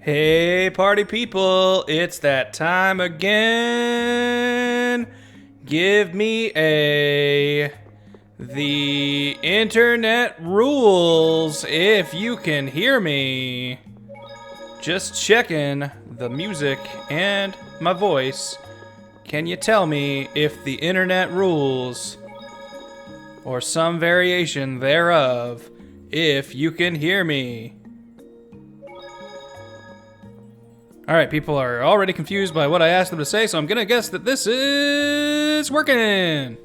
Hey, party people, it's that time again. Give me the internet rules if you can hear me. Just checking the music and my voice. Can you tell me if the internet rules, or some variation thereof, if you can hear me? Alright, people are already confused by what I asked them to say, so I'm gonna guess that this is working!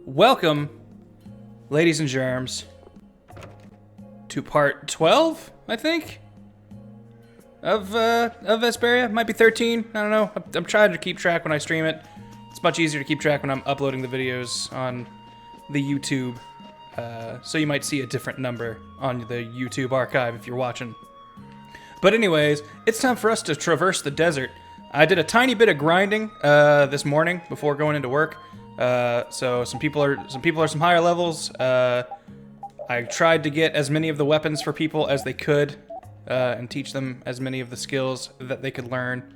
Welcome, ladies and germs, to part 12, I think, of Vesperia. Might be 13, I don't know. I'm trying to keep track when I stream it. It's much easier to keep track when I'm uploading the videos on the YouTube. So you might see a different number on the YouTube archive if you're watching. But anyways, it's time for us to traverse the desert. I did a tiny bit of grinding this morning before going into work. So some people are some higher levels. I tried to get as many of the weapons for people as they could, and teach them as many of the skills that they could learn.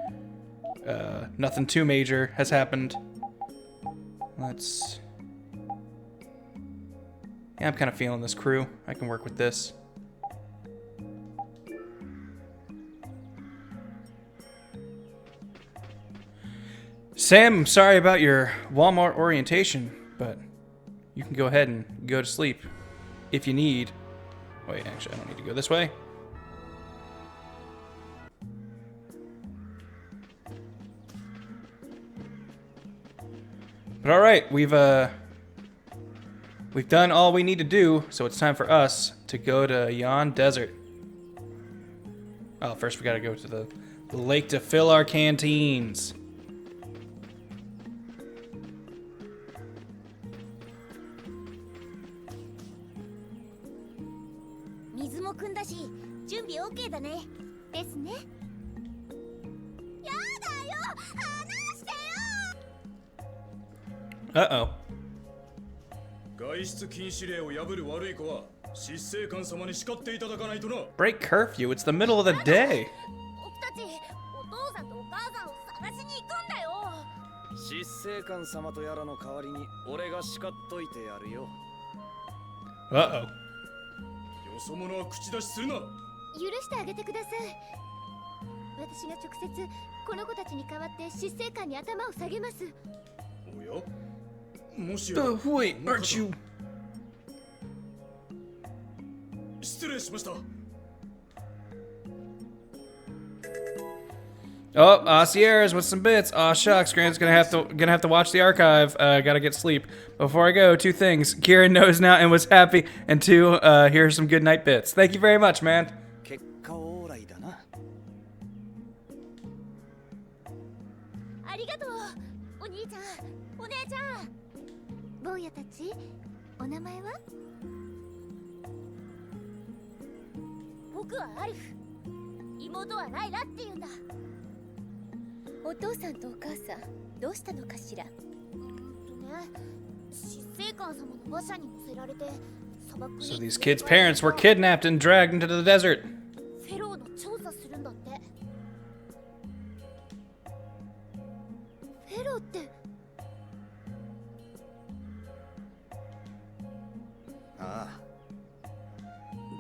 Nothing too major has happened. Yeah, I'm kind of feeling this crew. I can work with this. Sam, I'm sorry about your Walmart orientation, but you can go ahead and go to sleep if you need. Wait, actually, I don't need to go this way. But all right, we've done all we need to do, so it's time for us to go to Yon Desert. Oh, first we gotta go to the lake to fill our canteens. Uh-oh. Break curfew, it's the middle of the day. Uh-oh. よそ者は口出しするな。許してあげてください。私が直接この子たちに代わって執政官に頭を下げます。おや？もしや。Wait, aren't you? 失礼しました。Oh, Sierra's with some bits. Aw, shucks, Grant's gonna have to watch the archive. Gotta get sleep. Before I go, two things. Kieran knows now and was happy, and two, here are some good night bits. Thank you very much, man. ありがとう、お兄ちゃん、お姉ちゃん。坊やたち、お名前は？僕はアリフ。妹はライラって言うんだ。お父さんとお母さん、どうしたのかしら。So these kids' parents were kidnapped and dragged into the desert. フェローの調査するんだって。フェローって。ああ。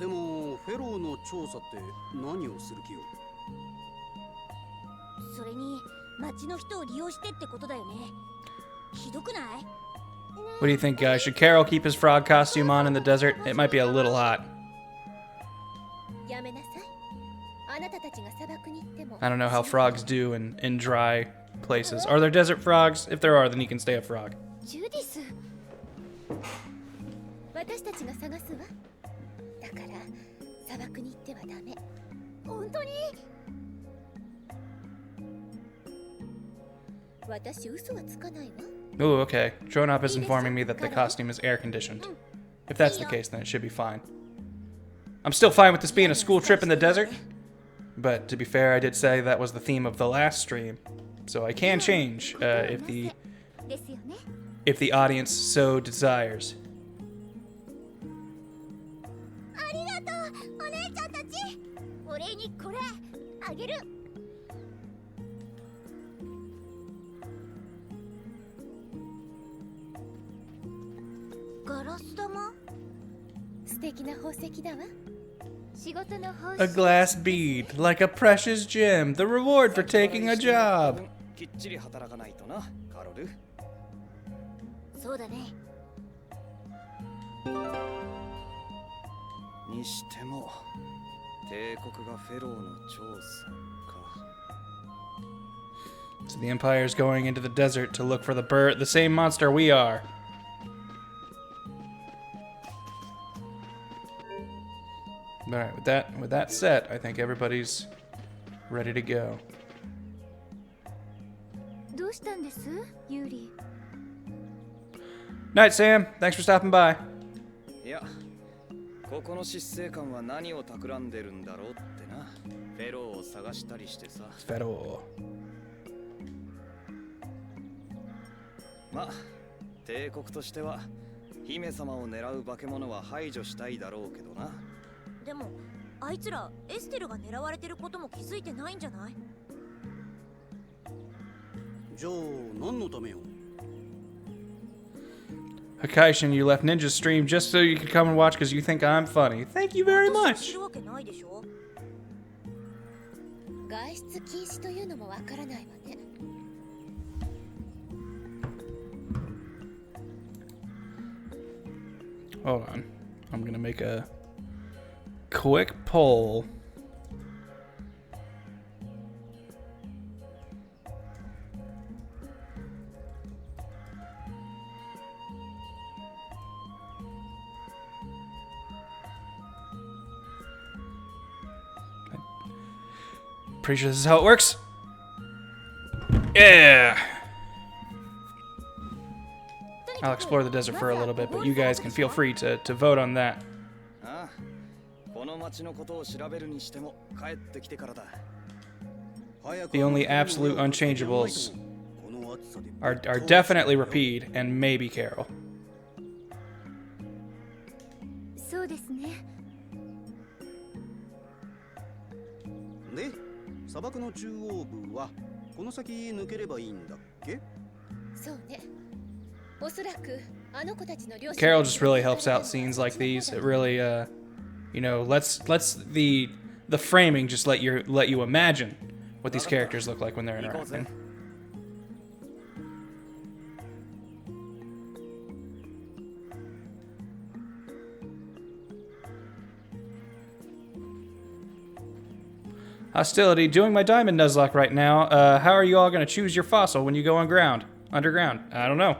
でもフェローの調査って何をする気よ。それに町の人を利用してってことだよね。ひどくない？ What do you think, guys? Should Carol keep his frog costume on in the desert? It might be a little hot. I don't know how frogs do in dry places. Are there desert frogs? If there are, then you can stay a frog. ジュディス。私たちが探すわ。だから砂漠に行ってはダメ。本当に？私嘘はつかないわ。 Ooh, okay. Dronop is informing me that the costume is air-conditioned. If that's the case, then it should be fine. I'm still fine with this being a school trip in the desert. But to be fair, I did say that was the theme of the last stream. So I can change if the audience so desires. ありがお姉ちゃんたち。お礼にこれあげる。ガラス玉。素敵な宝石だわ。仕事の報 A 酬。 glass bead, like a precious gem, the reward for taking a job. きっちり働かないとな、カロル。そうだね。にしても、帝国がフェローの調査か。 So the Empire's going into the desert to look for the same monster we are. All right, with that set, I think everybody's ready to go. どうしたんです、ユーリ。 Night, Sam. Thanks for stopping by. いや、ここの執政官は何を企んでるんだろうってな。フェローを探したりしてさ。 Fero. まあ、帝国としては姫様を狙う化け物は排除したいだろうけどな。でもあいつらエステルが狙われてることも気づいてないんじゃない？じゃあ何のためよ。 Hakaishin, you left Ninja's stream just so you could come and watch because you think I'm funny. Thank you very 私 much. 知るわけないでしょ。外出禁止というのもわからないわね。 Hold on. I'm gonna make a quick poll. Pretty sure this is how it works. Yeah. I'll explore the desert for a little bit, but you guys can feel free to vote on that. ああ、この町のことを調べるにしても帰ってきてからだ。 The only absolute unchangeables are definitely Rapide and maybe Carol. そうですね。で、砂漠の中央部はこの先抜ければいいんだっけ？そうね。おそらくあの子たちの両親。 Carol just really helps out scenes like these. It really, you know, lets the framing just let you imagine what these characters look like when they're interacting. Hostility, doing my diamond nuzlocke right now. How are you all gonna choose your fossil when you go underground? I don't know.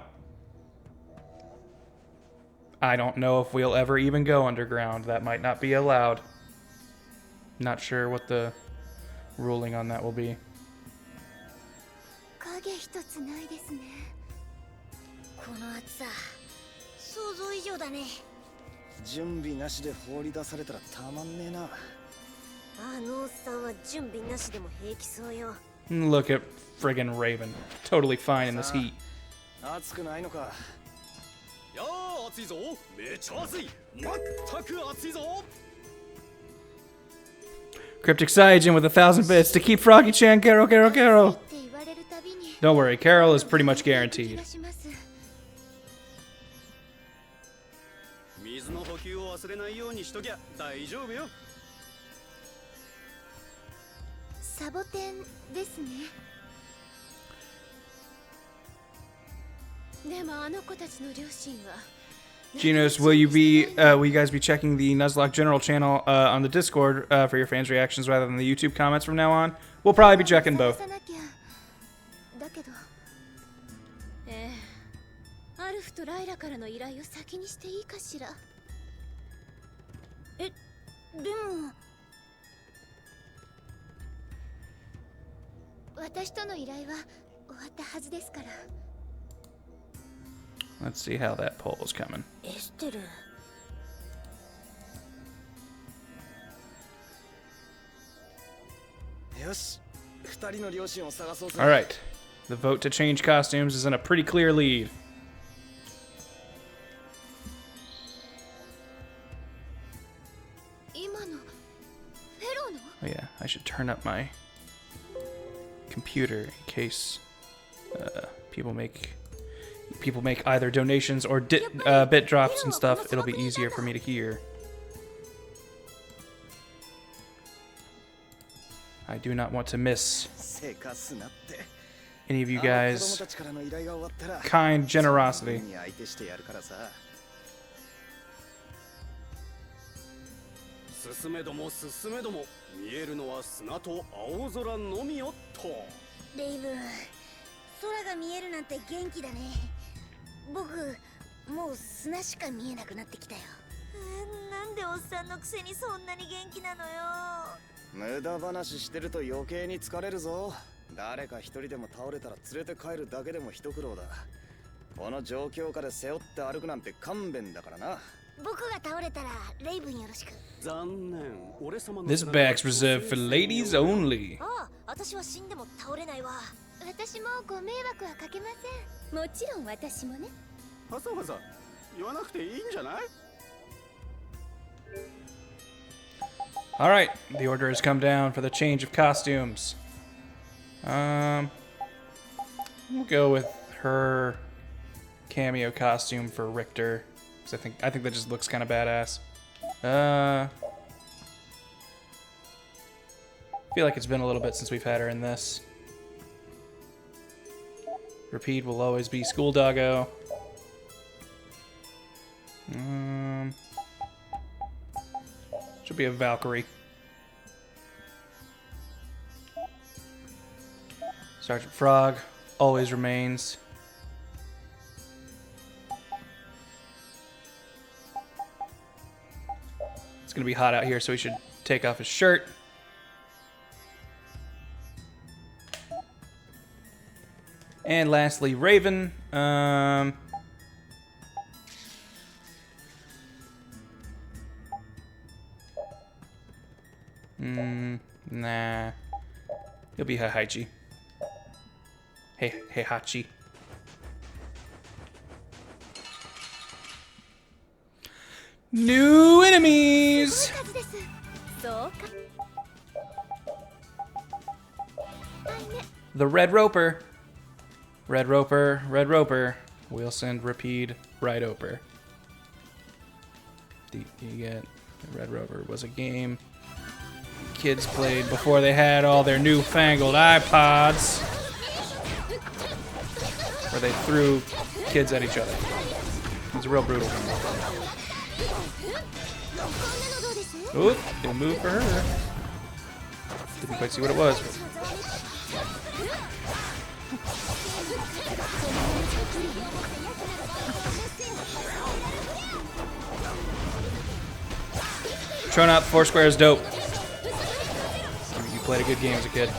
I don't know if we'll ever even go underground. That might not be allowed. Not sure what the ruling on that will be. 影一つないですね。この暑さ、想像以上だね。準備なしで放り出されたらたまんねえな。あのおっさんは準備なしでも平気そうよ。 Look at friggin' Raven. Totally fine in this heat. 暑くないのか。いやー暑いぞ。めちゃ暑い。まったく暑いぞ。 Cryptic Cyajin with 1,000 bits to keep Froggy-chan, Carol. って言われるたびに Don't worry, Carol is pretty much guaranteed. 水の補給を忘れないようにしときゃ大丈夫よ。サボテンですね。でもあの子たちの両親は Genos, will you guys be checking the Nuzlocke General channel on the Discord for your fans' reactions rather than the YouTube comments from now on? We'll probably be checking both. だけど、アルフとライラからの依頼を先にしていいかしら。でも私との依頼は終わったはずですから。 Let's see how that poll is coming. エステル。よし、二人の両親を探そうぜ。 All right. The vote to change costumes is in a pretty clear lead. ユ Oh yeah, I should turn up my computer in case people make either donations or bit drops and stuff. It'll be easier for me to hear. I do not want to miss any of you guys' kind generosity. 進めども進めども見えるのは砂と青空のみよっと。レイブン、空が見えるなんて元気だね。僕もう砂しか見えなくなってきたよ。なんでおっさんのくせにそんなに元気なのよ。無駄話してると余計に疲れるぞ。誰か一人でも倒れたら連れて帰るだけでも一苦労だ。この状況下で背負って歩くなんて勘弁だからな。 僕が倒れたらレイブンよろしく。残念、俺様の This bag's reserved for ladies only. ああ、私は死んでも倒れないわ。私もご迷惑はかけません。もちろん私もね。わざわざ言わなくていいんじゃない？ All right, the order has come down for the change of costumes. We'll go with her cameo costume for Richter. I think that just looks kind of badass. Feel like it's been a little bit since we've had her in this. Repeat will always be School Doggo. Should be a Valkyrie. Sergeant Frog always remains. It's gonna be hot out here, so he should take off his shirt. And lastly, Raven. Nah. He'll be Heihachi. Heihachi. New enemies! The Red Roper. Red Roper, Red Roper. We'll send Rapide Right Oper. You get Red Roper was a game kids played before they had all their newfangled iPods, where they threw kids at each other. It was real brutal. Oop, didn't move for her. Didn't quite see what it was. Throwing out Foursquare is dope. You played a good game as a kid.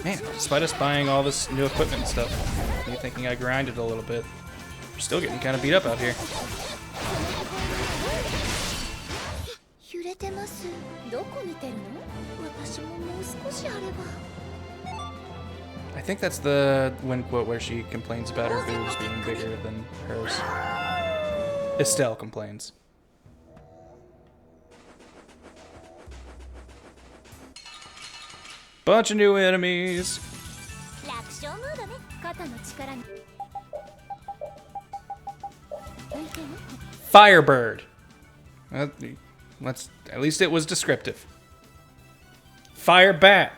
Man, despite us buying all this new equipment and stuff, you thinking I grinded a little bit. We're still getting kind of beat up out here. I think that's the Win quote where she complains about her boobs being bigger than hers. Estelle complains. Bunch of new enemies. Firebird. At least it was descriptive. Fire Bat.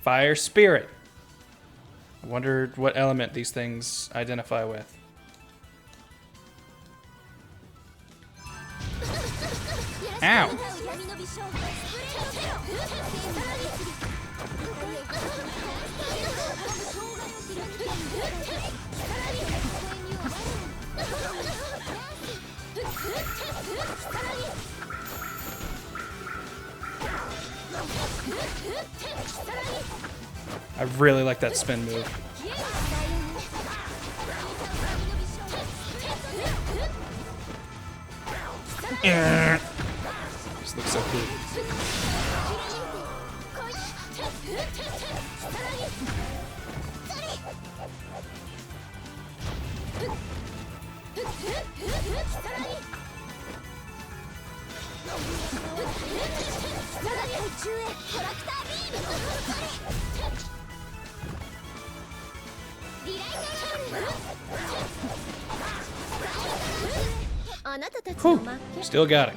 Fire Spirit. I wonder what element these things identify with. Ow! I really like that spin move. This looks so cool. Whew. Still got it.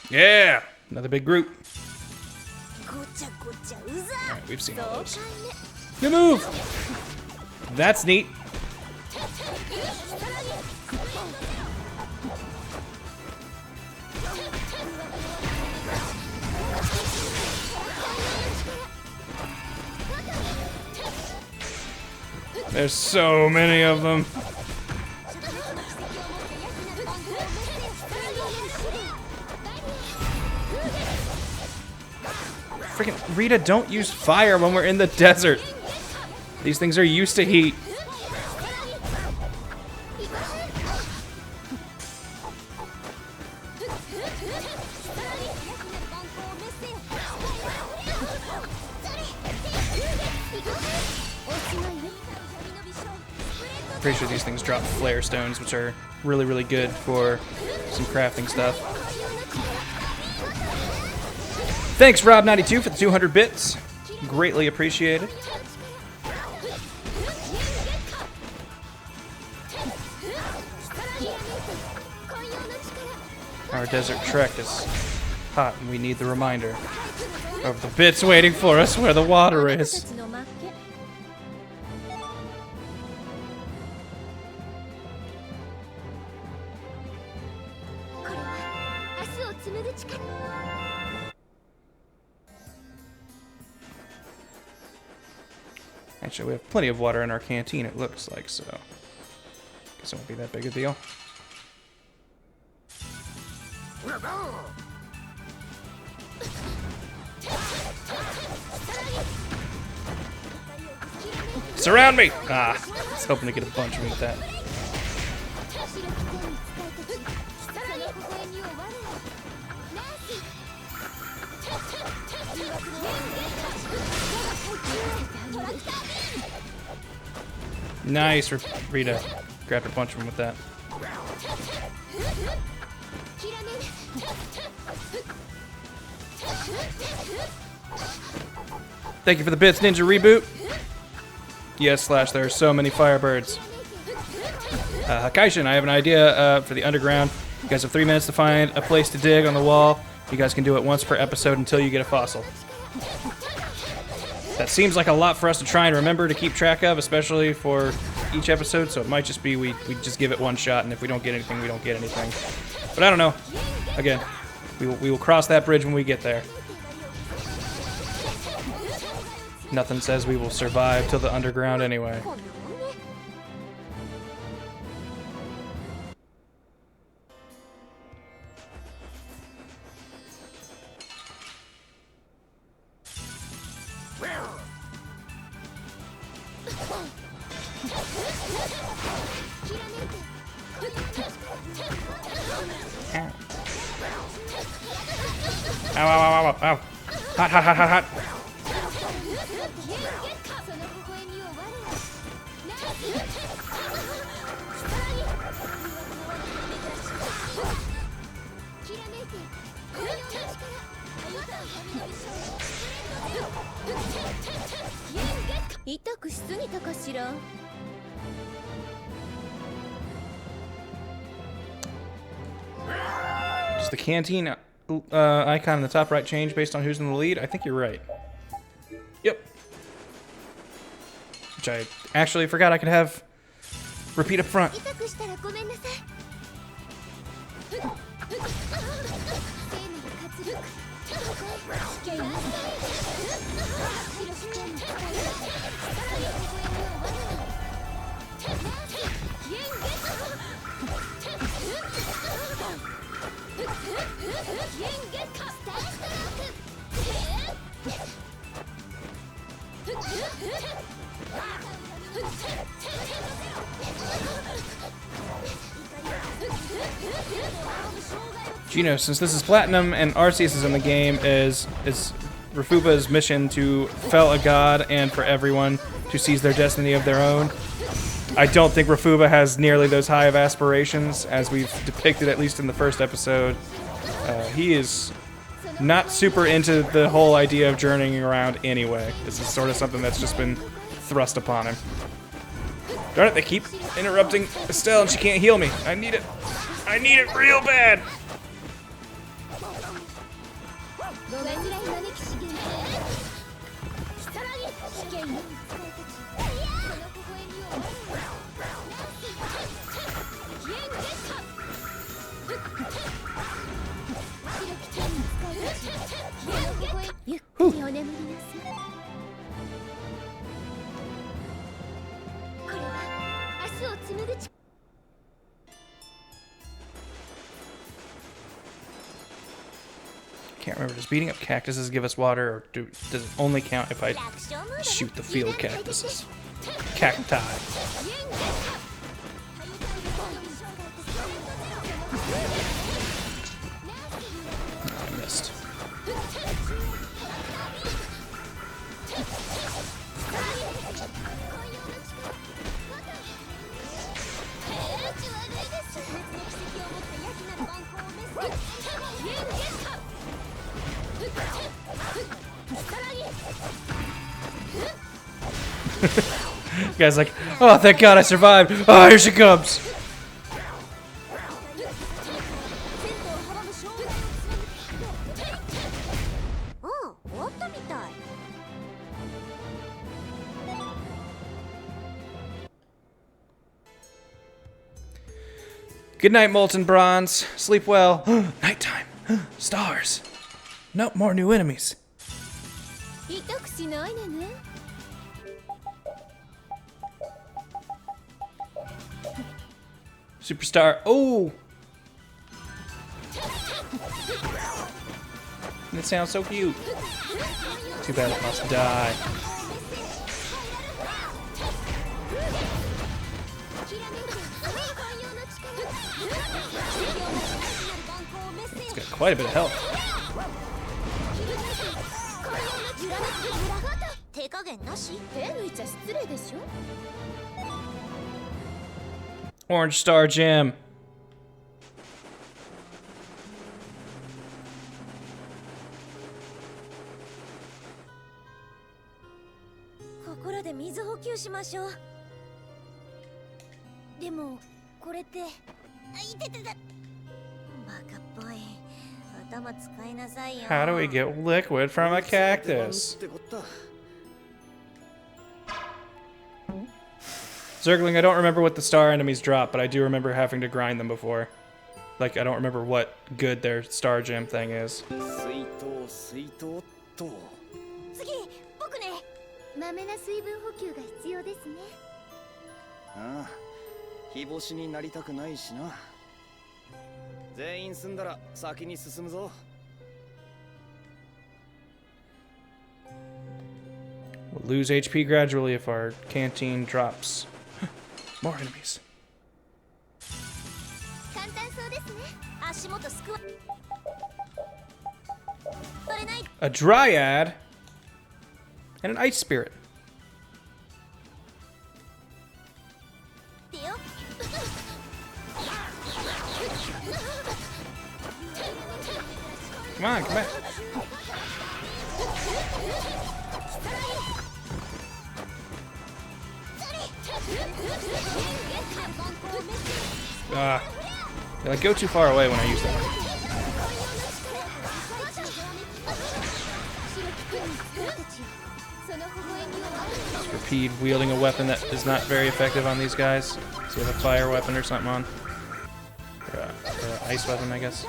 Yeah, another big group. Alright, we've seen all those. Good move! That's neat. There's so many of them. Freaking Rita, don't use fire when we're in the desert. These things are used to heat. Pretty sure these things drop flare stones, which are really, really good for some crafting stuff. Thanks, Rob92, for the 200 bits. Greatly appreciated. Our desert trek is hot, and we need the reminder of the bits waiting for us where the water is. Actually, we have plenty of water in our canteen, it looks like, so guess it won't be that big a deal. Surround me! Ah, I was hoping to get a bunch of them with that. Nice, Rita. Grabbed a bunch of them with that. Thank you for the bits, Ninja Reboot. Yes, Slash, there are so many Firebirds. Hakaishin, I have an idea for the underground. You guys have 3 minutes to find a place to dig on the wall. You guys can do it once per episode until you get a fossil. That seems like a lot for us to try and remember to keep track of, especially for each episode, so it might just be we just give it one shot, and if we don't get anything, we don't get anything. But I don't know. Again, we will cross that bridge when we get there. Nothing says we will survive till the underground anyway. Ow, ow, ow, ow, ow. Hot, hot, hot, hot, hot. Does the canteen icon in the top right change based on who's in the lead? I think you're right. Yep. Which I actually forgot I could have repeat up front. Gino, since this is Platinum and Arceus is in the game, is Refuba's mission to fell a god and for everyone to seize their destiny of their own. I don't think Refuba has nearly those high of aspirations as we've depicted, at least in the first episode. He is not super into the whole idea of journeying around anyway. This is sort of something that's just been thrust upon him. Darn it, they keep interrupting Estelle and she can't heal me. I need it. I need it real bad. Can't remember. Does beating up cactuses give us water, or does it only count if I shoot the field cactuses? Cacti. Oh, I missed. Guy's like, oh, thank God I survived. Oh, here she comes. Good night, Molten Bronze. Sleep well. Nighttime. Stars. No more new enemies. Superstar. Oh! It sounds so cute. Too bad it must die. It's got quite a bit of health. Orange Star Gem. How do we get liquid from a cactus? Zergling, I don't remember what the star enemies drop, but I do remember having to grind them before. Like, I don't remember what good their star gem thing is. We'll lose HP gradually if our canteen drops. More enemies. A dryad and an ice spirit. Come on, come back. I go too far away when I use that. Just repeat wielding a weapon that is not very effective on these guys. So you have a fire weapon or something on. Or an ice weapon, I guess.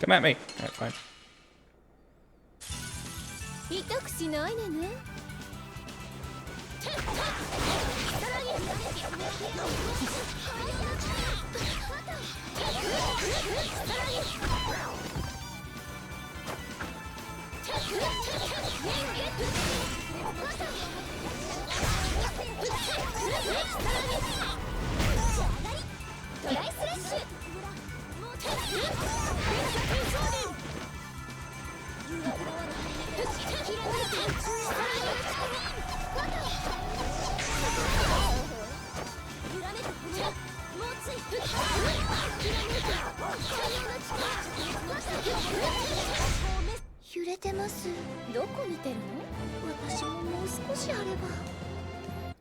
Come at me. Alright, fine.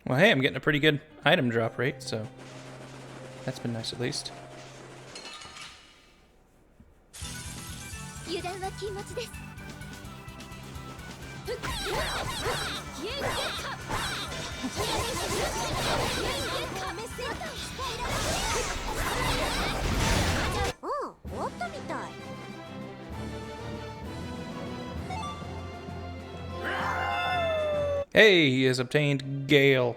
Well, hey, I'm getting a pretty good item drop rate, so that's been nice at least. Hey, he has obtained Gale.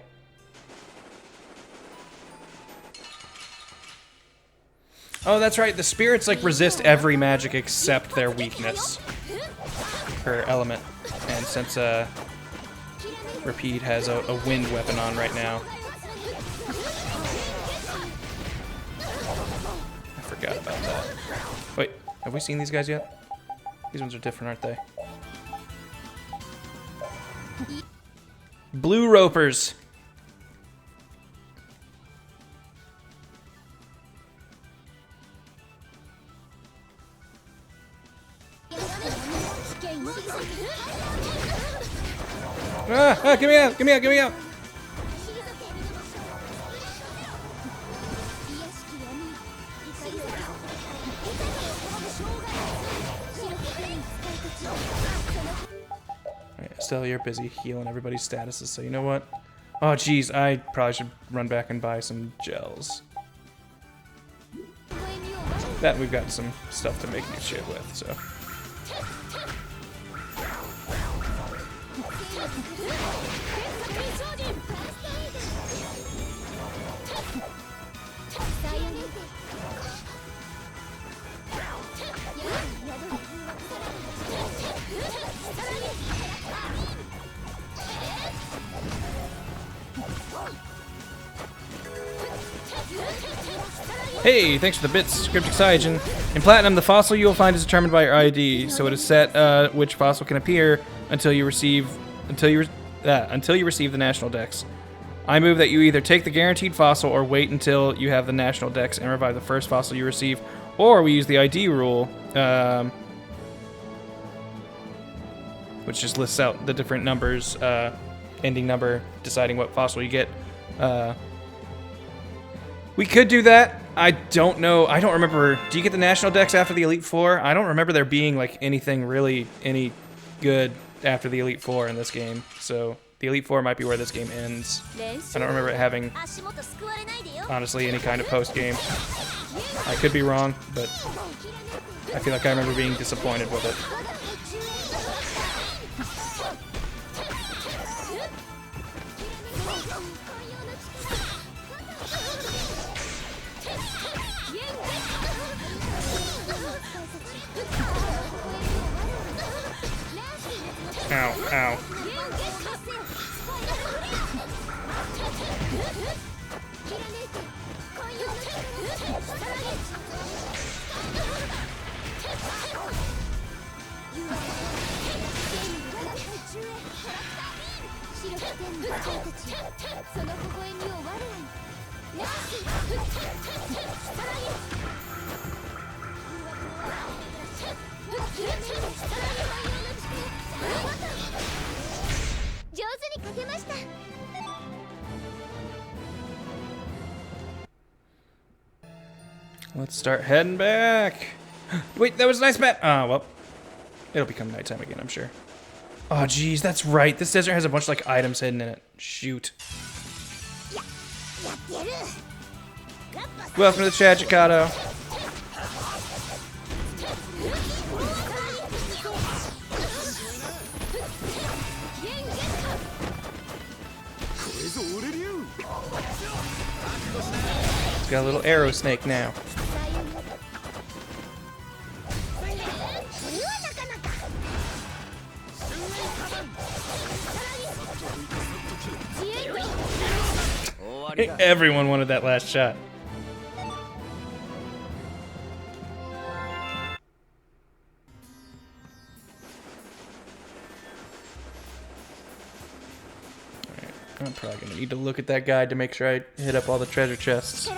Oh, that's right. The spirits like resist every magic except their weakness, her element. And since Repeat has a wind weapon on right now, I forgot about that. Wait, have we seen these guys yet? These ones are different, aren't they? Blue Ropers. Get me out! Get me out! Get me out! Alright, Estelle, you're busy healing everybody's statuses, so you know what? Oh, jeez, I probably should run back and buy some gels. That we've got some stuff to make new shit with, so. Hey, thanks for the bits, Cryptic Cygen. In Platinum, the fossil you will find is determined by your ID, so it is set which fossil can appear until you receive the national dex. I move that you either take the guaranteed fossil or wait until you have the national dex and revive the first fossil you receive, or we use the ID rule, which just lists out the different numbers, ending number, deciding what fossil you get. We could do that. I don't know. I don't remember. Do you get the national dex after the Elite Four? I don't remember there being like anything really any good after the Elite Four in this game. So the Elite Four might be where this game ends. I don't remember it having, honestly, any kind of post game. I could be wrong, but I feel like I remember being disappointed with it. Ow, ow. Let's start heading back. Wait, that was a nice map. Well, it'll become nighttime again, I'm sure. Oh, geez, that's right. This desert has a bunch of like items hidden in it. Shoot. Welcome to the chat, Chikado. It's got a little arrow snake now. Everyone wanted that last shot. Alright, I'm probably gonna need to look at that guide to make sure I hit up all the treasure chests.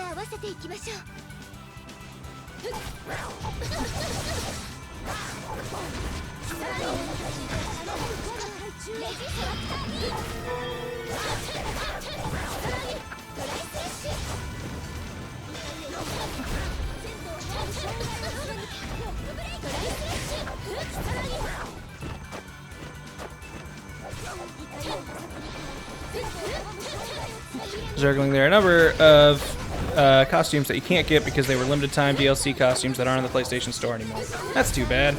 Zergling, there are a number of costumes that you can't get because they were limited time DLC costumes that aren't in the PlayStation Store anymore. That's too bad.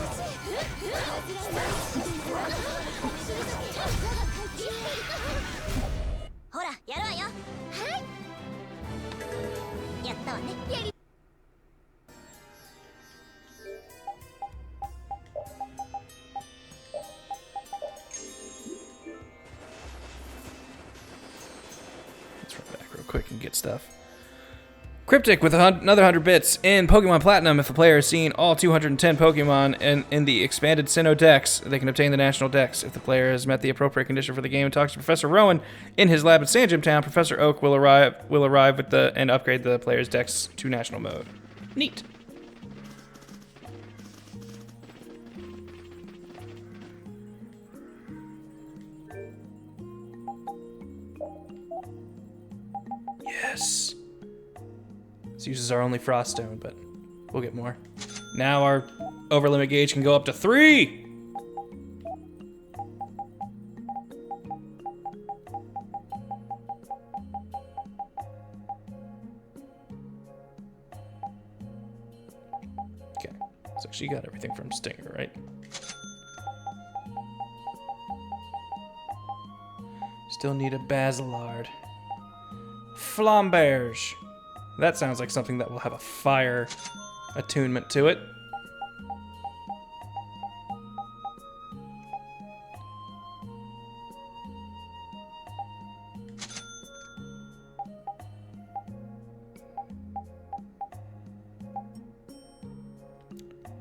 Quick and get stuff. Cryptic with another 100 bits. In Pokemon Platinum, if a player has seen all 210 Pokemon in the expanded Sinnoh Dex, they can obtain the National Dex. If the player has met the appropriate condition for the game and talks to Professor Rowan in his lab in Sandgem Town, Professor Oak will arrive with and upgrade the player's Dex to National Mode. Neat. Yes. This uses our only Frost Stone, but we'll get more. Now our overlimit gauge can go up to 3! Okay, so she got everything from Stinger, right? Still need a Basilard. Flamberge. That sounds like something that will have a fire attunement to it.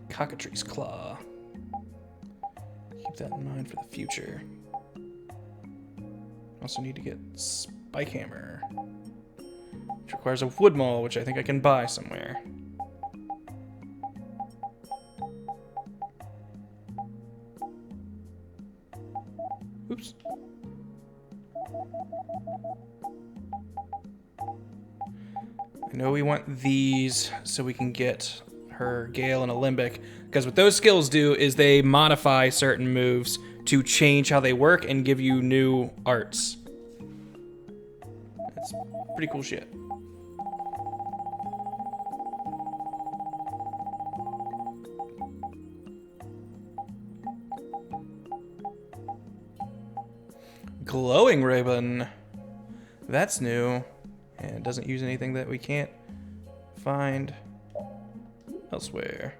Cockatrice's Claw. Keep that in mind for the future. Also need to get Spike Hammer, which requires a wood maul, which I think I can buy somewhere. Oops. I know we want these so we can get her Gale and Alembic, because what those skills do is they modify certain moves to change how they work and give you new arts. That's pretty cool shit. Glowing ribbon. That's new. And it doesn't use anything that we can't find elsewhere.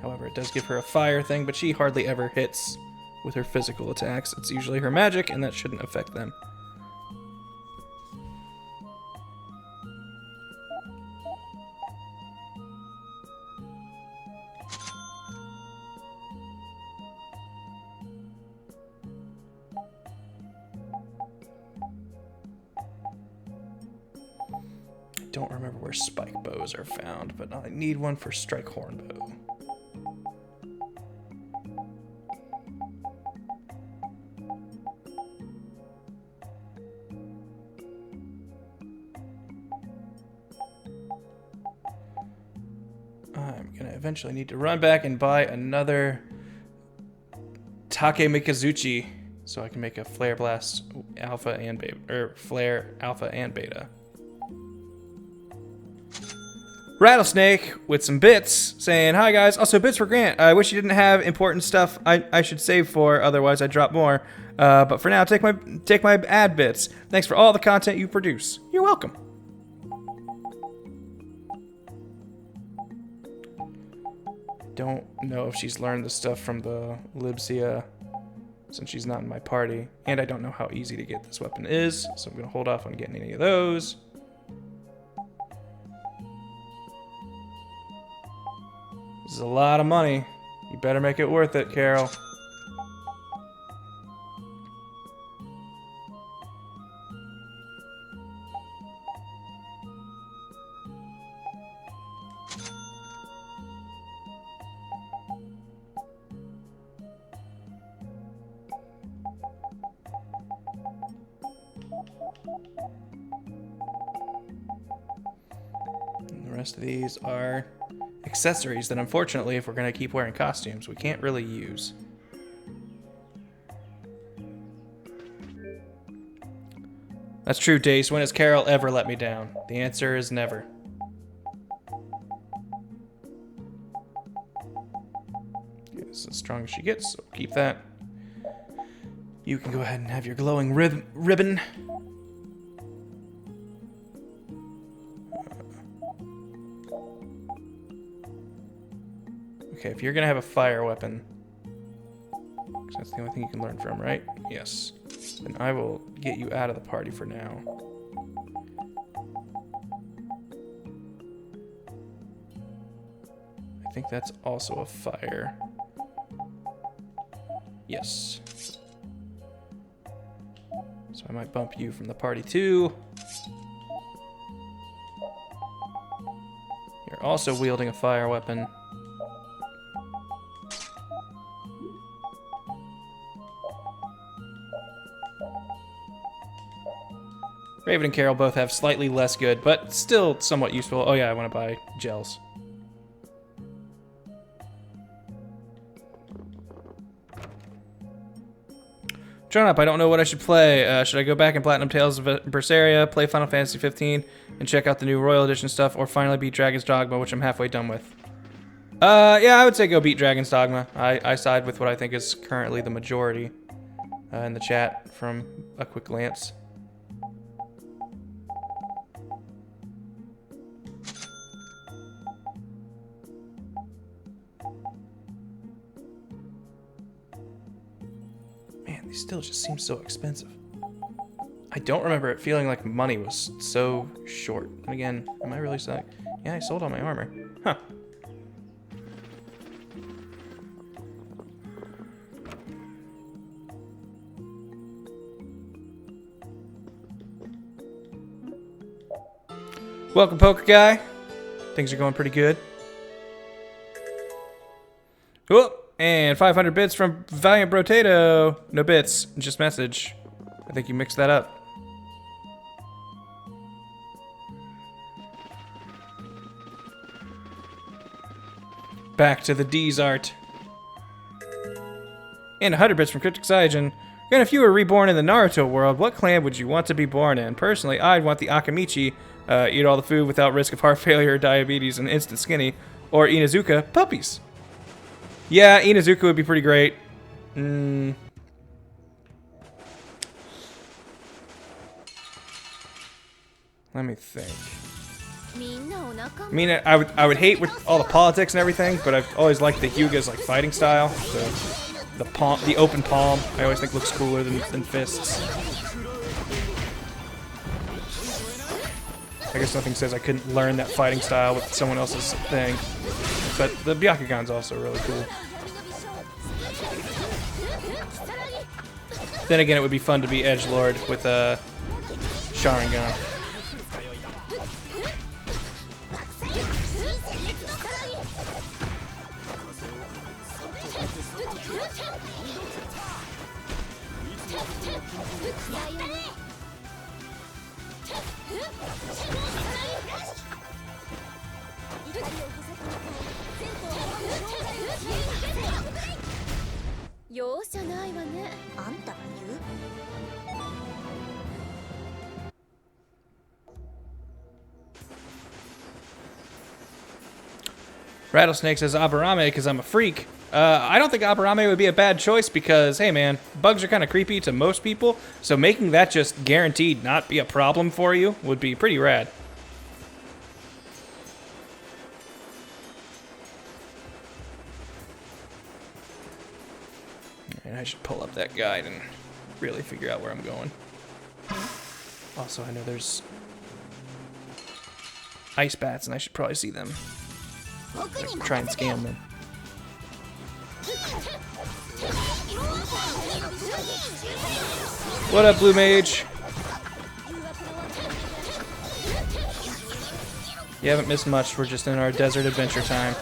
However, it does give her a fire thing, but she hardly ever hits with her physical attacks. It's usually her magic, and that shouldn't affect them. I don't remember where spike bows are found, but I need one for strike horn bow. I'm gonna eventually need to run back and buy another Take Mikazuchi so I can make a Flare Blast Alpha and Beta, or Flare Alpha and Beta. Rattlesnake with some bits saying, "Hi guys, also bits for Grant. I wish you didn't have important stuff I should save for, otherwise I'd drop more. But for now, take my ad bits. Thanks for all the content you produce." You're welcome. Don't know if she's learned the stuff from the Libsia since she's not in my party. And I don't know how easy to get this weapon is, so I'm gonna hold off on getting any of those. This is a lot of money. You better make it worth it, Carol. rest of these are accessories that, unfortunately, if we're going to keep wearing costumes, we can't really use. That's true, Dace. When has Carol ever let me down? The answer is never. Okay, this is as strong as she gets, so keep that. You can go ahead and have your glowing ribbon. Okay, if you're gonna have a fire weapon, 'cause that's the only thing you can learn from, right? Yes. Then I will get you out of the party for now. I think that's also a fire. Yes. So I might bump you from the party too. You're also wielding a fire weapon. Raven and Carol both have slightly less good, but still somewhat useful. Oh yeah, I want to buy gels. Drawn up, I don't know what I should play. Should I go back in Platinum Tales of Vesperia, play Final Fantasy 15, and check out the new Royal Edition stuff, or finally beat Dragon's Dogma, which I'm halfway done with? Yeah, I would say go beat Dragon's Dogma. I side with what I think is currently the majority in the chat from a quick glance. These still just seem so expensive. I don't remember it feeling like money was so short. And again, am I really selling? Yeah, I sold all my armor. Huh. Welcome, Poker Guy. Things are going pretty good. Whoop. And 500 bits from Valiant Brotato. No bits, just message. I think you mixed that up. Back to the D's art. And 100 bits from Cryptic Cygen. And if you were reborn in the Naruto world, what clan would you want to be born in? Personally, I'd want the Akamichi, eat all the food without risk of heart failure or diabetes and instant skinny. Or Inuzuka, puppies. Yeah, Inuzuka would be pretty great. Let me think. I mean, I would hate with all the politics and everything, but I've always liked the Hyuga's like fighting style. So the open palm, I always think looks cooler than fists. I guess nothing says I couldn't learn that fighting style with someone else's thing. But the Byakugan's also really cool. Then again, it would be fun to be edgelord with a Sharingan. Rattlesnake says Aburame because I'm a freak. I don't think Aburame would be a bad choice because, hey man, bugs are kind of creepy to most people, so making that just guaranteed not be a problem for you would be pretty rad. Alright, I should pull up that guide and really figure out where I'm going. Also, I know there's ice bats and I should probably see them. Like, try and scam them. What up, Blue Mage? You haven't missed much. We're just in our desert adventure time.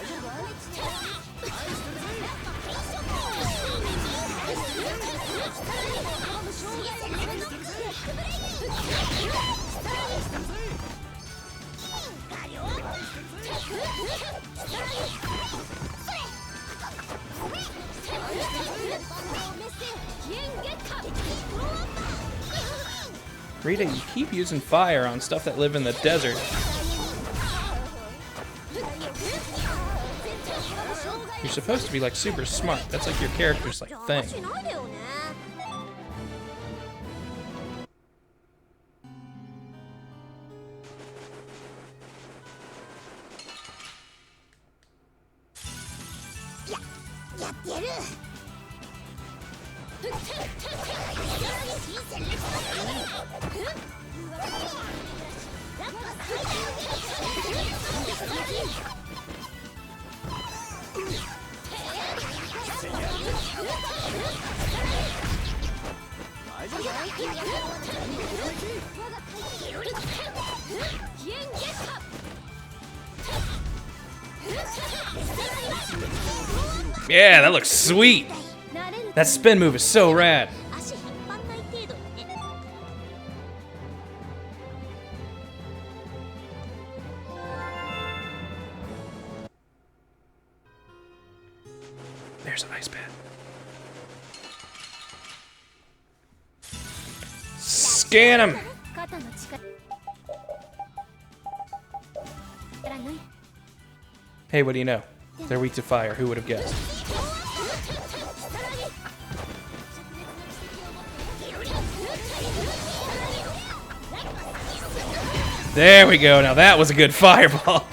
Rita, you keep using fire on stuff that live in the desert. You're supposed to be like super smart. That's like your character's like thing. Yeah, that looks sweet. That spin move is so rad. There's an ice pad. Scan him. Hey, what do you know? They're weak to fire. Who would have guessed? There we go. Now that was a good fireball.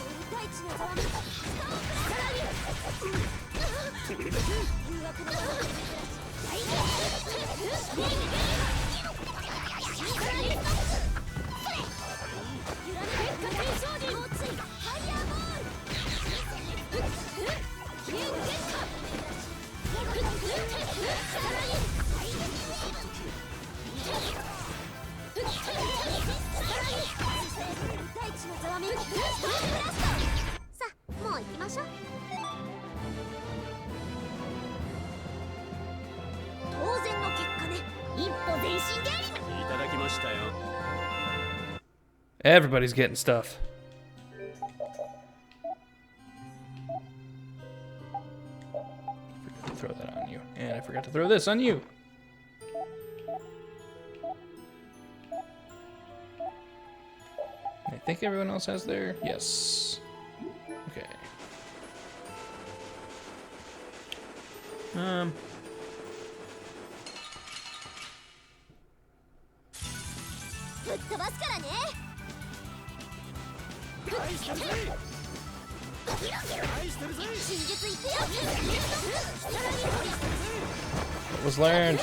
Everybody's getting stuff. Forgot to throw that on you. And I forgot to throw this on you. I think everyone else has their... Yes. Okay. What was learned?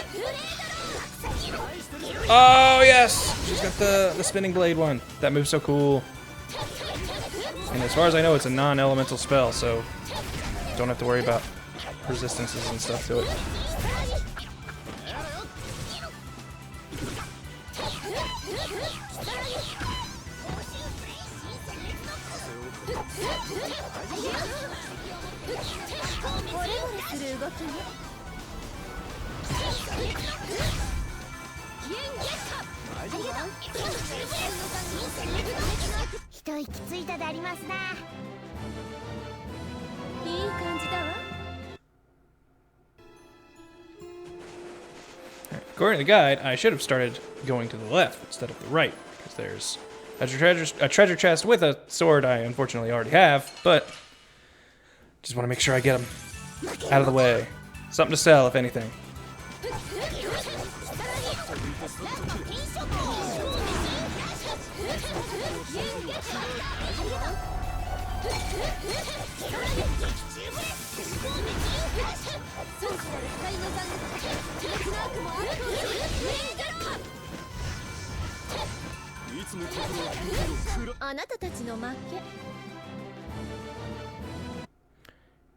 Oh yes! She's got the spinning blade one. That move's so cool. And as far as I know, it's a non-elemental spell, so don't have to worry about resistances and stuff to it. According to the guide, I should have started going to the left instead of the right, because there's a treasure chest with a sword I unfortunately already have, but just want to make sure I get them out of the way. Something to sell, if anything.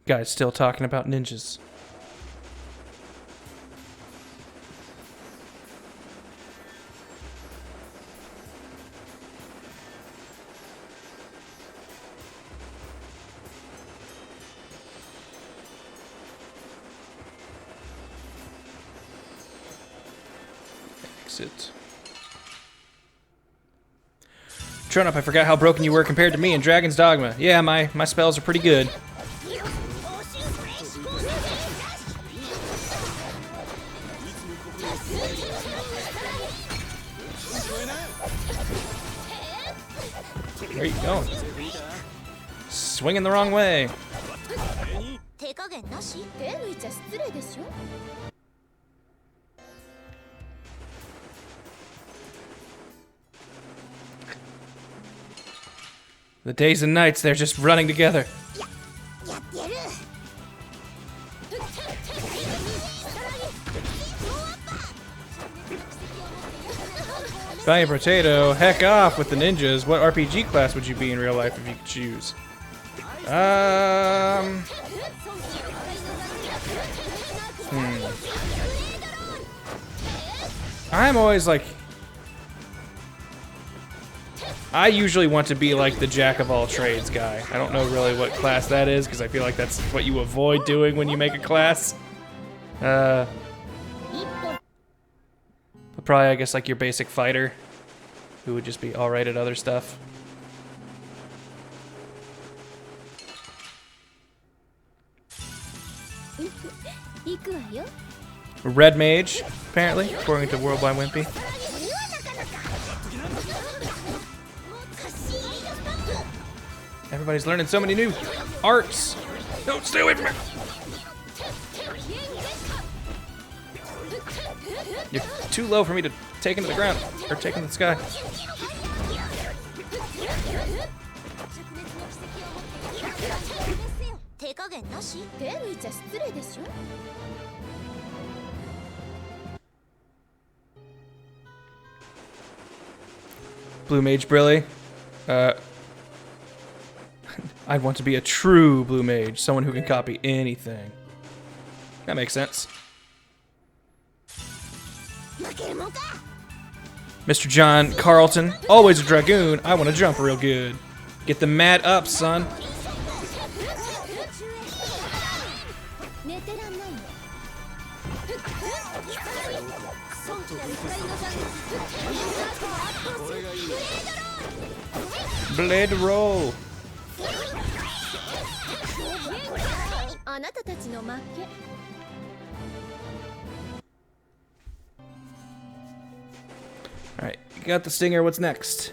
Guys still talking about ninjas. Exit. Trun-Up, I forgot how broken you were compared to me in Dragon's Dogma. Yeah, my spells are pretty good. Where are you going? Swinging the wrong way. 手加減なし？手抜いちゃ失礼でしょ。The days and nights, they're just running together. やってやる。Valiant Potato, heck off with the ninjas. What RPG class would you be in real life if you could choose? I'm always like... I usually want to be like the jack of all trades guy. I don't know really what class that is because I feel like that's what you avoid doing when you make a class. But probably, I guess, like your basic fighter who would just be alright at other stuff. Red mage, apparently, according to Worldwide Wimpy. Everybody's learning so many new arts. No, stay away from me. You're too low for me to take into the ground, or take into the sky. Blue Mage Brilly. I'd want to be a true Blue Mage, someone who can copy anything. That makes sense. Mr. John Carlton, always a Dragoon. I want to jump real good. Get the mat up, son. Blade roll. Alright, you got the stinger, what's next?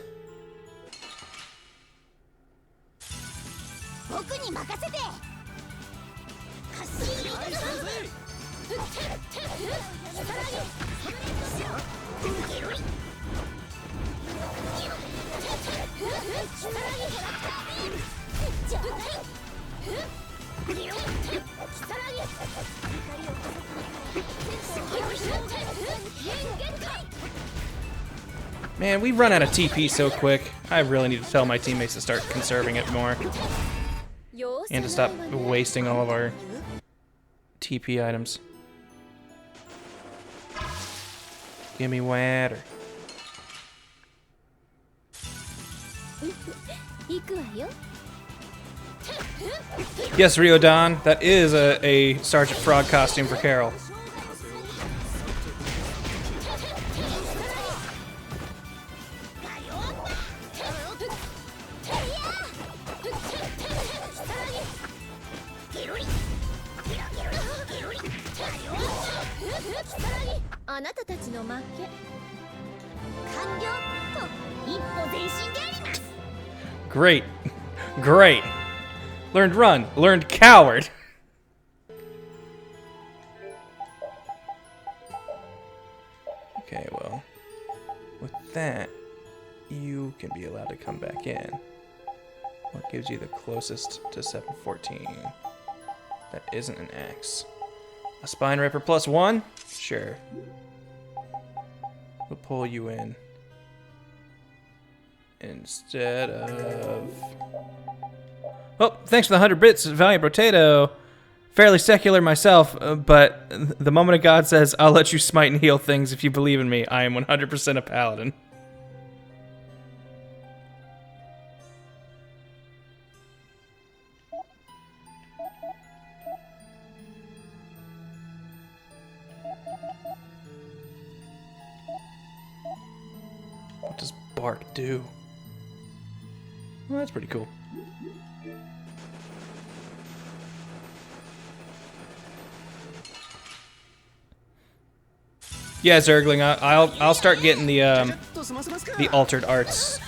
Man, we run out of TP so quick. I really need to tell my teammates to start conserving it more. And to stop wasting all of our TP items. Give me water. Yes, Rio Don, that is a Sergeant Frog costume for Carol. Great. Great. Learned run. Learned coward. Okay, well, with that, you can be allowed to come back in. What gives you the closest to 714? That isn't an axe. A spine ripper +1? Sure. We'll pull you in. Instead of... Oh, thanks for the 100 bits, Valiant Potato. Fairly secular myself, but the moment of God says, I'll let you smite and heal things if you believe in me. I am 100% a paladin. What does bark do? Well, that's pretty cool. Yeah, Zergling, I'll start getting the altered arts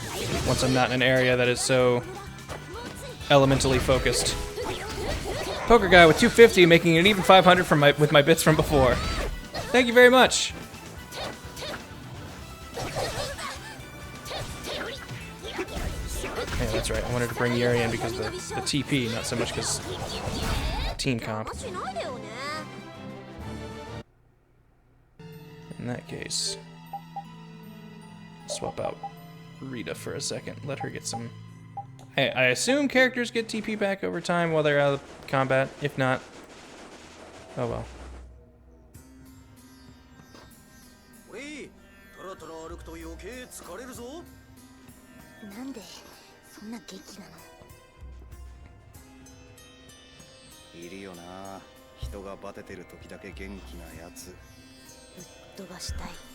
once I'm not in an area that is so elementally focused. Poker guy with 250, making an even 500 from with my bits from before. Thank you very much. Yeah, that's right. I wanted to bring Yuri in because of the TP, not so much because team comp. In that case, swap out Rita for a second. Let her get some... I assume characters get TP back over time while they're out of combat. If not, oh well.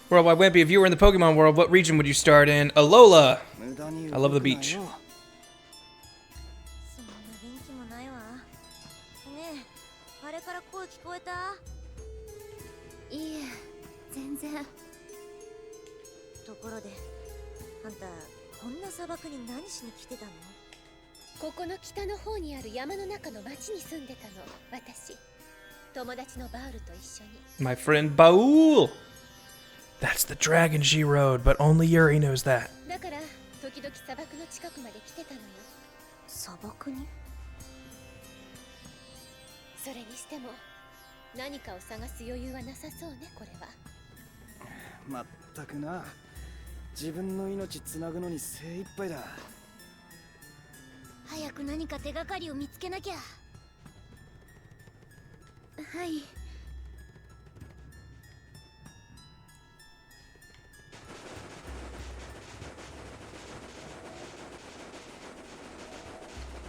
Worldwide Wimpy, if you were in the Pokemon world, what region would you start in? Alola! I love the beach. いいえ全然ところであんたこんな砂漠に何しに来てたのここの北の方にある山の中の町に住んでたの私友達のバウルと一緒に My friend Baul! That's the dragon she rode, but only Yuri knows that. だから時々砂漠の近くまで来てたのよ砂漠にそれにしても何かを探す余裕はなさそうねこれはまったくな自分の命つなぐのに精一杯だ早く何か手がかりを見つけなきゃはい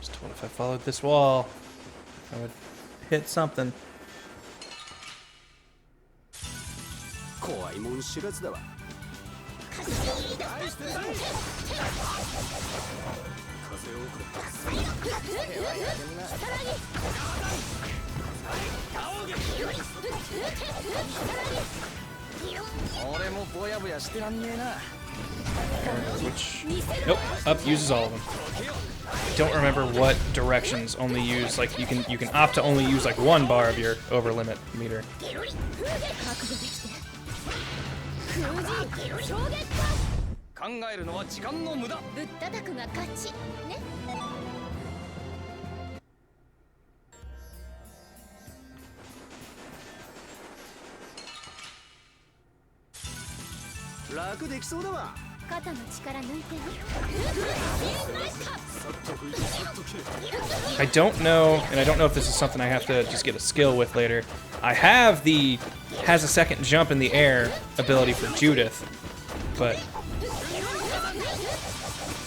Just told if I followed this wall, I would hit something. 怖いもん知らずだわ 俺もぼやぼやしてらんねえな Which, nope, up uses all of them. I don't remember what directions only use, like you can opt to only use like one bar of your over limit meter. 考えるのは時間の無駄ぶったたくが勝ちね 楽できそうだわ 肩の力抜いて I don't know, and I don't know if this is something I have to just get a skill with later. I have the has a second jump in the air ability for Judith, but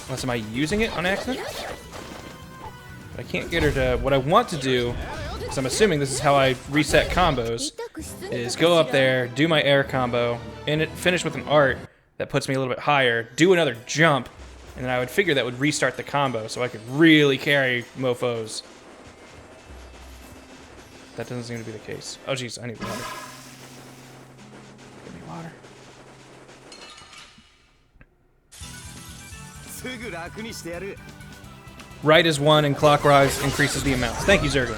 unless am I using it on accident? I can't get her to. What I want to do, because I'm assuming this is how I reset combos, is go up there, do my air combo, and finish with an art that puts me a little bit higher, do another jump, and then I would figure that would restart the combo so I could really carry mofos. That doesn't seem to be the case. Oh jeez, I need water. Give me water. すぐ楽にしてやる Right is 1 and clockwise increases the amounts. Thank you, Zerglin.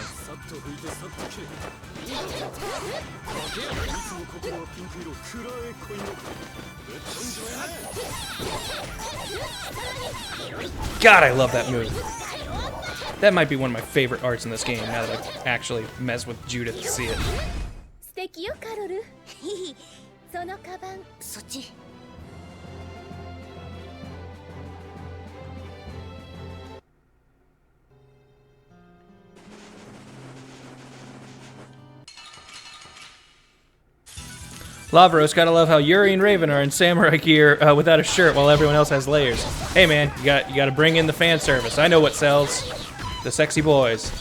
God, I love that move. That might be one of my favorite arts in this game now that I've actually messed with Judith to see it. 素敵よカロルそのカバンそっち Lavros, gotta love how Yuri and Raven are in samurai gear without a shirt while everyone else has layers. Hey man, you gotta bring in the fan service. I know what sells. The sexy boys.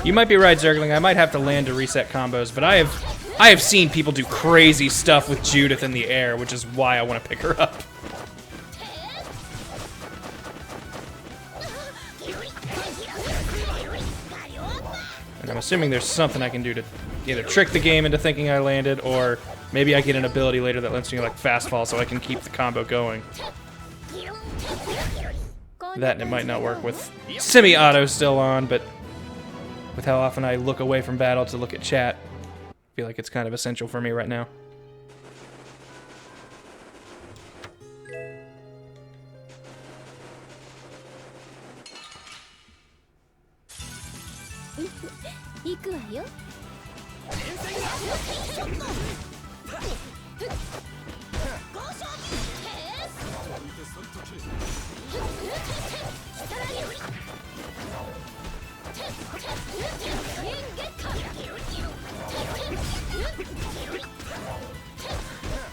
You might be right, Zergling. I might have to land to reset combos, but I have I have seen people do crazy stuff with Judith in the air, which is why I want to pick her up. And I'm assuming there's something I can do to either trick the game into thinking I landed, or maybe I get an ability later that lets me like fast fall so I can keep the combo going. That and it might not work with semi-auto still on, but with how often I look away from battle to look at chat, I feel like it's kind of essential for me right now.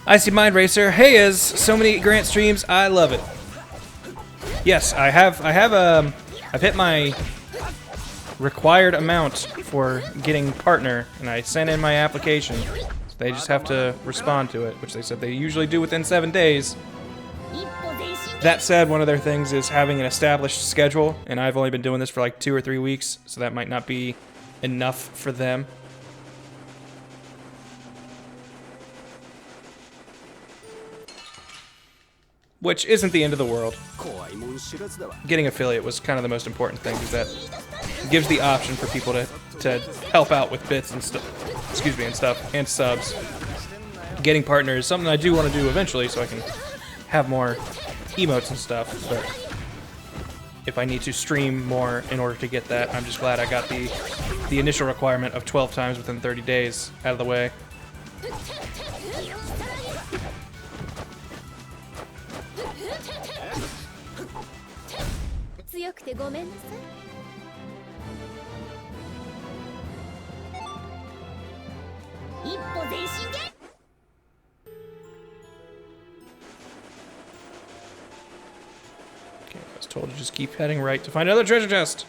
Icy Mind Racer, hey, as so many Grant streams, I love it. Yes, I've hit my required amount for getting partner, and I sent in my application. They just have to respond to it, which they said they usually do within 7 days. That said, one of their things is having an established schedule, and I've only been doing this for like 2 or 3 weeks, so that might not be enough for them. Which isn't the end of the world. Getting affiliate was kind of the most important thing, because that gives the option for people to help out with bits and stuff. Excuse me, and stuff, and subs. Getting partner is something I do want to do eventually, so I can have more emotes and stuff. But if I need to stream more in order to get that, I'm just glad I got the initial requirement of 12 times within 30 days out of the way. Okay, I was told to just keep heading right to find another treasure chest.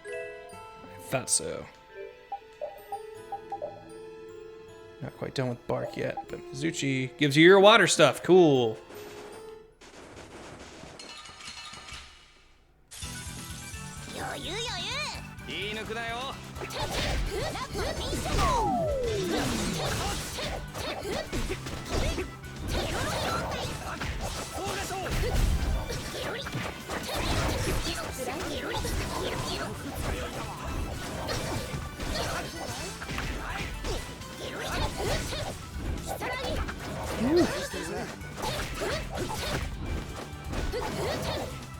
I thought so. Not quite done with Bark yet, but Mizuchi gives you your water stuff. Cool.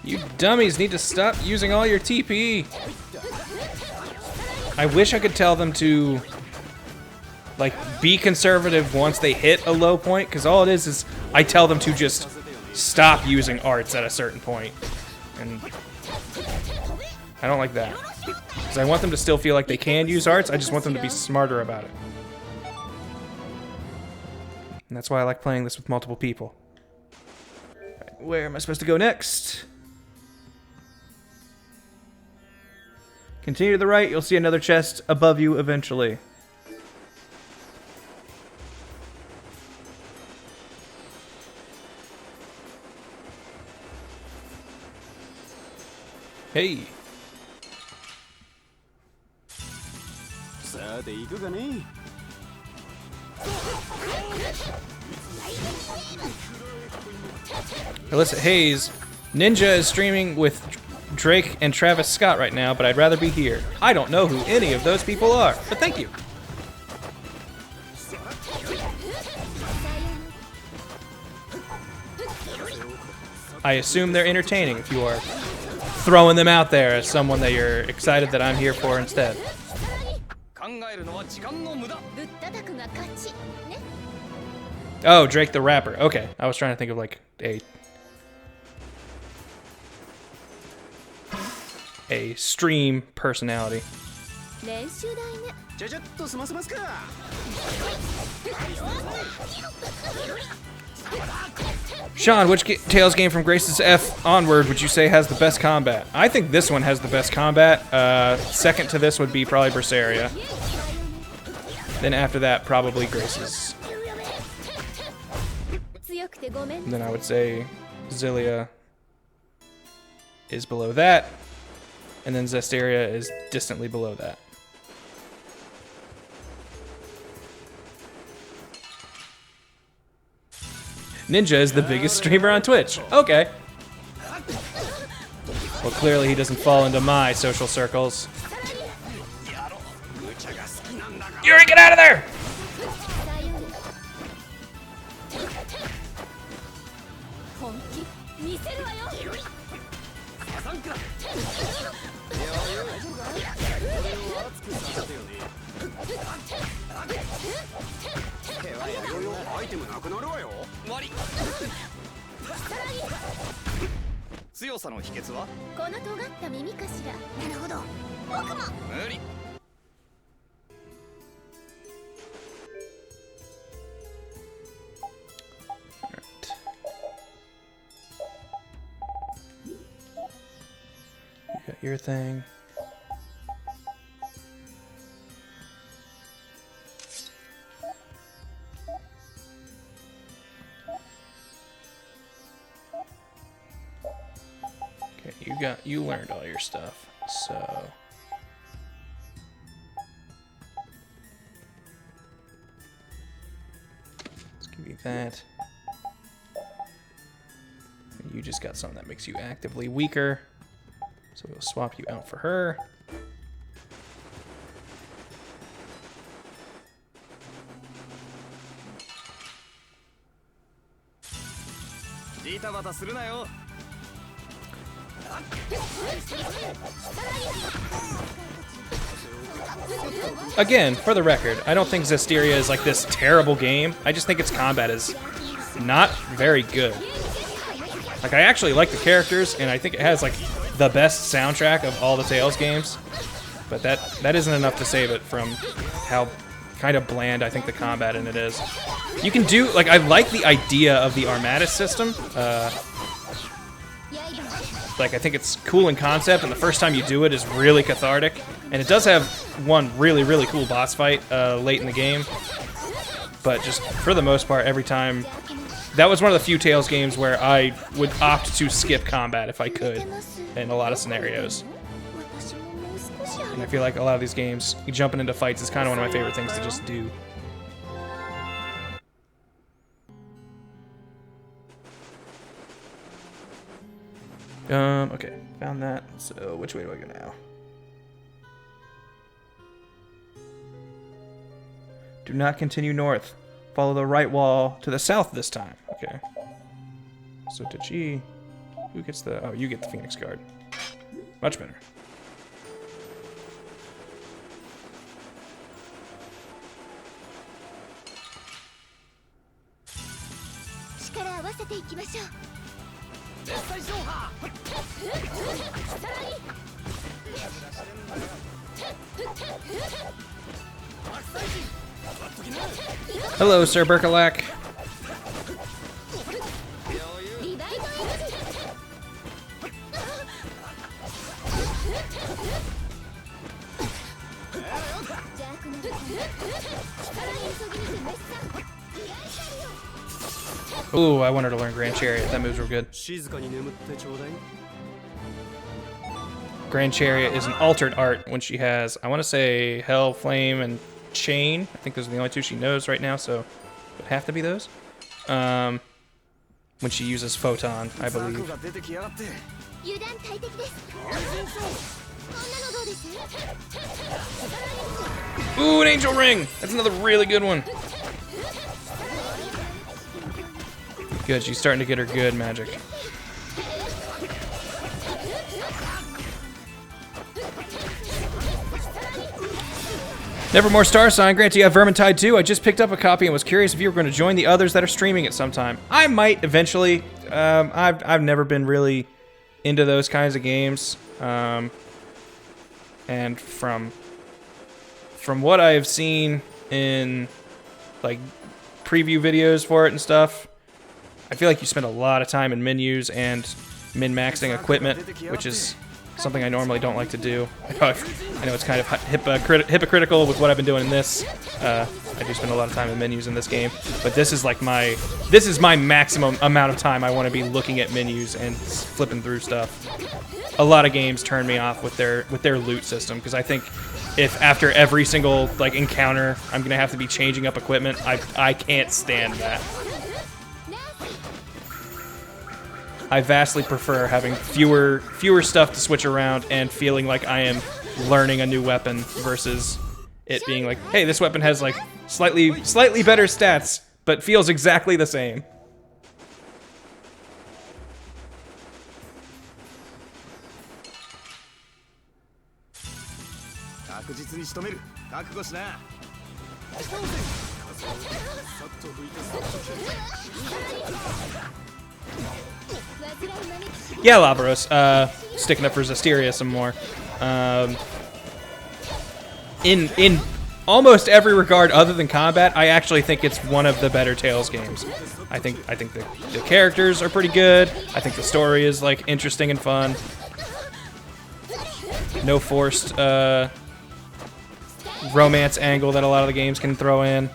You dummies need to stop using all your TP. I wish I could tell them to, like, be conservative once they hit a low point, because all it is I tell them to just stop using arts at a certain point. And I don't like that. Because I want them to still feel like they can use arts, I just want them to be smarter about it. And that's why I like playing this with multiple people. Right, where am I supposed to go next? Continue to the right, you'll see another chest above you eventually. Hey. Alyssa Hayes, Ninja is streaming with Drake and Travis Scott right now, but I'd rather be here. I don't know who any of those people are, but thank you. I assume they're entertaining if you are throwing them out there as someone that you're excited that I'm here for instead. Oh, Drake the rapper. Okay, I was trying to think of like a stream personality. Sean, which Tales game from Grace's F onward would you say has the best combat? I think this one has the best combat. Second to this would be probably Vesperia. Then after that, probably Grace's. 強くてごめん And then I would say Zilia is below that. And then Vesperia is distantly below that. Ninja is the biggest streamer on Twitch. Okay. Well, clearly he doesn't fall into my social circles. Yuri, get out of there! 本気見せるわよ アイテムなくなるわよ。強さの秘訣はこの尖った耳かしらなるほど僕も無理 You got your thing. Okay, you learned all your stuff, so let's give you that. And you just got something that makes you actively weaker. So we'll swap you out for her. Again, for the record, I don't think Vesperia is like this terrible game. I just think its combat is not very good. Like, I actually like the characters, and I think it has like the best soundtrack of all the Tales games. But that isn't enough to save it from how kind of bland I think the combat in it is. You can do, like, I like the idea of the Armatus system. Like, I think it's cool in concept, and the first time you do it is really cathartic. And it does have one really, really cool boss fight late in the game. But just for the most part, every time... That was one of the few Tales games where I would opt to skip combat if I could in a lot of scenarios. And I feel like a lot of these games, jumping into fights is kind of one of my favorite things to just do. Okay, found that. So which way do I go now? Do not continue north. Follow the right wall to the south this time. Okay. So Tachi, who gets the? Oh, you get the Phoenix Guard. Much better. Hello, Sir Berkelak. Ooh, I wanted to learn Grand Chariot. That moves real good. Grand Chariot is an altered art when she has, I want to say, Hell, Flame, and Chain. I think those are the only two she knows right now, so it would have to be those. When she uses Photon, I believe. Ooh, an Angel Ring! That's another really good one. Good, she's starting to get her good magic. Nevermore Star Sign, Grant, you have Vermintide 2. I just picked up a copy and was curious if you were going to join the others that are streaming it sometime. I might eventually. I've never been really into those kinds of games. And from what I've seen in like preview videos for it and stuff, I feel like you spend a lot of time in menus and min-maxing equipment, which is something I normally don't like to do. I know it's kind of hypocritical with what I've been doing in this. I do spend a lot of time in menus in this game, but this is my maximum amount of time I want to be looking at menus and flipping through stuff. A lot of games turn me off with their loot system, because I think if after every single like encounter I'm gonna have to be changing up equipment, I can't stand that. I vastly prefer having fewer stuff to switch around and feeling like I am learning a new weapon versus it being like, hey, this weapon has like slightly better stats, but feels exactly the same. Yeah, Labros, sticking up for Vesperia some more. In almost every regard other than combat, I actually think it's one of the better Tales games. I think the characters are pretty good. I think the story is like interesting and fun. No forced romance angle that a lot of the games can throw in.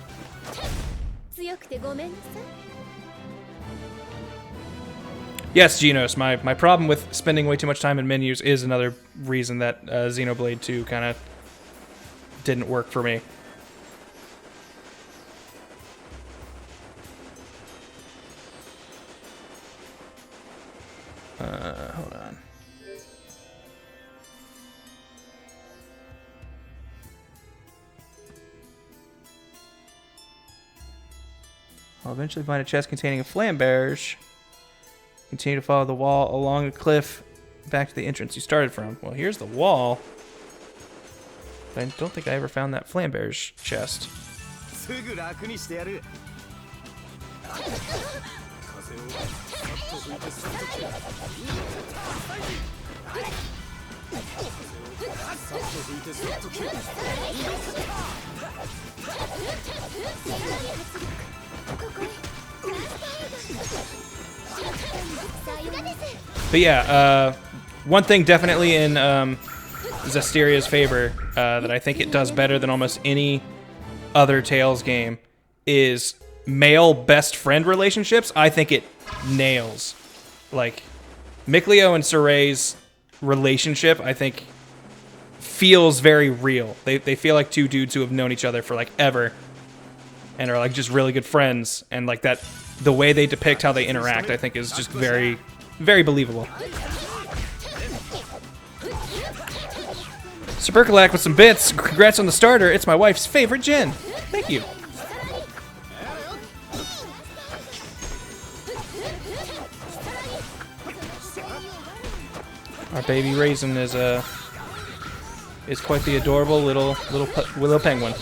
Yes, Genos, my problem with spending way too much time in menus is another reason that Xenoblade 2 kind of didn't work for me. Hold on. I'll eventually find a chest containing a flamberge. Continue to follow the wall along the cliff back to the entrance you started from. Well, here's the wall. But I don't think I ever found that flamberge chest. But yeah, one thing definitely in Vesperia's favor that I think it does better than almost any other Tales game is male best friend relationships. I think it nails. Like, Mikleo and Soray's relationship, I think, feels very real. They feel like two dudes who have known each other for like ever and are like just really good friends, and like that the way they depict how they interact, I think, is just very, very believable. Supercalac with some bits. Congrats on the starter. It's my wife's favorite gin. Thank you. Our baby raisin is quite the adorable little penguin.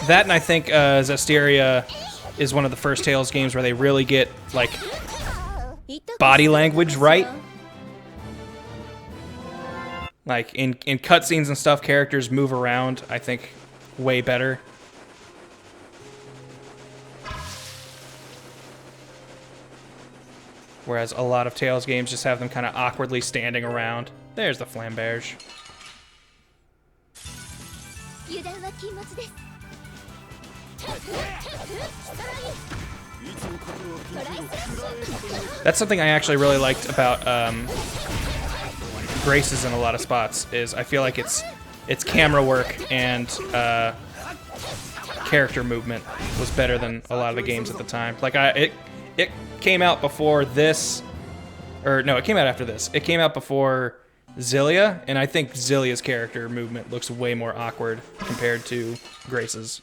That, and I think Vesperia is one of the first Tales games where they really get like body language right. Like in cutscenes and stuff, characters move around, I think, way better. Whereas a lot of Tales games just have them kind of awkwardly standing around. There's the flamberge. That's something I actually really liked about Graces in a lot of spots, is I feel like its camera work and character movement was better than a lot of the games at the time. Like it came out before this, or no, it came out after this. It came out before Xillia, and I think Xillia's character movement looks way more awkward compared to Grace's.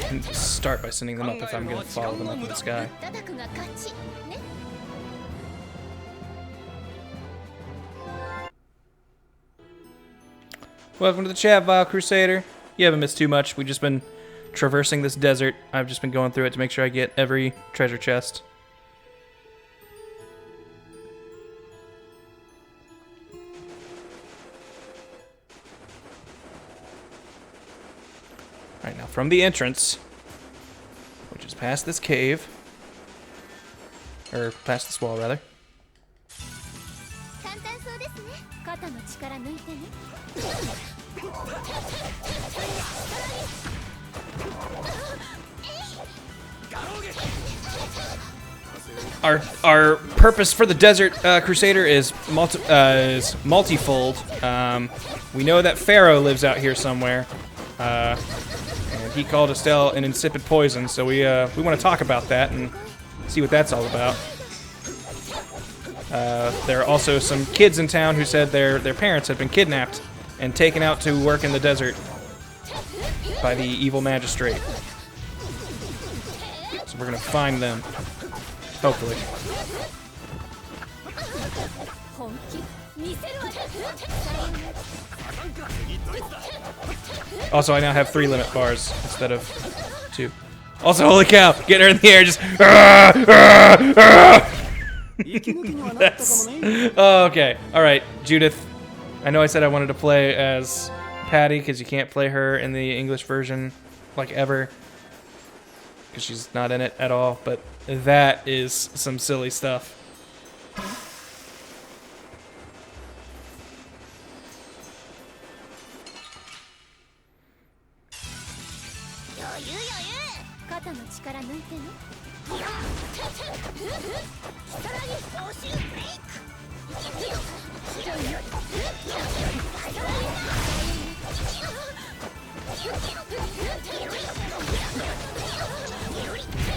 And start by sending them up if I'm gonna follow them up in the sky. Welcome to the chat, Vile Crusader. You haven't missed too much. We've just been traversing this desert. I've just been going through it to make sure I get every treasure chest. Alright, now from the entrance, which is past this cave, or past this wall, rather. Our purpose for the Desert Crusader is multifold. We know that Pharaoh lives out here somewhere, and he called Estelle an insipid poison. So we want to talk about that and see what that's all about. There are also some kids in town who said their parents had been kidnapped and taken out to work in the desert by the evil magistrate. So we're gonna find them. Hopefully. Also, I now have 3 limit bars instead of 2. Also, holy cow! Getting her in the air, just. Oh, okay. All right, Judith. I know I said I wanted to play as Patty because you can't play her in the English version, like ever, because she's not in it at all. But that is some silly stuff.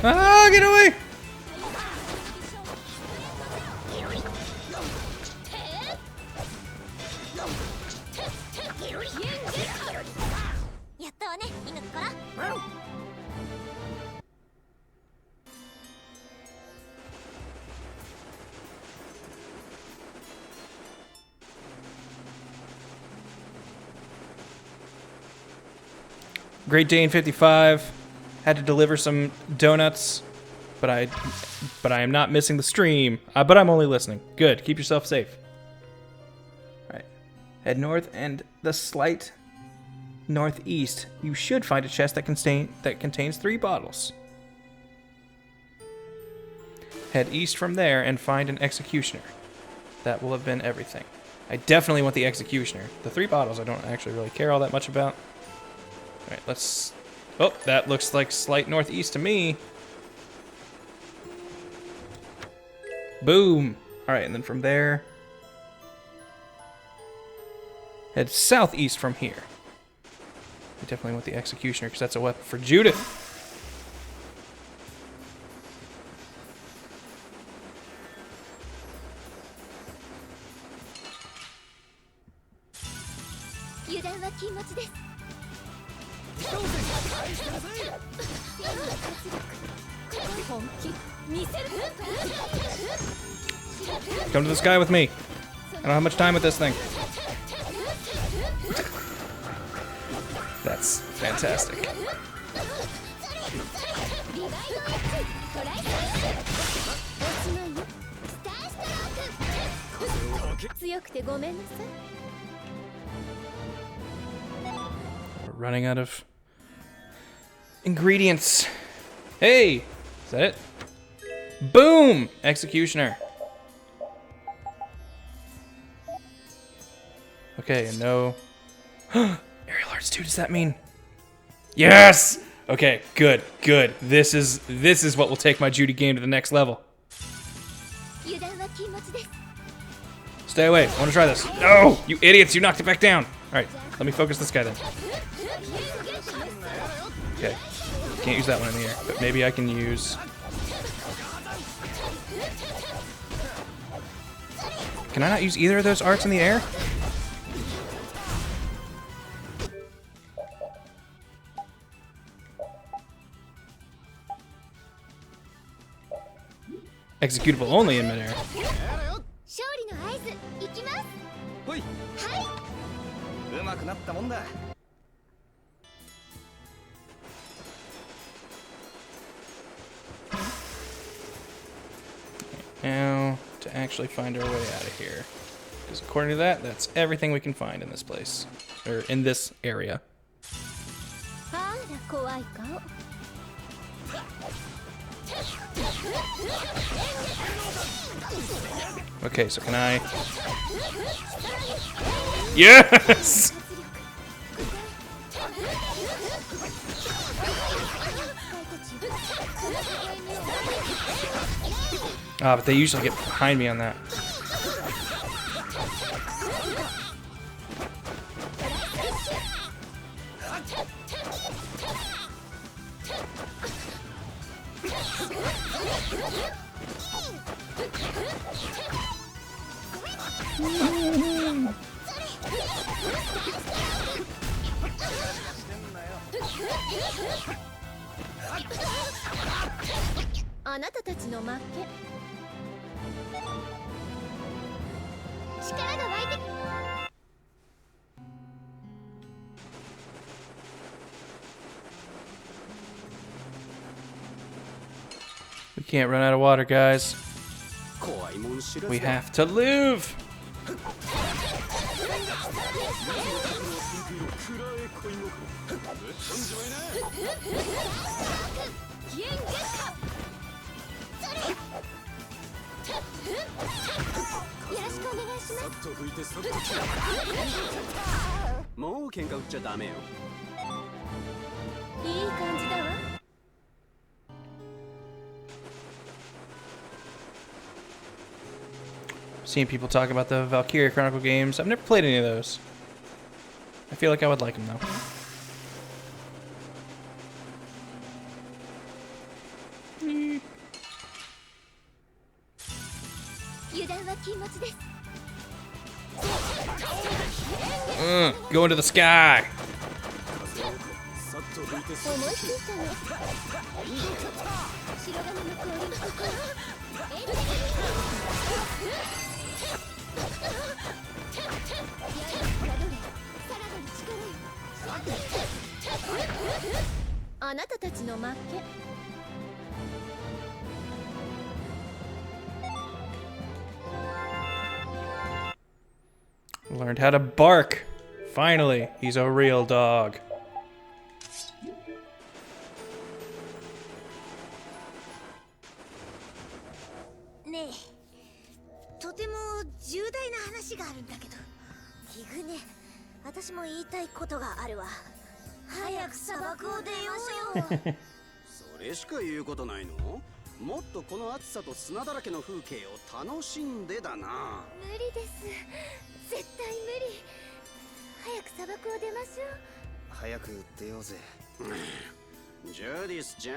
Ah, get away! Great Dane 55 had to deliver some donuts, but I am not missing the stream. But I'm only listening. Good. Keep yourself safe. All right. Head north and the slight northeast. You should find a chest that contains 3 bottles. Head east from there and find an executioner. That will have been everything. I definitely want the executioner. The 3 bottles I don't actually really care all that much about. All right, let's... Oh, that looks like slight northeast to me. Boom. All right, and then from there, head southeast from here. I definitely want the executioner because that's a weapon for Judith. Come to the sky with me. I don't have much time with this thing. That's fantastic. We're running out of ingredients. Hey! Is that it? Boom! Executioner. Okay, and no... Aerial Arts 2, does that mean? Yes! Okay, good, good. This is what will take my Judy game to the next level. Stay away. I want to try this. No! You idiots, you knocked it back down. Alright, let me focus this guy then. Okay. Can't use that one in the air, but maybe I can use... Can I not use either of those arts in the air? executable only in midair. 勝利の合図いきます。ほい。はい。うまくなったもんだ。Now, to actually find our way out of here. Because according to that, that's everything we can find in this place. Or in this area. あら怖い顔。Okay, so can I... Yes! Ah, but they usually get behind me on that. Mm-hmm. あなたたちの負け。力が湧いて。We can't run out of water, guys. 怖いもん知らずだ。 We have to live. Seeing people talk about the Valkyria Chronicle games. I've never played any of those. I feel like I would like them though. Go into the sky. Learned how to bark. Finally, he's a real dog. Ne, とても重大な話があるんだけど。ティグネ、私も言いたいことがあるわ。早く砂漠を出ようよ。それしか言うことないの？もっとこの暑さと砂だらけの風景を楽しんでだな。無理です。絶対無理。早く砂漠を出ましょう。早く出ようぜ。ジュディスちゃん。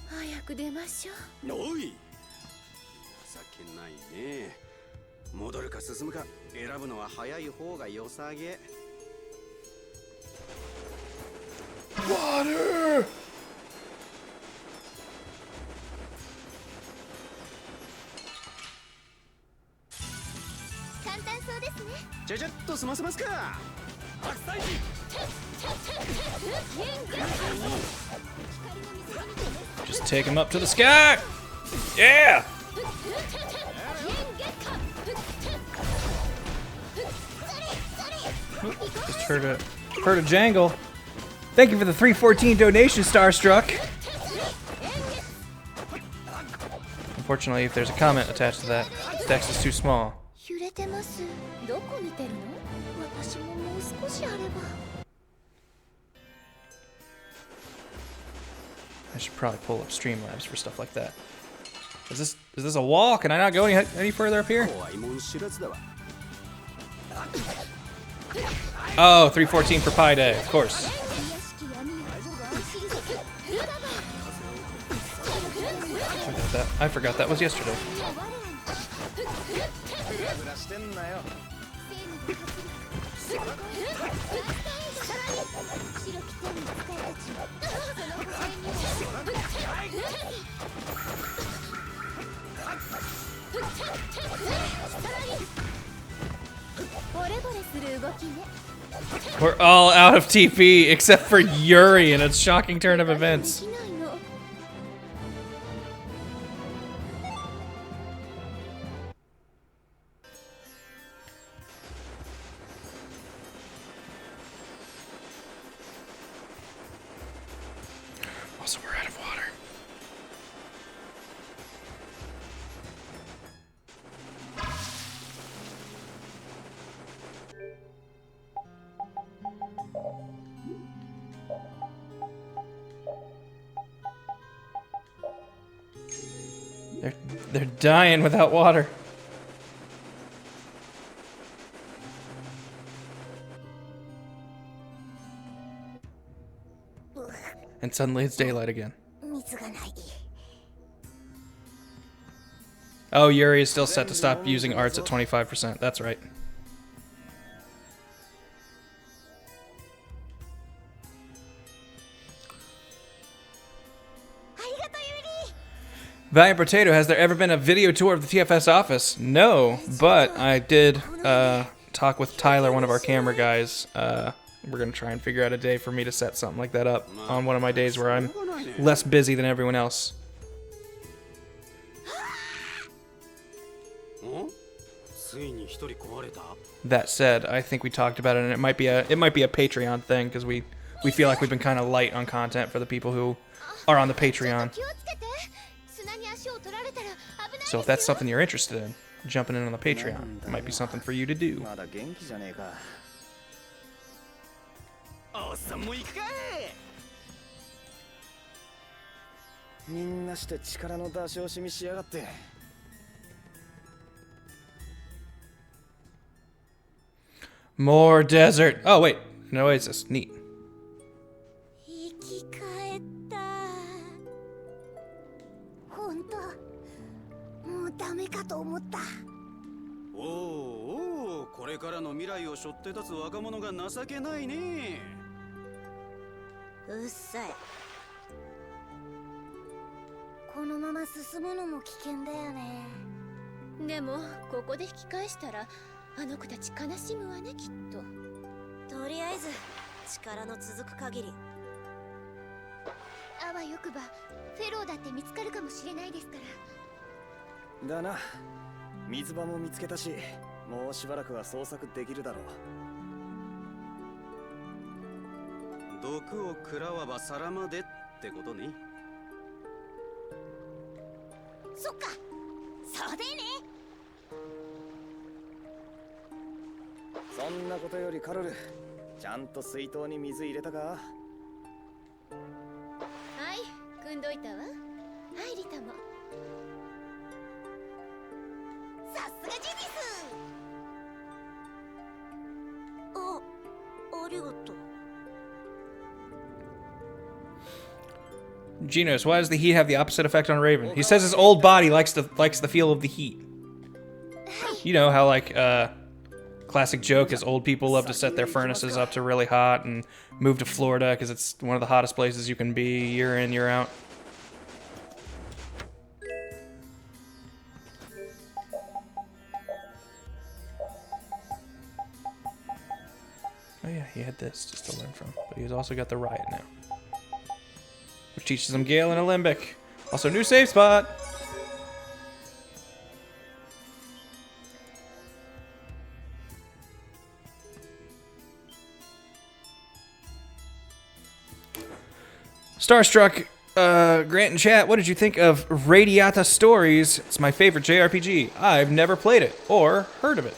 早く出ましょう。おい。情けないね。戻るか進むか選ぶのは早い方が良さげ。Water! 簡単そうですね。ちゃちゃっと済ませますか。Just take him up to the sky! Yeah! Just heard a jangle. Thank you for the 314 donation, Starstruck. Unfortunately, if there's a comment attached to that, the text is too small. 揺れてます。どこ見てるの？私ももう少しあれば。I should probably pull up Streamlabs for stuff like that. Is this a wall? Can I not go any further up here? Oh, 314 for Pi Day, of course. I forgot that was yesterday. We're all out of TP except for Yuri in a shocking turn of events. できないの。 Also, we're out of water. They're dying without water. And suddenly it's daylight again. 水がない。 Oh, Yuri is still set to stop using arts at 25%. That's right. Valiant Potato, has there ever been a video tour of the TFS office? No, but I did talk with Tyler, one of our camera guys. We're going to try and figure out a day for me to set something like that up on one of my days where I'm less busy than everyone else. That said, I think we talked about it, and it might be a Patreon thing because we feel like we've been kind of light on content for the people who are on the Patreon. 気をつけて。砂に足を取られたら危ないです So よ。 if that's something you're interested in, jumping in on the Patreon, it might be something for you to do. まだ元気じゃねえか。おっさんも行くかい。みんなして力の出し惜しみしやがって。 More desert. Oh wait, an oasis. Neat. 生き返った本当もうダメかと思った。おうおう、これからの未来を背負って立つ若者が情けないね。うっさい。このまま進むのも危険だよね。でもここで引き返したらあの子たち悲しむわねきっと。とりあえず力の続く限り。あわよくばフェローだって見つかるかもしれないですから。だな。水場も見つけたし、もうしばらくは捜索できるだろう。毒を食らわば皿までってことね。そっか、そうでね。そんなことよりカロル、ちゃんと水筒に水入れたか？はい、汲んどいたわ。はい、リタも。さすがジェニス。ありがとう。 Genos, why does the heat have the opposite effect on Raven? He says his old body likes the feel of the heat. You know how like classic joke is old people love to set their furnaces up to really hot and move to Florida because it's one of the hottest places you can be year in, year out. Oh yeah, he had this just to learn from, but he's also got the riot now, which teaches him Gale and Alembic. Also, new save spot. Starstruck, Grant in chat, what did you think of Radiata Stories? It's my favorite JRPG. I've never played it or heard of it.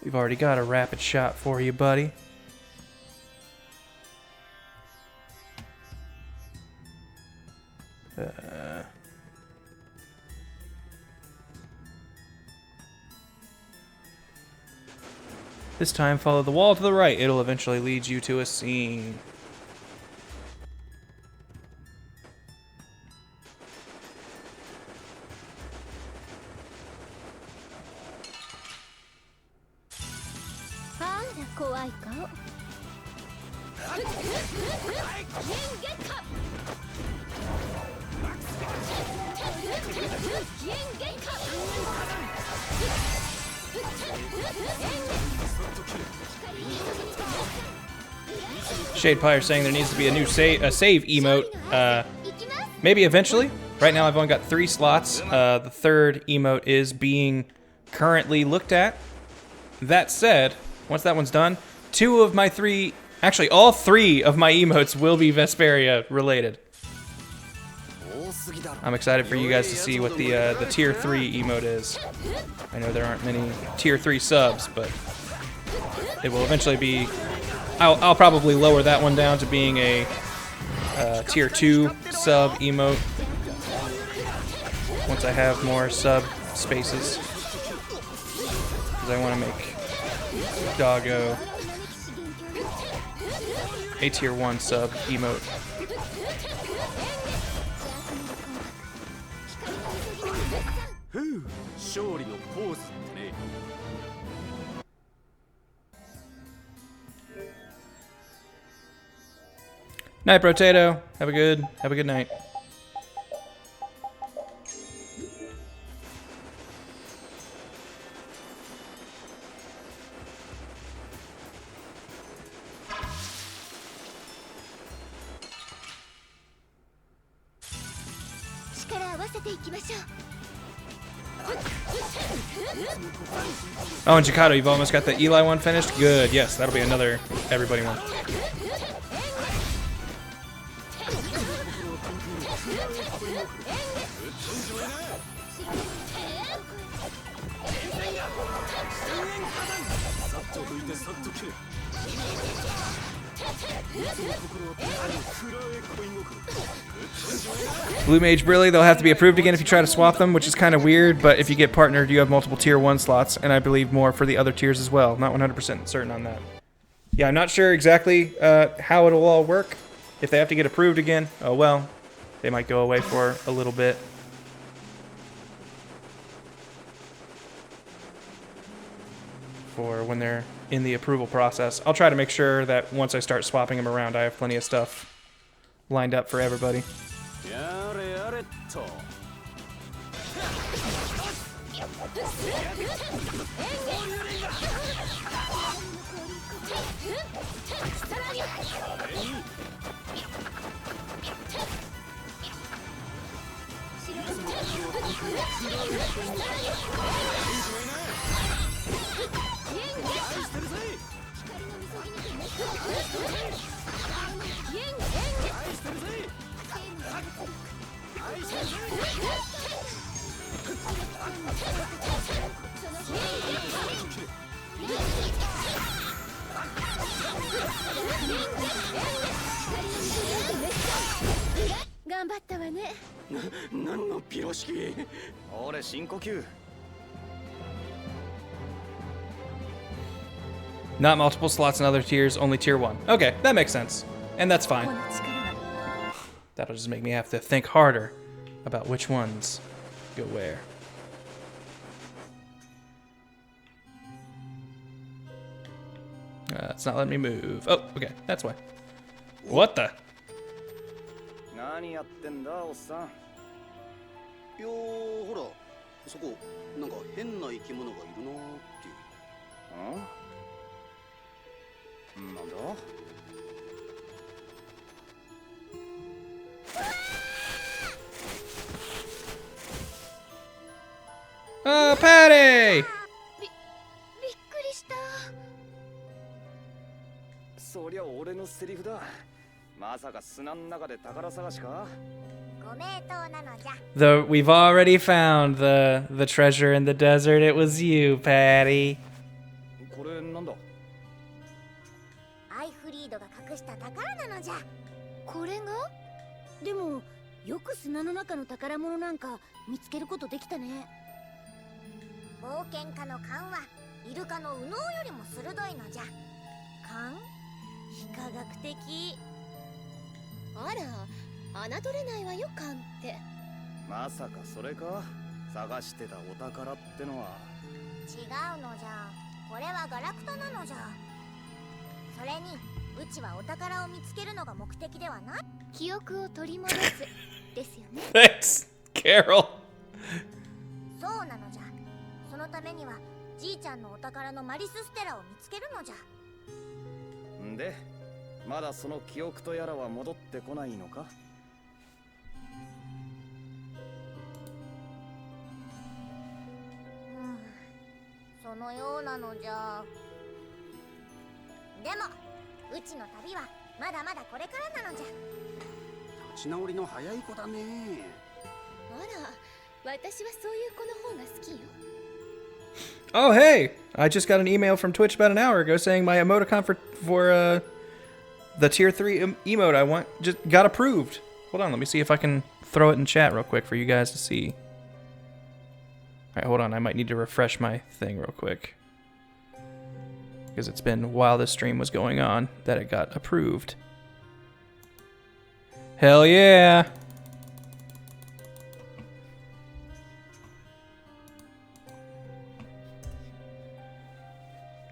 We've already got a rapid shot for you, buddy. This time, follow the wall to the right. It'll eventually lead you to a scene. 怖い顔。Shade Pyre saying there needs to be a new save emote. Maybe eventually. Right now I've only got 3 slots. The third emote is being currently looked at. That said, once that one's done, actually all 3 of my emotes will be Vesperia related. I'm excited for you guys to see what the tier 3 emote is. I know there aren't many tier 3 subs, but it will eventually be. I'll probably lower that one down to being a tier 2 sub emote once I have more sub spaces, because I want to make Doggo a tier 1 sub emote. Night, Brotato. Have a good night. Oh, and Jakado, you've almost got the Eli one finished? Good, yes, that'll be another everybody one. Blue Mage Brilly, they'll have to be approved again if you try to swap them, which is kind of weird, but if you get partnered, you have multiple tier 1 slots, and I believe more for the other tiers as well. Not 100% certain on that. Yeah, I'm not sure exactly how it'll all work. If they have to get approved again, oh well. They might go away for a little bit. For when they're in the approval process. I'll try to make sure that once I start swapping them around, I have plenty of stuff lined up for everybody. Not multiple slots in other tiers, only tier 1. Okay, that makes sense. And that's fine. That'll just make me have to think harder about which ones go where. It's not letting me move. Oh, okay, that's why. What the? 何やってんだおっさん。いやーほらそこなんか変な生き物がいるなーっていう。なんだPatty! びっくりした。そりゃ俺のセリフだ。まさか砂の中で宝探しか？ご名答なのじゃ。We've already found the treasure in the desert. It was you, Patty. これなんだ？アイフリードが隠した宝なのじゃ。これが？でもよく砂の中の宝物なんか見つけることできたね。冒険家の勘はイルカの右脳よりも鋭いのじゃ。勘？非科学的。あら、侮れないわよ、勘って。まさかそれか？探してたお宝ってのは。違うのじゃ。これはガラクタなのじゃ。それにうちはお宝を見つけるのが目的ではない。記憶を取り戻すですよね。 Thanks, Carol. そうなのじゃ。そのためにはじいちゃんのお宝のマリスステラを見つけるのじゃ。んでまだその記憶とやらは戻ってこないのか？そのようなのじゃ。でもうちの旅はまだまだこれからなのじゃ。立ち直りの早い子だね。あら、私はそういう子の方が好きよ。 Oh, hey! I just got an email from Twitch about an hour ago saying my emoticon for the tier 3 emote I want just got approved. Hold on, let me see if I can throw it in chat real quick for you guys to see. Alright, hold on, I might need to refresh my thing real quick. Because it's been while this stream was going on that it got approved. Hell yeah!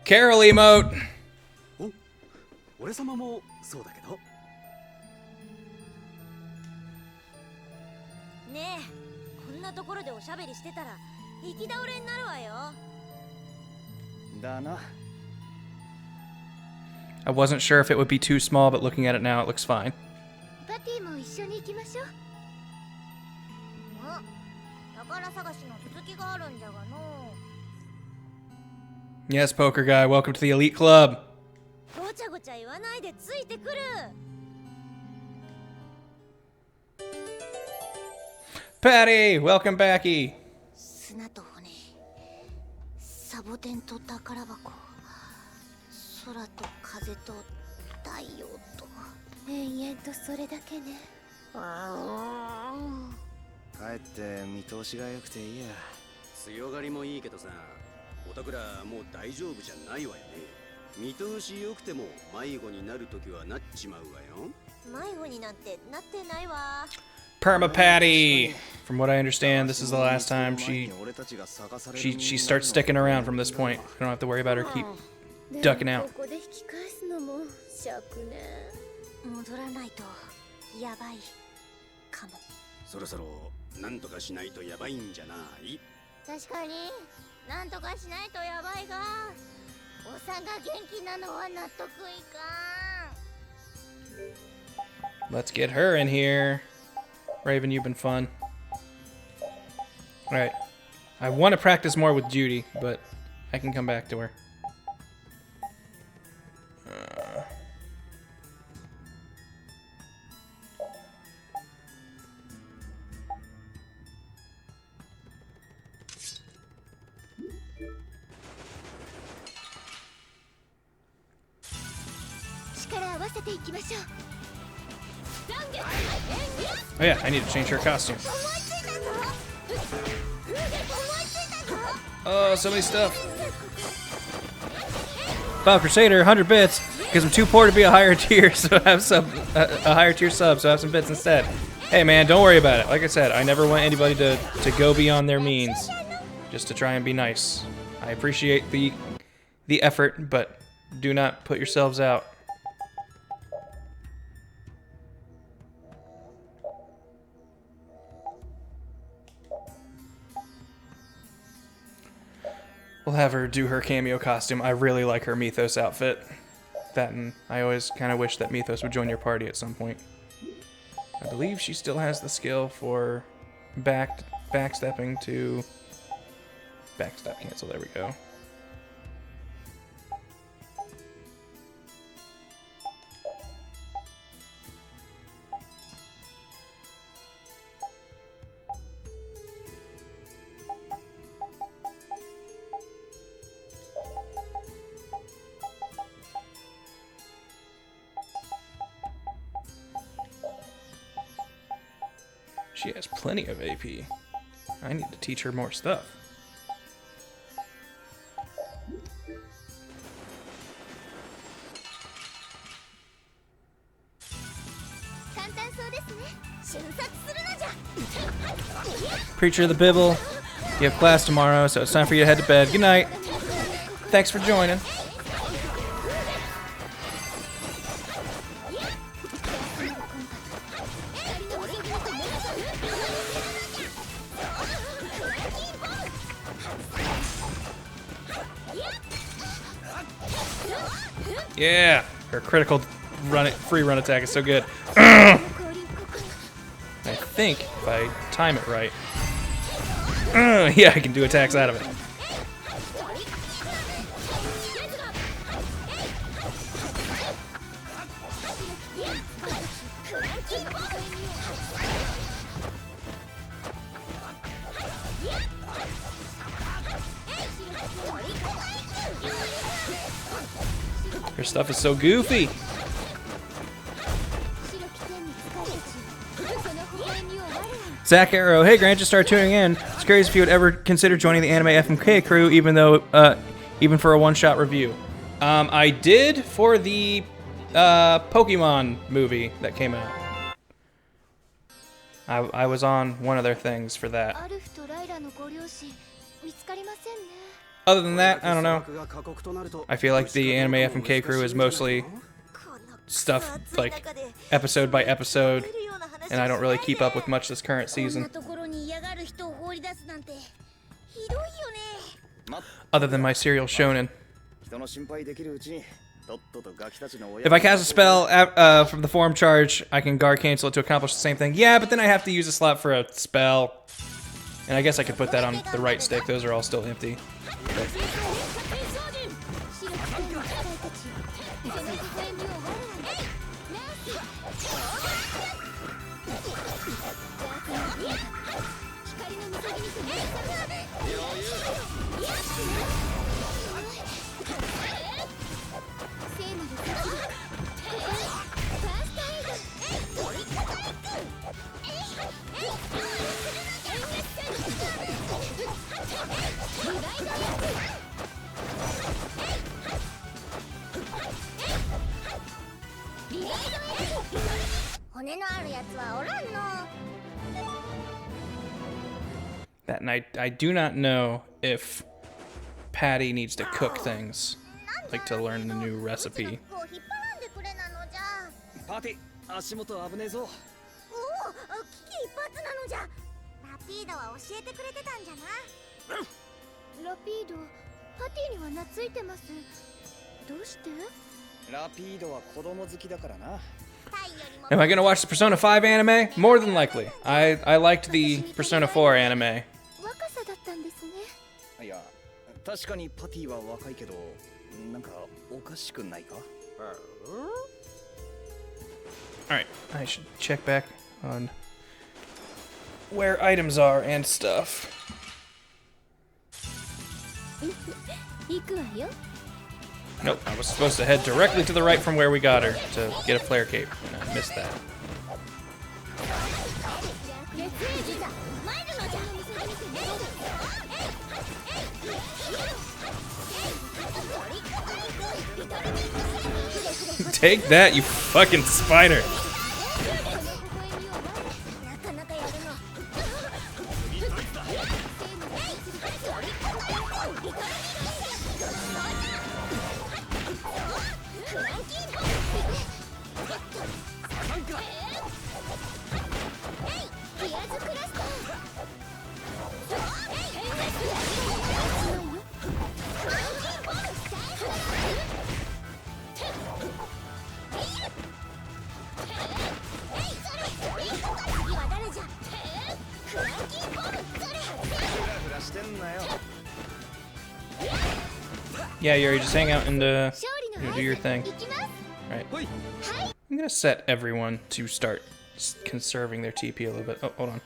Carol emote! お、俺様もそうだけど。ねえ、こんなところでおしゃべりしてたら行き倒れになるわよ。だな。I wasn't sure if it would be too small, but looking at it now, it looks fine. パティも一緒に行きましょう。宝探しの続きがあるんじゃがの。 Yes, Poker Guy, welcome to the Elite Club. ごちゃごちゃ言わないでついてくる。Patty, welcome backy. 砂と骨、サボテンと宝箱、空と風と太陽と。延々とそれだけね。帰って見通しが良くていいや。強がりもいいけどさ、おたくらもう大丈夫じゃないわよね。見通し良くても迷子になるときはなっちまうわよ。迷子になんてなってないわ。 Perma Patty. From what I understand, this is the last time she starts sticking around from this point. I don't have to worry about her keep ducking out. ここで引き返すのも尺ね。戻らないとやばいかも。そろそろなんとかしないとやばいんじゃない？確かになんとかしないとやばいが、おさんが元気なのは納得いかん。 Let's get her in here. Raven, you've been fun. Alright. I want to practice more with Judy, but I can come back to her. Oh yeah, I need to change her costume. Oh, so many stuff. Wow, Crusader, 100 bits, because I'm too poor to be a higher tier, so I have a higher tier sub, so I have some bits instead. Hey man, don't worry about it. Like I said, I never want anybody to go beyond their means, just to try and be nice. I appreciate the effort, but do not put yourselves out. We'll have her do her cameo costume. I really like her Mythos outfit. That, and I always kind of wish that Mythos would join your party at some point. I believe she still has the skill for backstepping to... Backstep cancel, there we go. She has plenty of AP. I need to teach her more stuff. Preacher of the Bible, you have class tomorrow, so it's time for you to head to bed. Good night. Thanks for joining. Yeah, her critical free run attack is so good. I think if I time it right, yeah, I can do attacks out of it. Her stuff is so goofy. Zach Arrow, hey Grant, just started tuning in. I was curious if you would ever consider joining the Anime FMK crew, even for a one-shot review. I did for the Pokemon movie that came out. I was on one of their things for that. Other than that, I don't know. I feel like the Anime FMK crew is mostly stuff like episode by episode, and I don't really keep up with much this current season. Other than my serial shonen. If I cast a spell from the form charge, I can guard cancel it to accomplish the same thing. Yeah, but then I have to use a slot for a spell. And I guess I could put that on the right stick. Those are all still empty. That night, I do not know if Patty needs to cook things, like to learn the new recipe. Patty, 足元危ねえぞ。おお、危機一髪なのじゃ。ラピードは教えてくれてたんじゃな。ラピード、パティには懐いてます。どうして？ラピードは子供好きだからな。Am I gonna watch the Persona 5 anime? More than likely. I liked the Persona 4 anime. 若さだったんですね。いや、確かにパティは若いけど、なんかおかしくないか？Alright, I should check back on where items are and stuff. 行くわよ。Nope, I was supposed to head directly to the right from where we got her to get a flare cape, and I missed that. Take that, you fucking spider! Yeah, Yuri, just hang out and do your thing. Alright. I'm gonna set everyone to start conserving their TP a little bit. Oh, hold on.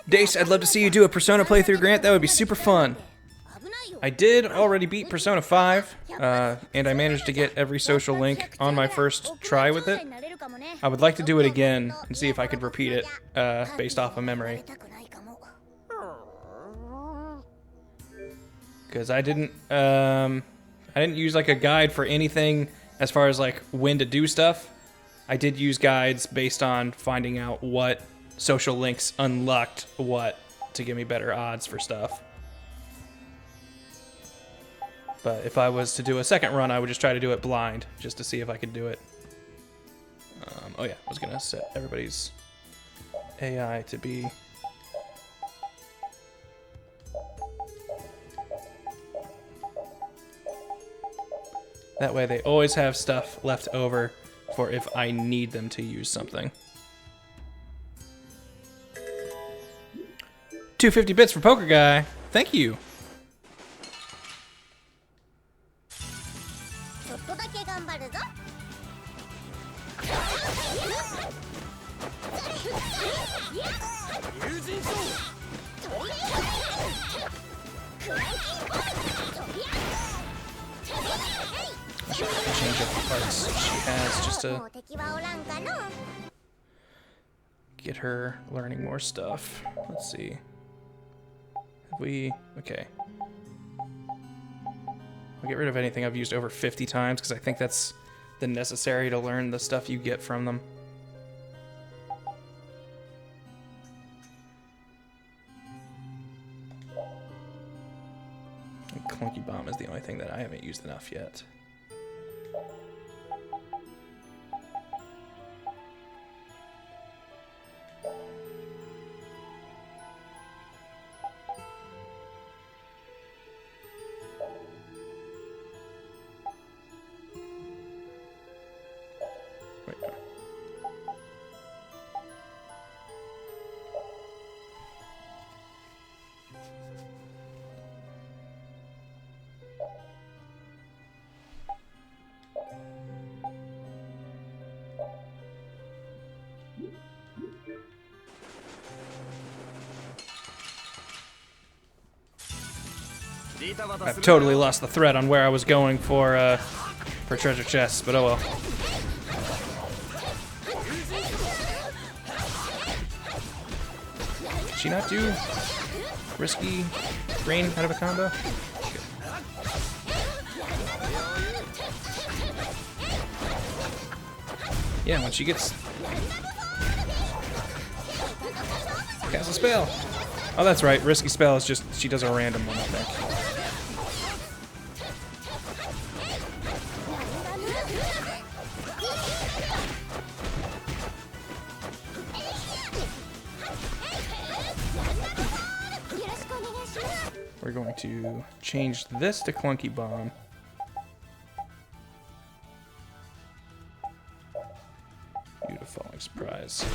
Dace, I'd love to see you do a Persona playthrough, Grant. That would be super fun. I did already beat Persona 5, and I managed to get every social link on my first try with it. I would like to do it again and see if I could repeat it based off of memory. Because I didn't use like a guide for anything as far as like when to do stuff. I did use guides based on finding out what social links unlocked what to give me better odds for stuff. But if I was to do a second run, I would just try to do it blind, just to see if I could do it. Oh yeah, I was gonna set everybody's AI to be... That way they always have stuff left over for if I need them to use something. 250 bits for Poker Guy. Thank you. Change up the parts she has just to get her learning more stuff. Let's see. Have we... Okay. I'll get rid of anything I've used over 50 times because I think that's the necessary to learn the stuff you get from them. And Clunky Bomb is the only thing that I haven't used enough yet. I've totally lost the thread on where I was going for treasure chests, but oh well. Did she not do risky rain out of a combo? Yeah, when she gets... Cast a spell! Oh, that's right. Risky spell is just... She does a random one, I think. We're going to change this to Clunky Bomb. Beautiful surprise.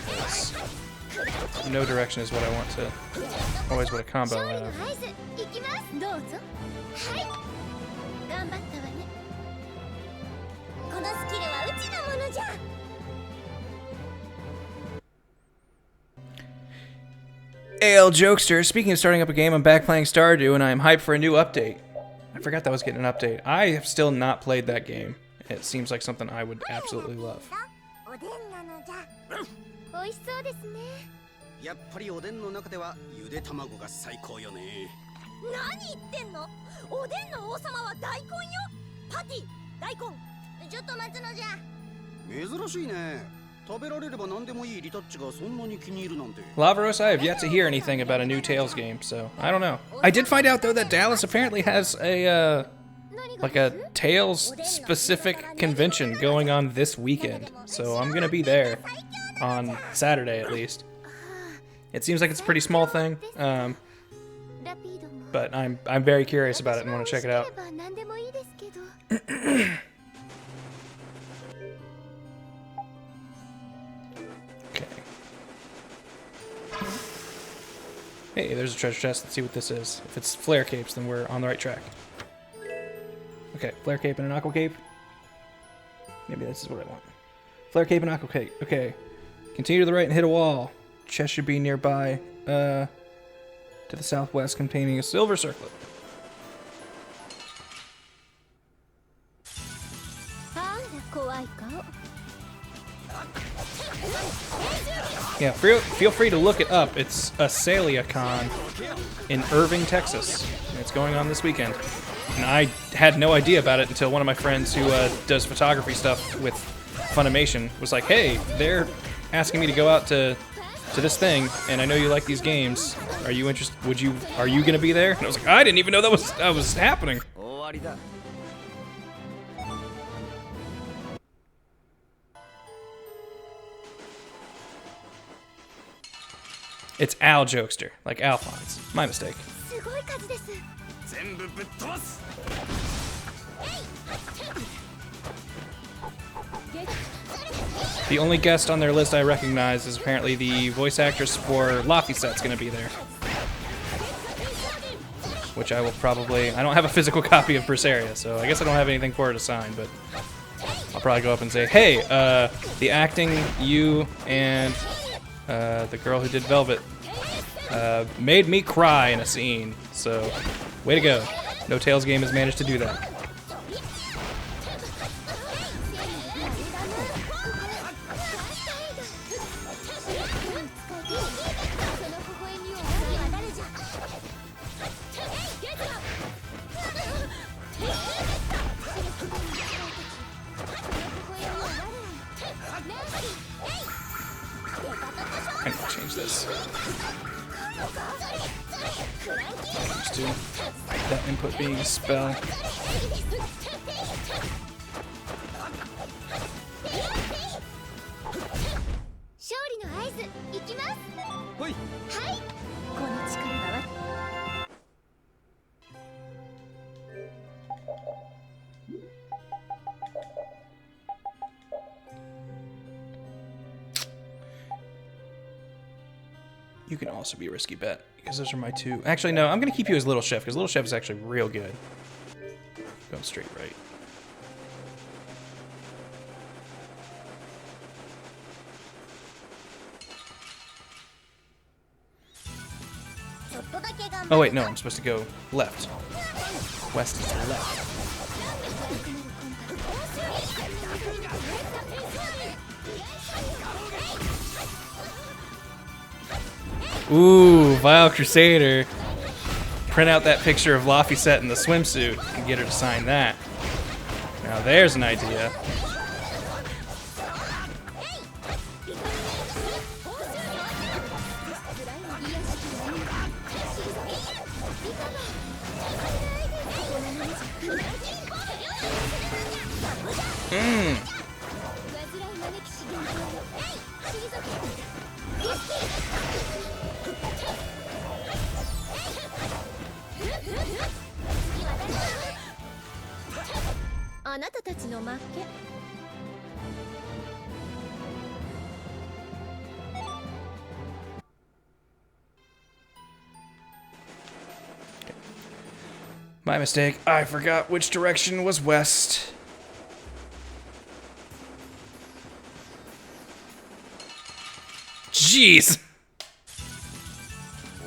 Yes. No direction is what I want to. Always what a combo out of. AL Jokester, speaking of starting up a game, I'm back playing Stardew and I am hyped for a new update. I forgot that was getting an update. I have still not played that game. It seems like something I would absolutely love. やっぱりおでんの中ではゆで卵が最高よね。何言ってんの？おでんの王様は大根よ。パティ、大根。ちょっと待つのじゃ。珍しいね。食べられれば何でもいいリタッチがそんなに気に入るなんて。Lavaros, I have yet to hear anything about a new Tales game, so I don't know. I did find out though that Dallas apparently has a like a Tales specific convention going on this weekend, so I'm gonna be there on Saturday at least. It seems like it's a pretty small thing, but I'm very curious about it and want to check it out. Okay. Hey, there's a treasure chest. Let's see what this is. If it's flare capes, then we're on the right track. Okay, flare cape and an aqua cape. Maybe this is what I want. Flare cape and aqua cape. Okay. Continue to the right and hit a wall. Chest should be nearby, to the southwest, containing a silver circlet. Yeah, feel free to look it up. It's a CeliaCon in Irving, Texas. It's going on this weekend. And I had no idea about it until one of my friends who does photography stuff with Funimation was like, hey, they're asking me to go out to this thing, and I know you like these games. Are you interested? Are you gonna be there? And I was like, I didn't even know that was happening. 終わりだ It's Al Jokester, like Alphonse. My mistake. すごい数です。全部ぶっ飛ばす The only guest on their list I recognize is apparently the voice actress for Laphicet's gonna be there. Which I will probably... I don't have a physical copy of Vesperia, so I guess I don't have anything for her to sign, but I'll probably go up and say, hey, the acting, you, and the girl who did Velvet made me cry in a scene, so way to go. No Tales game has managed to do that. I need to change this. Just do that input being a spell. 勝利の合図いきます。ほいはい。この力だわ。 You can also be a risky bet, because those are my two. Actually, no, I'm going to keep you as Little Chef, because Little Chef is actually real good. Going straight right. Oh wait, no, I'm supposed to go left. West is to the left. Ooh, Vile Crusader. Print out that picture of Laphicet in the swimsuit and get her to sign that. Now there's an idea. Mmm. あなたたちの負け。 My mistake. I forgot which direction was west. Jeez.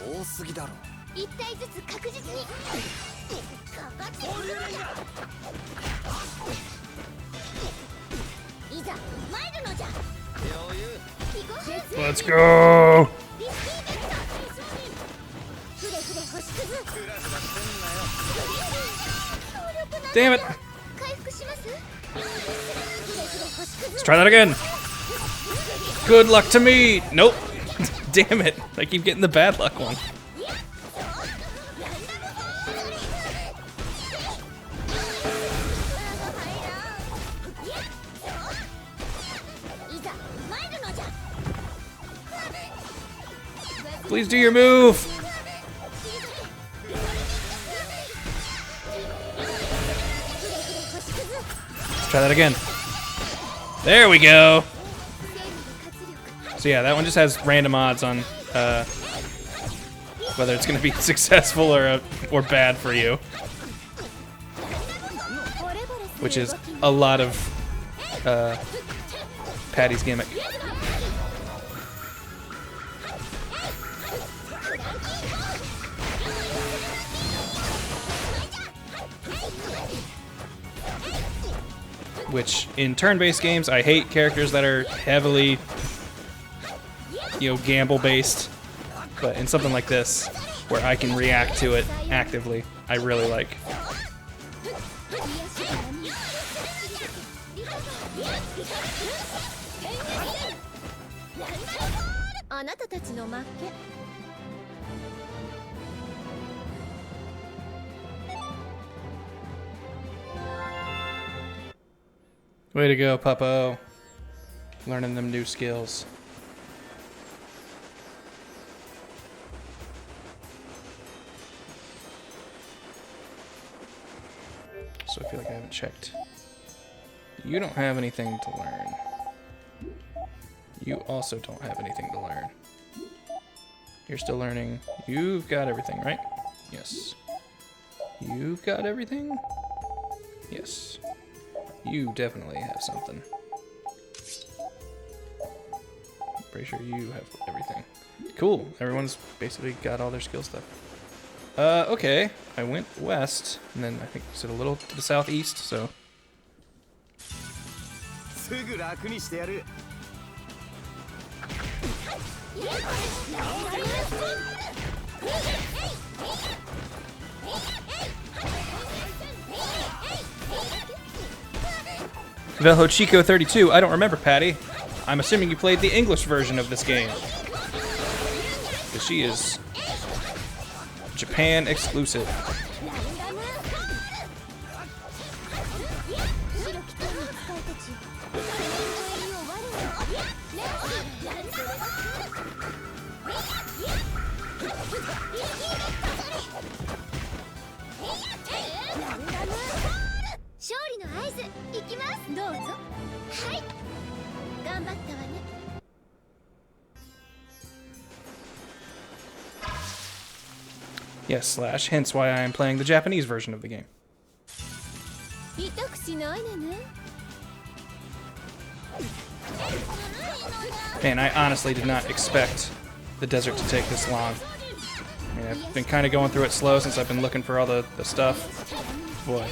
多すぎだろ一体ずつ確実に。かかってくるのじゃ。いざ参るのじゃ。余裕。 Let's go. Damn it. Let's try that again. Good luck to me. Nope. Damn it. I keep getting the bad luck one. Please do your move. Let's try that again. There we go. So yeah, that one just has random odds on whether it's going to be successful or bad for you, which is a lot of Patty's gimmick. Which, in turn-based games, I hate characters that are heavily, gamble-based. But in something like this, where I can react to it actively, I really like. あなたたちの負け。Way to go, Puppo. Learning them new skills. So I feel like I haven't checked. You don't have anything to learn. You also don't have anything to learn. You're still learning. You've got everything, right? Yes. You've got everything? Yes. You definitely have something. I'm pretty sure you have everything. Cool. Everyone's basically got all their skill stuff. Okay. I went west, and then I think I said a little to the southeast, so. Velho Chico 32. I don't remember, Patty. I'm assuming you played the English version of this game. Because she is Japan exclusive. Yes, slash, hence why I am playing the Japanese version of the game. Man, I honestly did not expect the desert to take this long. I mean, I've been kind of going through it slow since I've been looking for all the stuff. Boy.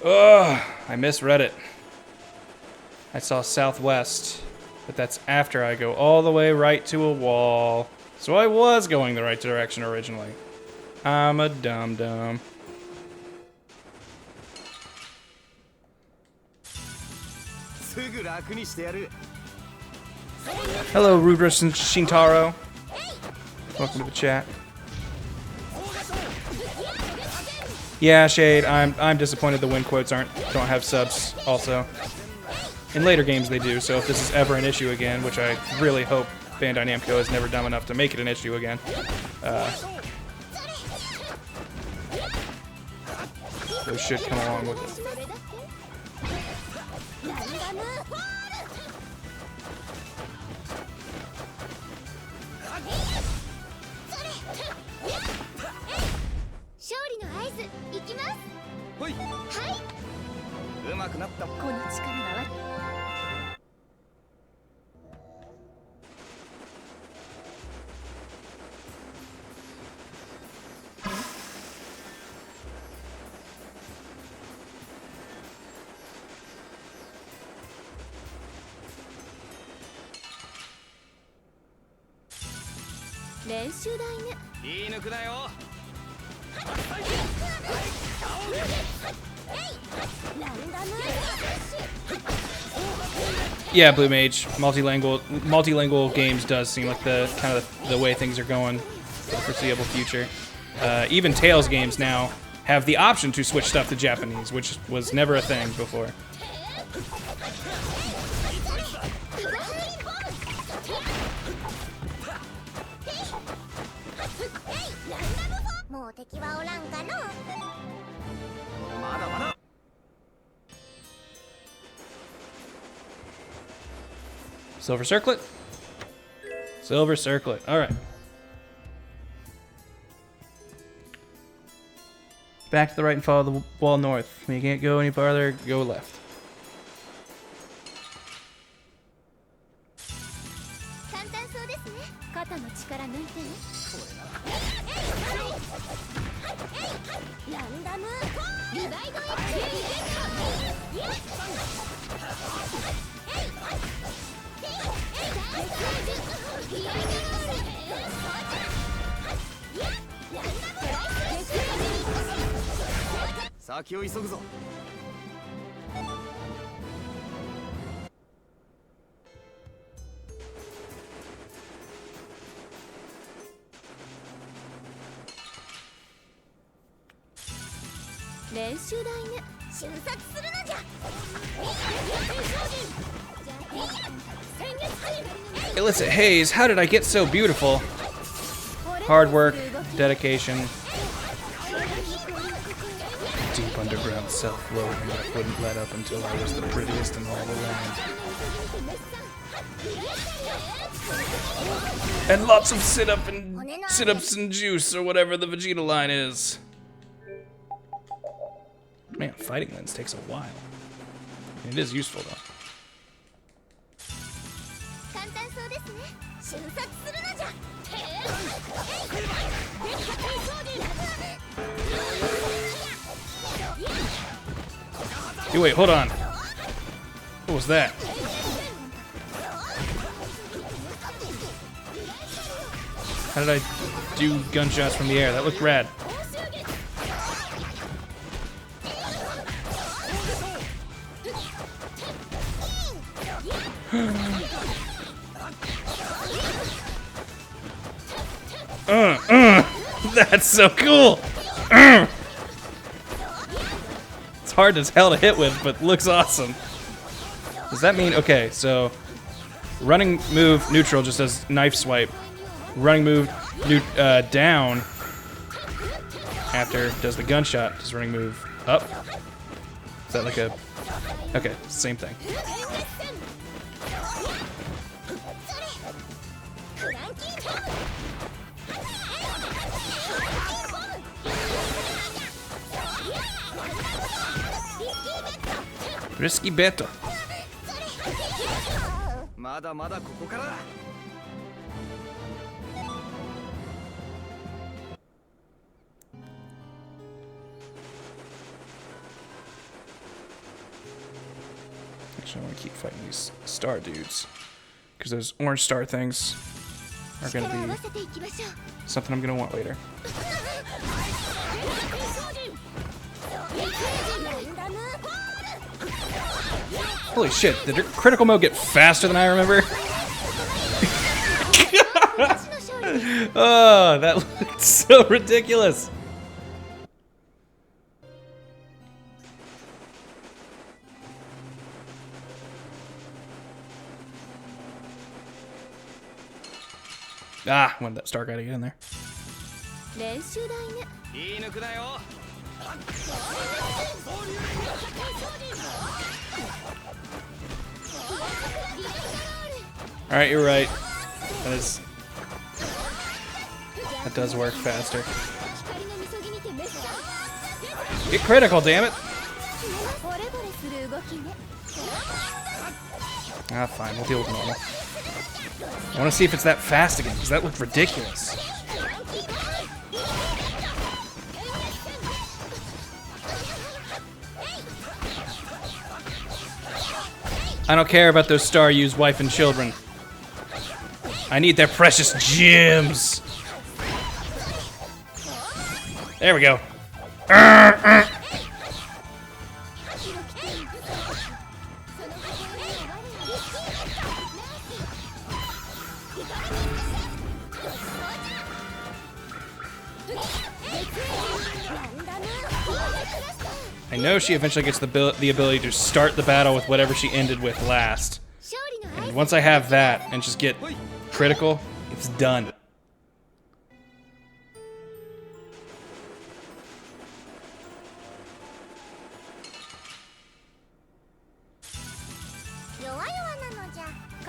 Ugh, I misread it. I saw southwest, but that's after I go all the way right to a wall. So I was going the right direction originally. I'm a dum-dum. Hello, Rudra Shintaro. Welcome to the chat. Yeah, Shade, I'm disappointed the win quotes don't have subs also. In later games they do, so if this is ever an issue again, which I really hope Bandai Namco is never dumb enough to make it an issue again, those should come along with it. Yeah, Blue Mage, multilingual games does seem like the way things are going for the foreseeable future. Even Tales games now have the option to switch stuff to Japanese, which was never a thing before. Silver Circlet. Silver circlet. All right. Back to the right and follow the wall north. When you can't go any farther, go left. Hey, listen, Hayes, how did I get so beautiful? Hard work, dedication, deep underground self-loathing that wouldn't let up until I was the prettiest in all the land. And lots of sit-ups and juice, or whatever the Vegeta line is. Man, fighting lens takes a while. It is useful though. Hey, wait, hold on. What was that? How did I do gunshots from the air? That looked rad. That's so cool. It's hard as hell to hit with, but looks awesome. Does that mean, okay, so running move neutral just does knife swipe. Running move down after does the gunshot. Does running move up? Is that like a, okay, same thing. Risky better. Actually, I want to keep fighting these star dudes because those orange star things are going to be something I'm going to want later. Holy shit, did critical mode get faster than I remember? Oh, that looked so ridiculous. Ah, when that star guy to get in there. Alright, you're right. That does work faster. Get critical, damn it! Ah, fine, we'll deal with normal. I want to see if it's that fast again, because that looked ridiculous. I don't care about those Star-U's wife and children. I need their precious gems. There we go. I know she eventually gets the ability to start the battle with whatever she ended with last. And once I have that and just get critical, it's done.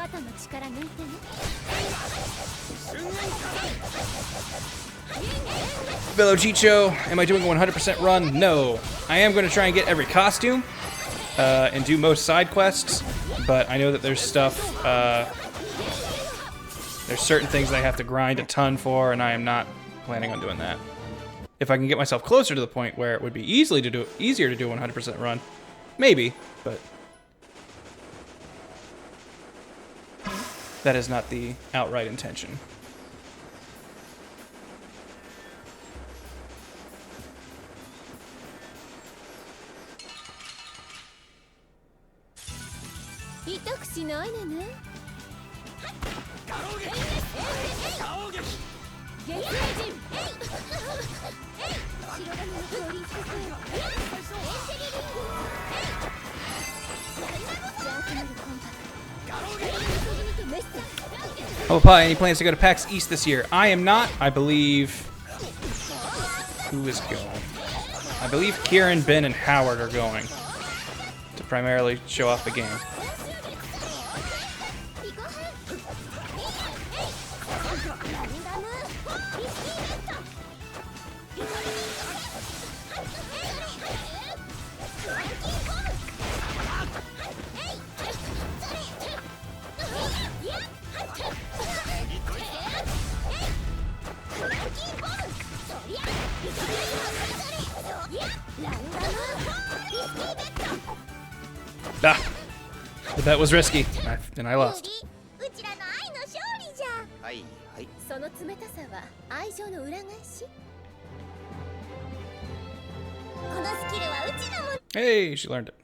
肩の力抜いてね。Fellow Chicho, am I doing a 100% run? No. I am going to try and get every costume and do most side quests, but I know that there's stuff, there's certain things that I have to grind a ton for, and I am not planning on doing that. If I can get myself closer to the point where it would be easier to do a 100% run, maybe, but that is not the outright intention. Oh, Pi, any plans to go to PAX East this year? I am not. I believe... Who is going? I believe Kieran, Ben, and Howard are going to primarily show off the game. Ah, the bet was risky, and I lost. はいはい。その冷たさは愛情の裏返し。このスキルはうちのもの。 Hey, she learned it.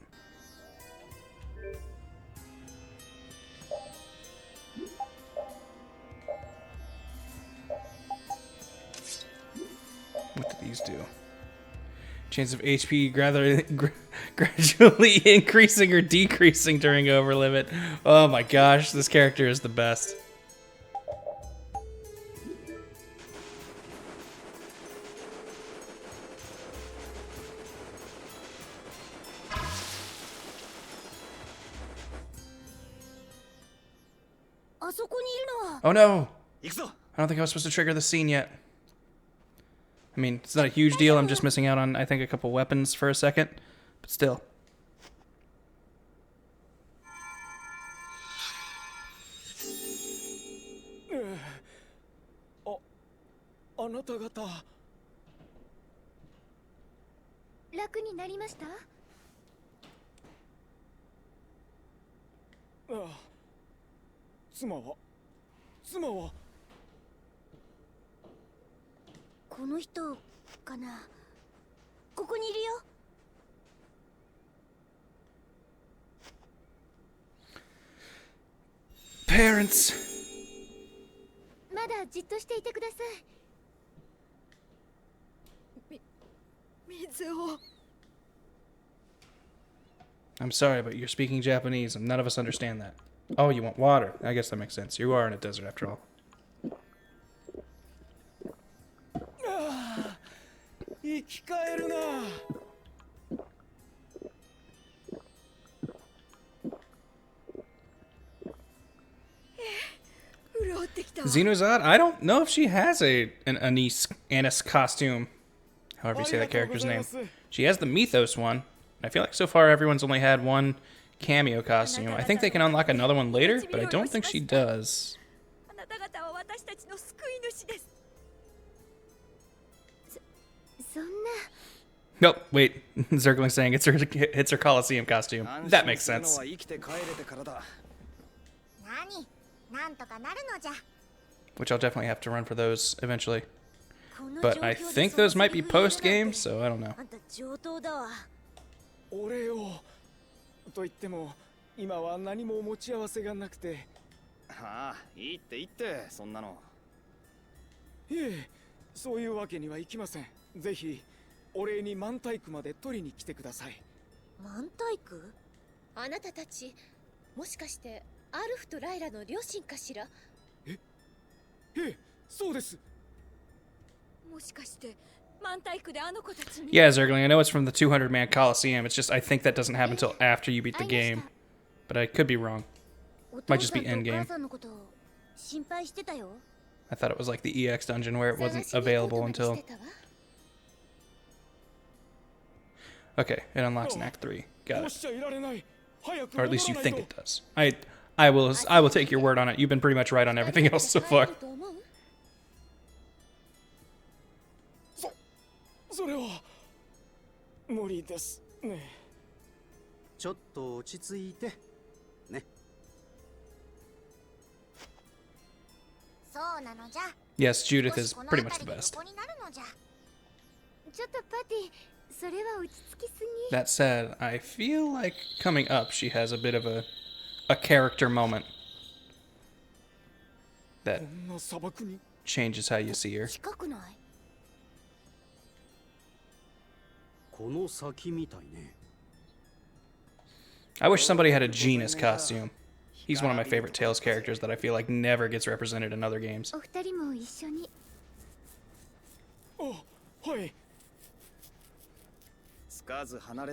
What do these do? Chance of HP gradually increasing or decreasing during over limit. Oh my gosh, this character is the best. Oh no! I don't think I was supposed to trigger the scene yet. I mean, it's not a huge deal. I'm just missing out on, I think, a couple weapons for a second. But still. Parents. I'm sorry, but you're speaking Japanese and none of us understand that. Oh, you want water. I guess that makes sense. You are in a desert after all. Xenozad? I don't know if she has an Anise costume. However you say that character's name. She has the Mythos one. I feel like so far everyone's only had one cameo costume. I think they can unlock another one later, but I don't think she does. Nope, wait. Zergling's saying it's her Coliseum costume. That makes sense. Which I'll definitely have to run for those eventually. But I think those might be post-game, so I don't know. お礼をと言っても今は何も持ち合わせがなくて。はあ、いいって言ってそんなの。いえ、そういうわけにはいきません。ぜひお礼にマンタイクまで取りに来てください。マンタイク？あなたたち、もしかしてアルフとライラの両親かしら？ええ、そうです。もしかして。 Yeah, Zergling, I know it's from the 200-man Coliseum. It's just I think that doesn't happen until after you beat the game. But I could be wrong. Might just be endgame. さんのこと心配してたよ。 I thought it was like the EX dungeon where it wasn't available until... Okay, it unlocks in Act 3. Got it. Or at least you think it does. I will take your word on it. You've been pretty much right on everything else so far. それは無理ですね。ちょっと落ち着いてね。そうなのじゃ。 Yes, Judith is pretty much the best. 横になるのじゃ。ちょっとパティ、それは落ち着きすぎ。 That said, I feel like coming up she has a bit of a character moment that こんな砂漠に changes how you see her. 近くない？ この先みたいね。 I wish somebody had a Genus costume. He's one of my favorite Tales characters that I feel like never gets represented in other games. お二人も一緒に。あ、はい。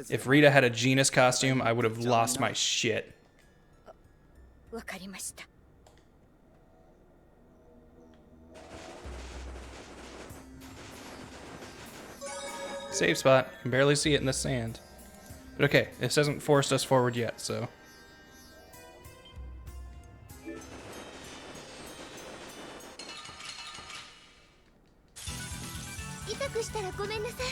If Rita had a Genus costume, I would have lost my shit. わかりました。 Save spot. You can barely see it in the sand. But okay, this hasn't forced us forward yet, so... 痛くしたらごめんなさい。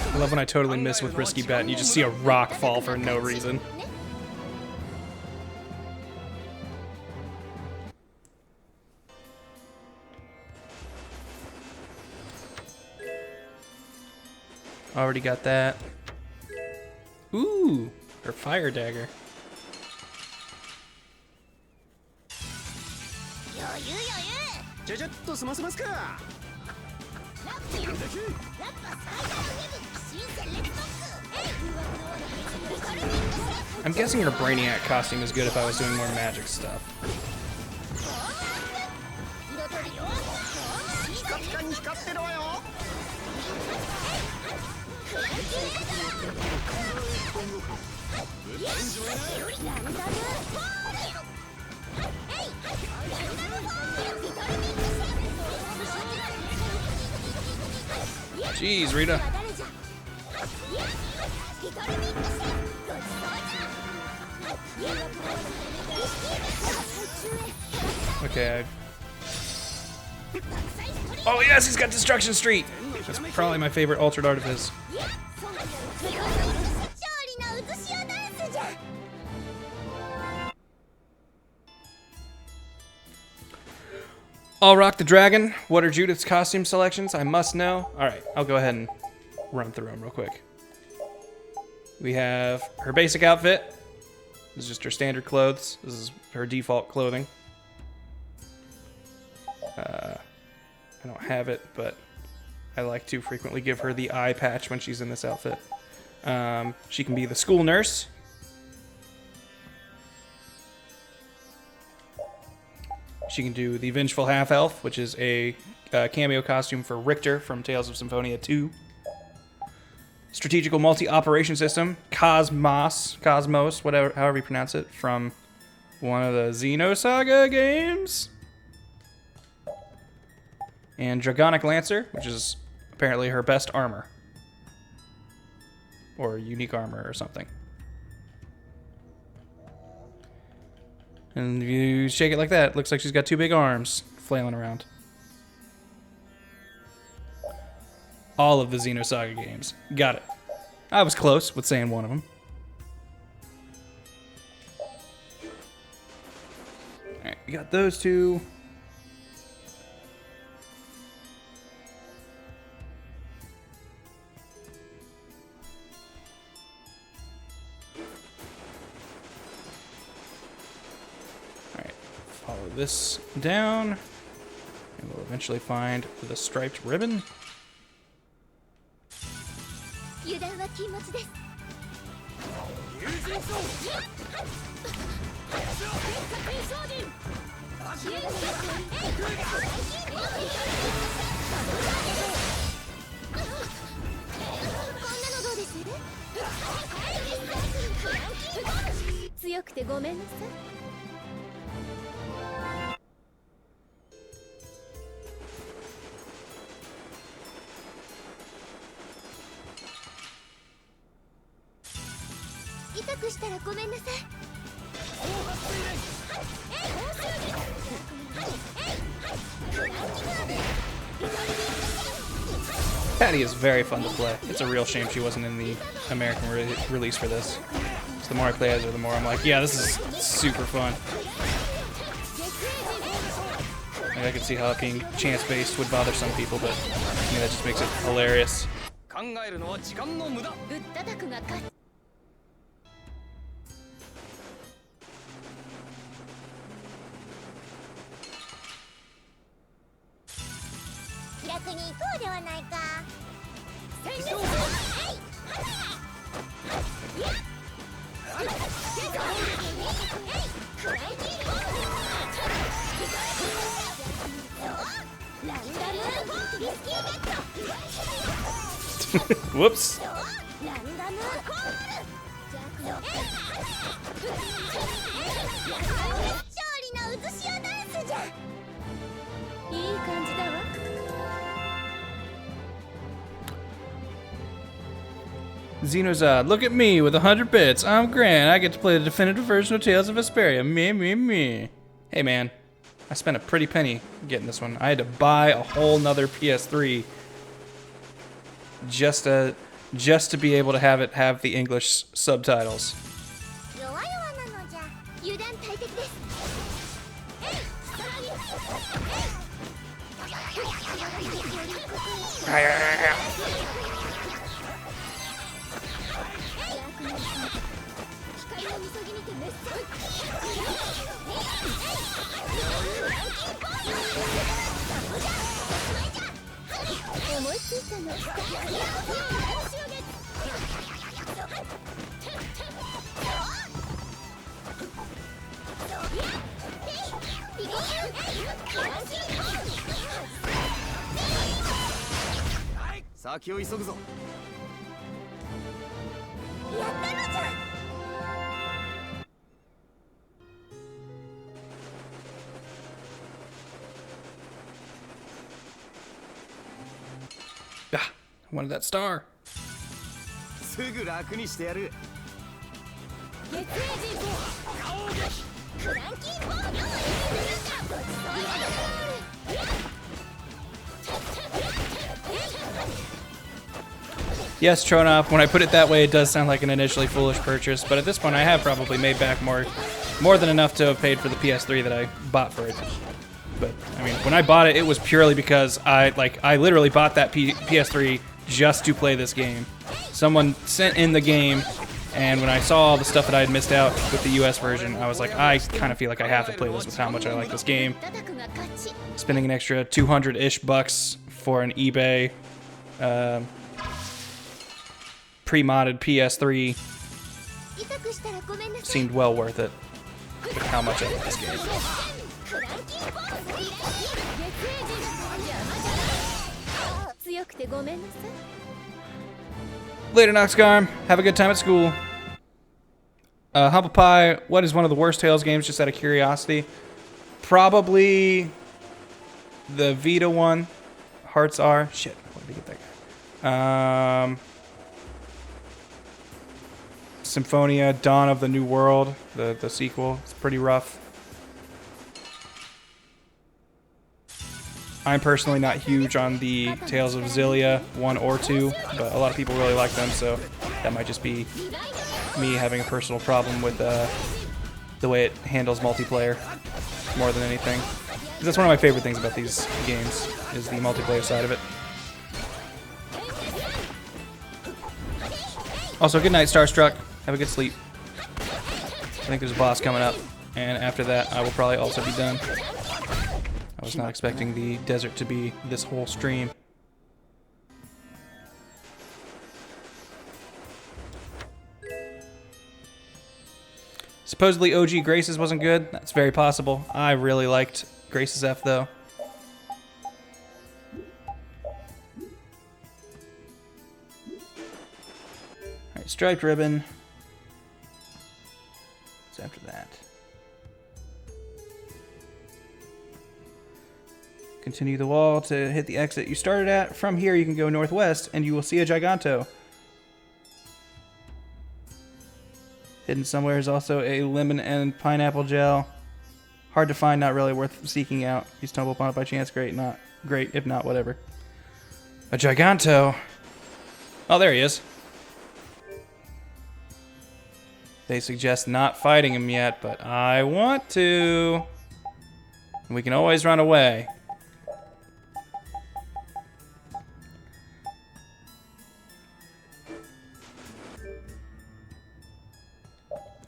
I love when I totally miss with Risky Bet and you just see a rock fall for no reason. Already got that. Ooh, her fire dagger. ちゃちゃっと済ませますか。 I'm guessing her Brainiac costume is good if I was doing more magic stuff. Jeez, Rita. Okay. Oh yes, he's got Destruction Street. That's probably my favorite altered art of his. I'll rock the dragon. What are Judith's costume selections? I must know. All right, I'll go ahead and run through them real quick. We have her basic outfit. This is just her standard clothes. This is her default clothing. I don't have it, but I like to frequently give her the eye patch when she's in this outfit. She can be the school nurse. She can do the Vengeful Half-Elf, which is a cameo costume for Richter from Tales of Symphonia 2. Strategical Multi-Operation System, Cosmos, whatever, however you pronounce it, from one of the Xenosaga games. And Dragonic Lancer, which is apparently her best armor. Or unique armor or something. And if you shake it like that, it looks like she's got two big arms flailing around. All of the Xenosaga games. Got it. I was close with saying one of them. got those two. Alright, follow this down, and we'll eventually find the striped ribbon. 油断は禁物です。 強くてごめんなさい。痛くしたらごめんなさい。 Patty is very fun to play. It's a real shame she wasn't in the American release for this. So the more I play as her, the more I'm like, yeah, this is super fun. Like, I can see how it being chance-based would bother some people, but I mean, that just makes it hilarious. 考えるのは時間の無駄。 ぶったたくが勝つ。 気楽に行こうではないか。Whoops. いい感じだわ。 Xeno's look at me with 100 bits. I'm Grant. I get to play the definitive version of Tales of Vesperia. Me. Hey man, I spent a pretty penny getting this one. I had to buy a whole nother PS3 just to be able to have the English subtitles. 弱々なのじゃ油断大敵です。 思いついたの。 先を急ぐぞ。 やったのじゃ。 Ah, I wanted that star. すぐ楽にしてやる。 月影人口顔撃クランキーボール Yes, Tronoff, when I put it that way, it does sound like an initially foolish purchase, but at this point I have probably made back more than enough to have paid for the PS3 that I bought for it. But, I mean, when I bought it, it was purely because I literally bought that PS3 just to play this game. Someone sent in the game, and when I saw all the stuff that I had missed out with the US version, I was like, I kind of feel like I have to play this with how much I like this game. Spending an extra 200-ish bucks for an eBay pre-modded PS3 seemed well worth it with how much I like this game. Later, Noxgarm. Have a good time at school. Humble Pie, what is one of the worst Tales games, just out of curiosity? Probably the Vita one. Hearts are. Shit, what did we get that guy? Symphonia, Dawn of the New World, the sequel. It's pretty rough. I'm personally not huge on the Tales of Xillia 1 or 2, but a lot of people really like them, so that might just be me having a personal problem with the way it handles multiplayer. more than anything. 'Cause that's one of my favorite things about these games, is the multiplayer side of it. Also, good night, Starstruck. Have a good sleep. I think there's a boss coming up, and after that, I will probably also be done. I was not expecting the desert to be this whole stream. Supposedly OG Grace's wasn't good. That's very possible. I really liked Grace's F though. Alright, striped ribbon. What's after that? Continue the wall to hit the exit you started at. From here you can go northwest and you will see a Giganto. Hidden somewhere is also a lemon and pineapple gel. Hard to find, not really worth seeking out. You stumble upon it by chance, great. Not great, if not, whatever. A Giganto. Oh, there he is. They suggest not fighting him yet, but I want to. We can always run away.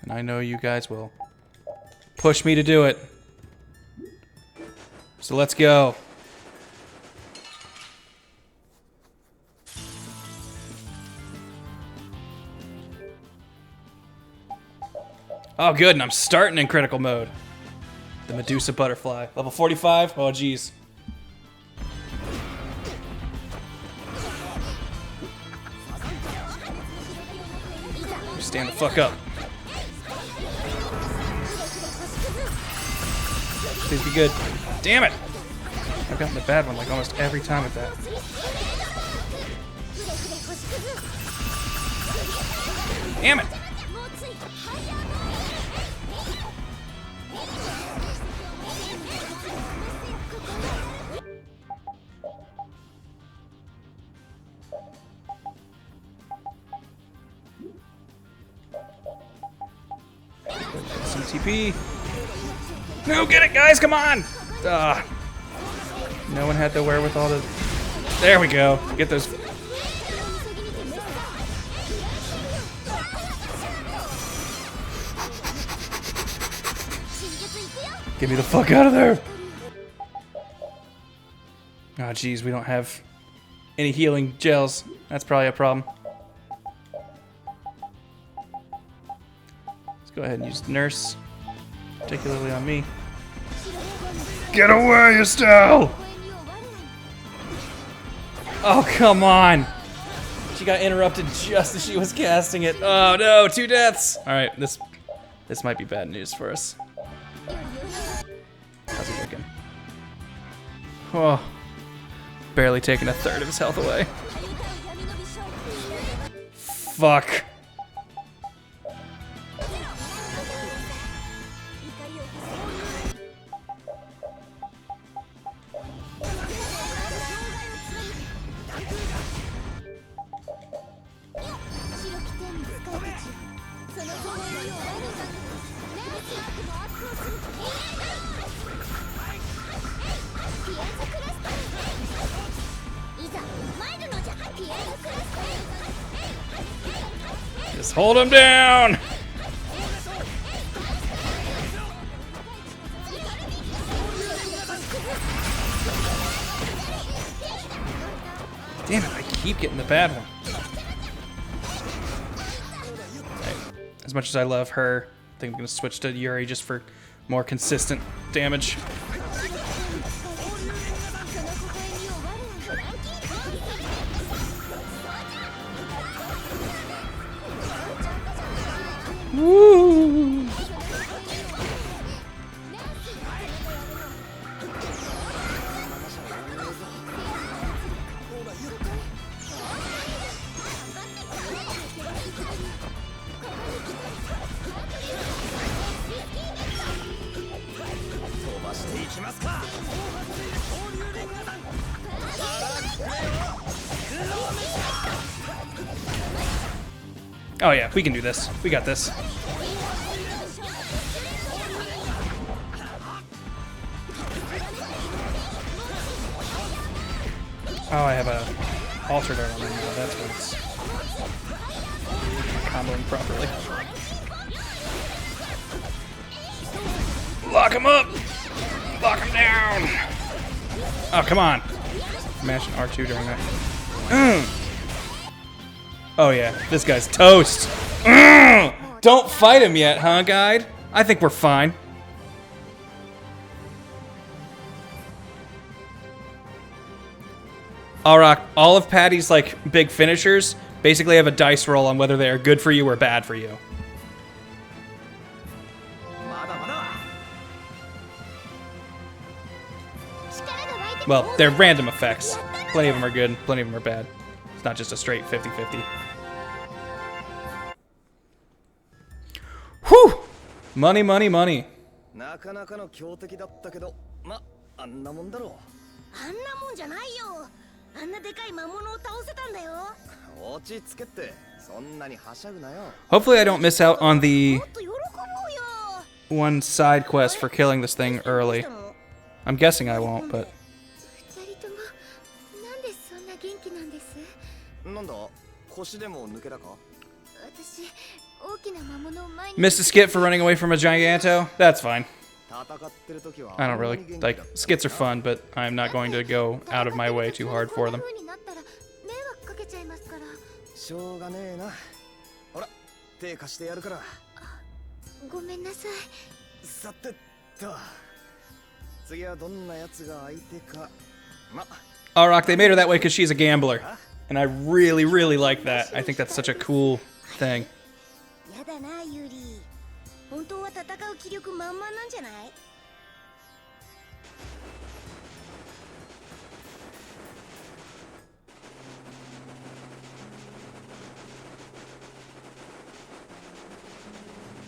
And I know you guys will push me to do it. So let's go. Oh, good, and I'm starting in critical mode. The Medusa Butterfly. Level 45? Oh, jeez. Stand the fuck up. Please be good. Damn it! I've gotten the bad one like almost every time with that. Damn it! Some TP. No, get it, guys! Come on! No one had the wherewithal to. There we go. Get those. Get me the fuck out of there! Oh, jeez, we don't have any healing gels. That's probably a problem. Let's go ahead and use Nurse, particularly on me. Get away, Estelle! Oh, come on! She got interrupted just as she was casting it. Oh no, 2 deaths! Alright, this might be bad news for us. How's it looking? Oh, barely taking 1/3 of his health away. Fuck. Just hold him down! Damn it, I keep getting the bad one. Right. As much as I love her, I think I'm gonna switch to Yuri just for more consistent damage. Woo! Oh yeah, we can do this. We got this. Oh, I have a alter dart on me now. That's why it's comboing properly. Lock him up! Lock him down! Oh, come on. Mashing R2 during that. Oh yeah, this guy's toast. Don't fight him yet, huh, guide? I think we're fine. Alright, all of Patty's like big finishers basically have a dice roll on whether they are good for you or bad for you. Well, they're random effects. Plenty of them are good, plenty of them are bad. It's not just a straight 50-50. Whew! Money, money, money. なかなかの強敵だったけど、ま、あんなもんだろう。あんなもんじゃないよ。あんなでかい魔物を倒せたんだよ。落ち着けって、そんなにはしゃぐなよ。Hopefully I don't miss out on the もっと喜ぼうよ。 one side quest for killing this thing early. I'm guessing I won't, but... 二人ともなんでそんな元気なんです？なんだ、腰でも抜けたか？私大きな魔物を前に Missed a skit for running away from a Giganto? That's fine. 戦ってる時は I don't really... Like, skits are fun, but I'm not going to go out of my way too hard for them. こんな風になったら迷惑かけちゃいますから。しょうがねえな。ほら、手貸してやるから。ごめんなさい。さてと。次はどんなやつが相手か。ま。Alrock, they made her that way because she's a gambler. And I really, really like that. I think that's such a cool thing. やだな、ユーリ。本当は戦う気力満々なんじゃない？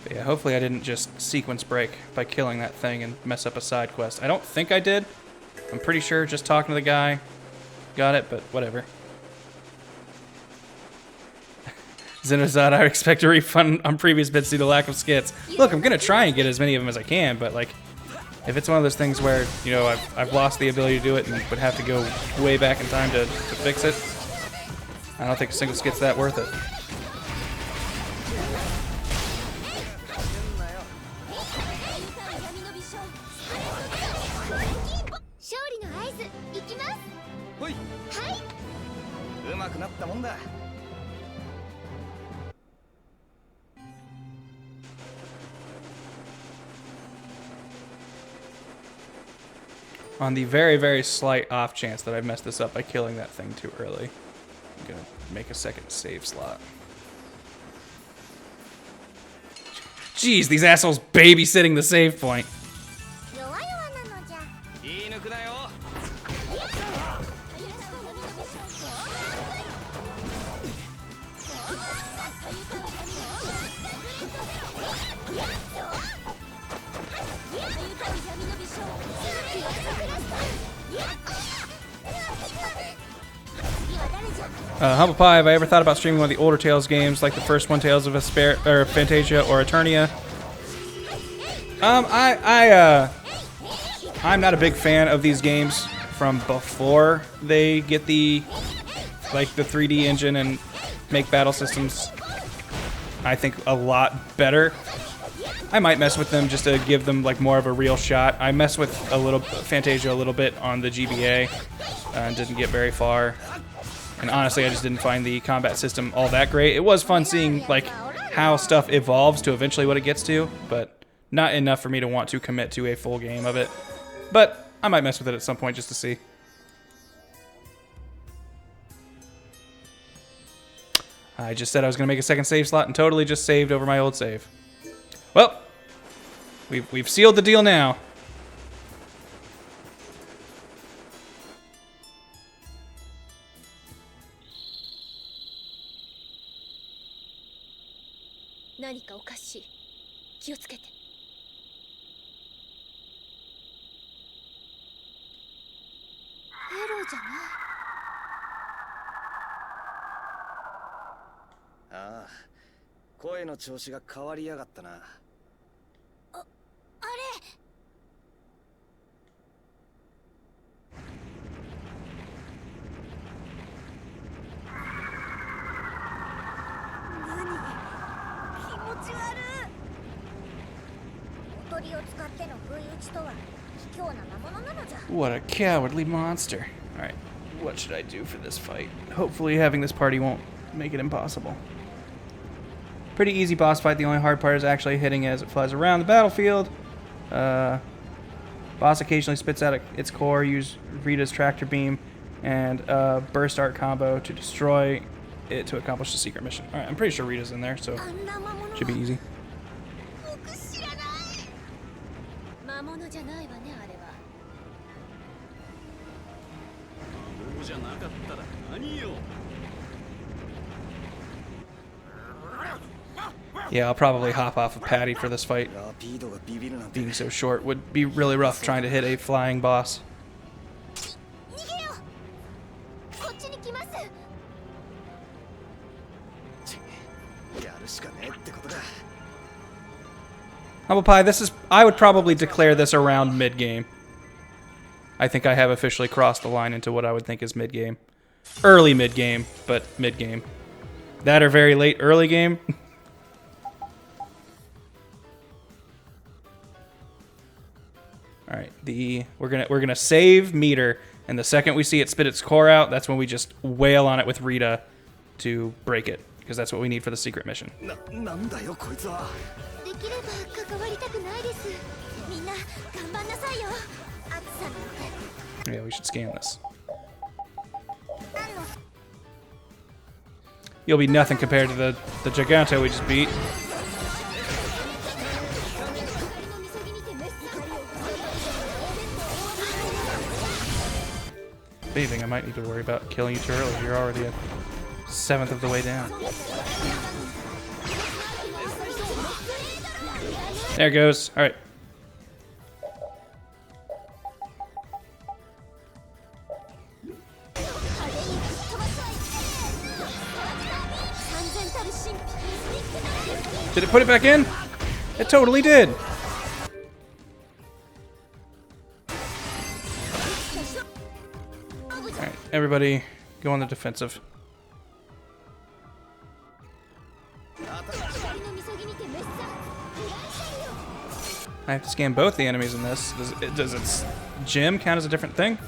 But yeah, hopefully I didn't just sequence break by killing that thing and mess up a side quest. I don't think I did. I'm pretty sure just talking to the guy got it, but whatever. Zenozad, I would expect a refund on previous bits due to lack of skits. Look, I'm gonna try and get as many of them as I can, but like, if it's one of those things where, you know, I've lost the ability to do it and would have to go way back in time to fix it, I don't think a single skit's that worth it. 勝利の合図いきます。ほい。はい。うまくなったもんだ。On the very, very slight off chance that I messed this up by killing that thing too early, I'm gonna make a second save slot. Jeez, these assholes babysitting the save point. 弱々なのじゃ。言い抜くなよ。 Humble Pie, have I ever thought about streaming one of the older Tales games, like the first one, Tales of Vesperia, or Fantasia, or Eternia? I'm not a big fan of these games from before they get the 3D engine and make battle systems, I think, a lot better. I might mess with them just to give them like more of a real shot. I messed with Fantasia a little bit on the GBA and didn't get very far. And honestly, I just didn't find the combat system all that great. It was fun seeing like how stuff evolves to eventually what it gets to, but not enough for me to want to commit to a full game of it. But I might mess with it at some point just to see. I just said I was going to make a second save slot and totally just saved over my old save. Well, we've sealed the deal now. Nanika おかしい。気をつけて。ヘロじゃない。ああ、声の調子が変わりやがったな。あれ。ちとは卑怯な魔物なのじゃ。 What a cowardly monster. Alright, what should I do for this fight? Hopefully having this party won't make it impossible. Pretty easy boss fight. The only hard part is actually hitting it as it flies around the battlefield. Boss occasionally spits out its core. Use Rita's tractor beam and burst art combo to destroy it to accomplish the secret mission. Alright, I'm pretty sure Rita's in there, so should be easy. 僕知らない。魔物じゃないわね、あれは。魔物じゃなかったら何よ。 Yeah, I'll probably hop off of Patty for this fight. ラピードがビビるなんて Being so short would be really rough trying to hit a flying boss. 逃げよう。こっちに来ます。 やるしかねえってことだ。 Humble Pie, I would probably declare this around mid-game. I think I have officially crossed the line into what I would think is mid-game. Early mid-game, but mid-game. That or very late early game. Alright, we're gonna save meter, and the second we see it spit its core out, that's when we just wail on it with Rita to break it. Because that's what we need for the secret mission. なんだよこいつは。できれば関わりたくないです。みんな頑張んなさいよ。暑さなんて。 Yeah, we should scan this. You'll be nothing compared to the Giganto we just beat. Bathing, I might need to worry about killing you too early. You're already a seventh of the way down. There it goes. All right. Did it put it back in? It totally did. Alright, everybody go on the defensive. I have to scan both the enemies in this. Does its gym count as a different thing?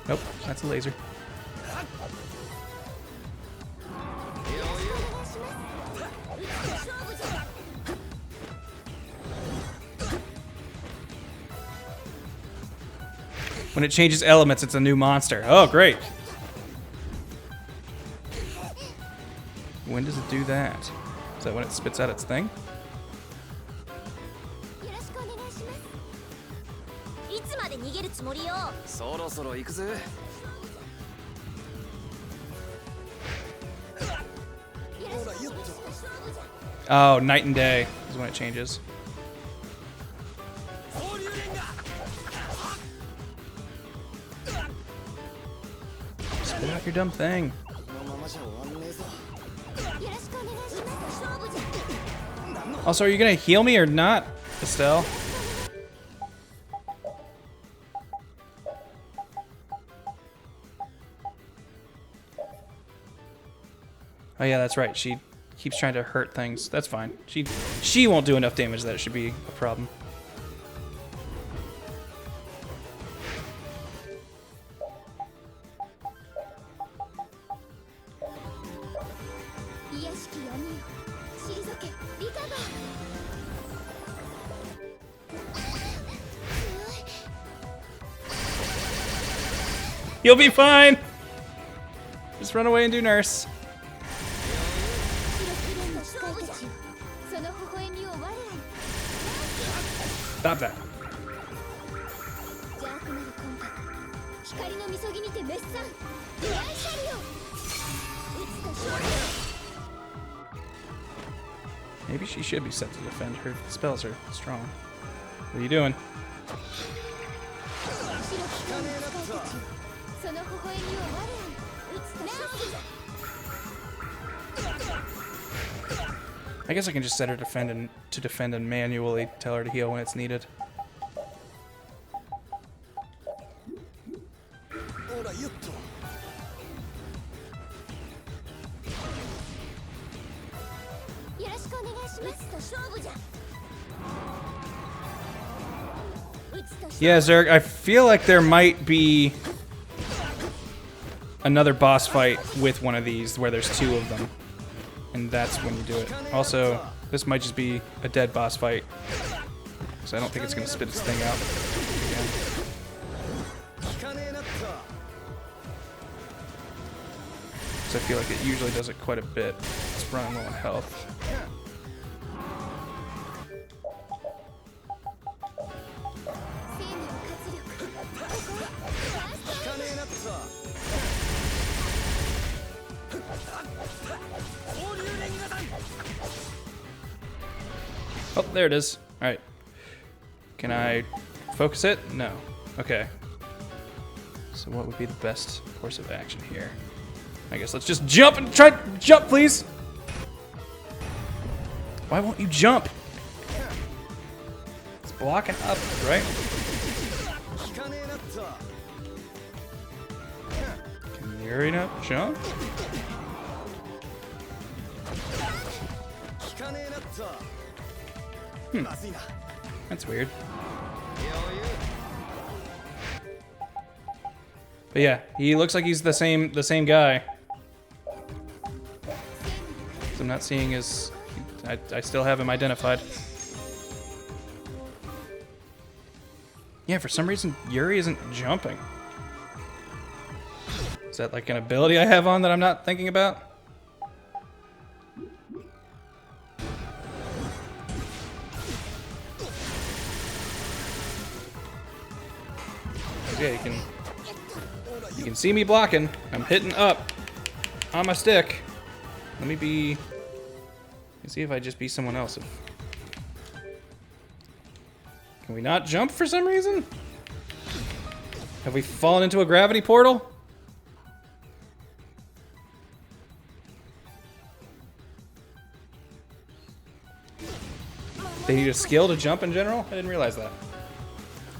Nope, that's a laser. When it changes elements, it's a new monster. Oh, great. When does it do that? Is that when it spits out its thing? いつまで逃げるつもりよ。そろそろ行くぜ。 Oh, night and day is when it changes. Spit out your dumb thing. Also, are you gonna heal me or not, Estelle? Oh yeah, that's right. She keeps trying to hurt things. That's fine. She won't do enough damage that it should be a problem. You'll be fine. Just run away and do nurse. Stop that. Maybe she should be set to defend. Her spells are strong. What are you doing? I guess I can just set her to defend and manually tell her to heal when it's needed. しくお願いします。勝負じゃ。 Yeah, Zerg, I feel like there might be another boss fight with one of these where there's two of them. And that's when you do it. Also, this might just be a dead boss fight. So I don't think it's going to spit its thing out again. So I feel like it usually does it quite a bit. It's running low on health. Oh, there it is. Alright. Can I focus it? No. Okay. So what would be the best course of action here? I guess let's just jump and try jump, please. Why won't you jump? It's blocking up, right? Can Yuri not jump? That's weird. But yeah, he looks like he's the same guy. So I'm not seeing his. I still have him identified. Yeah, for some reason Yuri isn't jumping. Is that like an ability I have on that I'm not thinking about? Yeah, you can see me blocking. I'm hitting up on my stick. Let me see if I just be someone else. Can we not jump for some reason? Have we fallen into a gravity portal? They need a skill to jump in general? I didn't realize that. I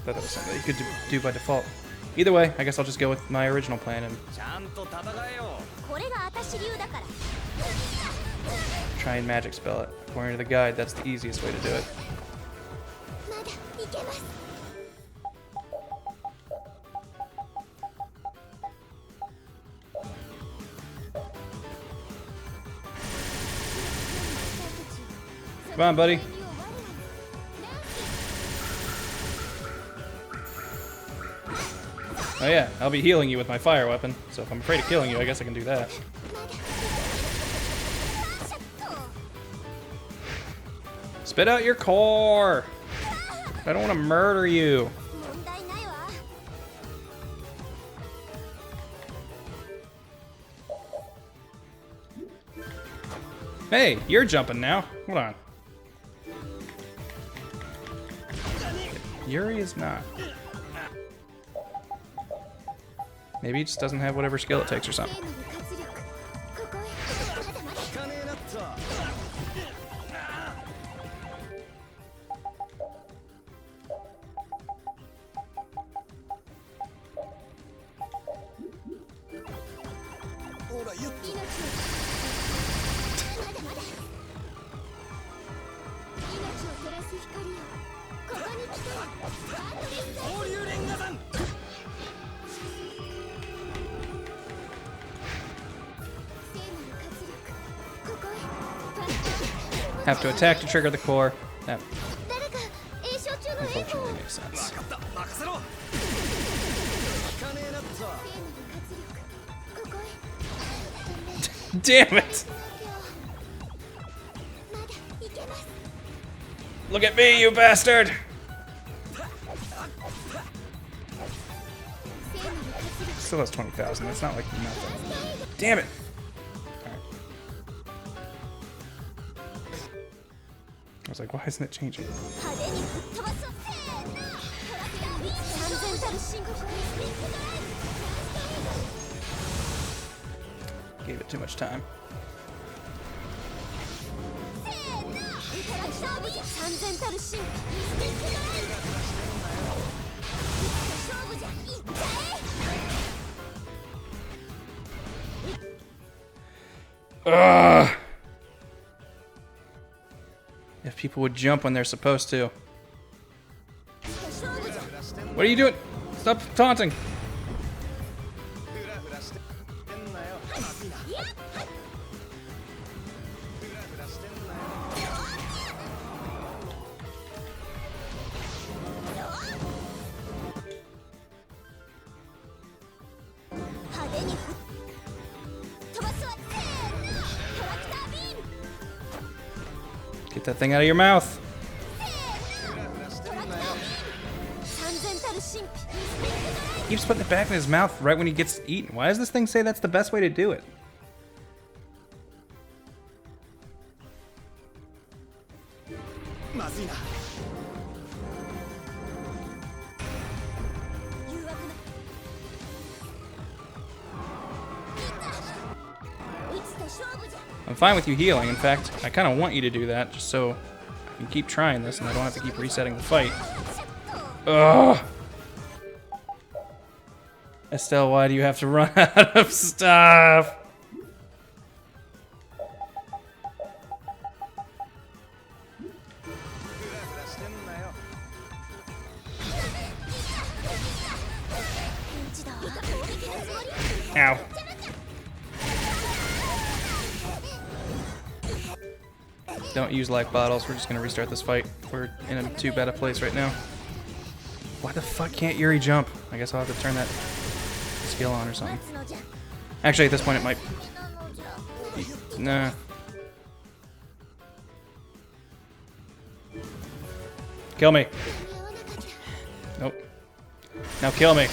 thought that was something that you could do by default. Either way, I guess I'll just go with my original plan and try and magic spell it. According to the guide, that's the easiest way to do it. Come on, buddy. Oh yeah, I'll be healing you with my fire weapon, so if I'm afraid of killing you, I guess I can do that. Spit out your core! I don't want to murder you. Hey, you're jumping now. Hold on. Yuri is not. Maybe he just doesn't have whatever skill it takes or something. Have to attack to trigger the core. That unfortunately makes sense. Damn it! Look at me, you bastard! Still has 20,000. That's not like nothing. Damn it! I was like, why isn't it changing? Gave it too much time. Ugh. people would jump when they're supposed to. What are you doing? Stop taunting. Get that thing out of your mouth. Keeps putting it back in his mouth right when he gets eaten. Why does this thing say that's the best way to do it? I'm fine with you healing. In fact, I kind of want you to do that just so I can keep trying this and I don't have to keep resetting the fight. Ugh! Estelle, why do you have to run out of stuff? Ow. Don't use life bottles. We're just gonna restart this fight. We're in a too bad a place right now. Why the fuck can't Yuri jump? I guess I'll have to turn that skill on or something. Actually, at this point, it might. Nah. Kill me. Nope. Now kill me.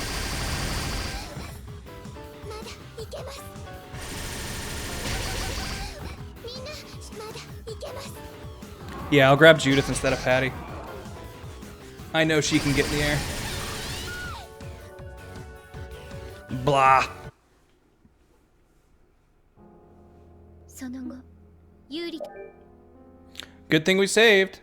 Yeah, I'll grab Judith instead of Patty. I know she can get in the air. Blah. Good thing we saved.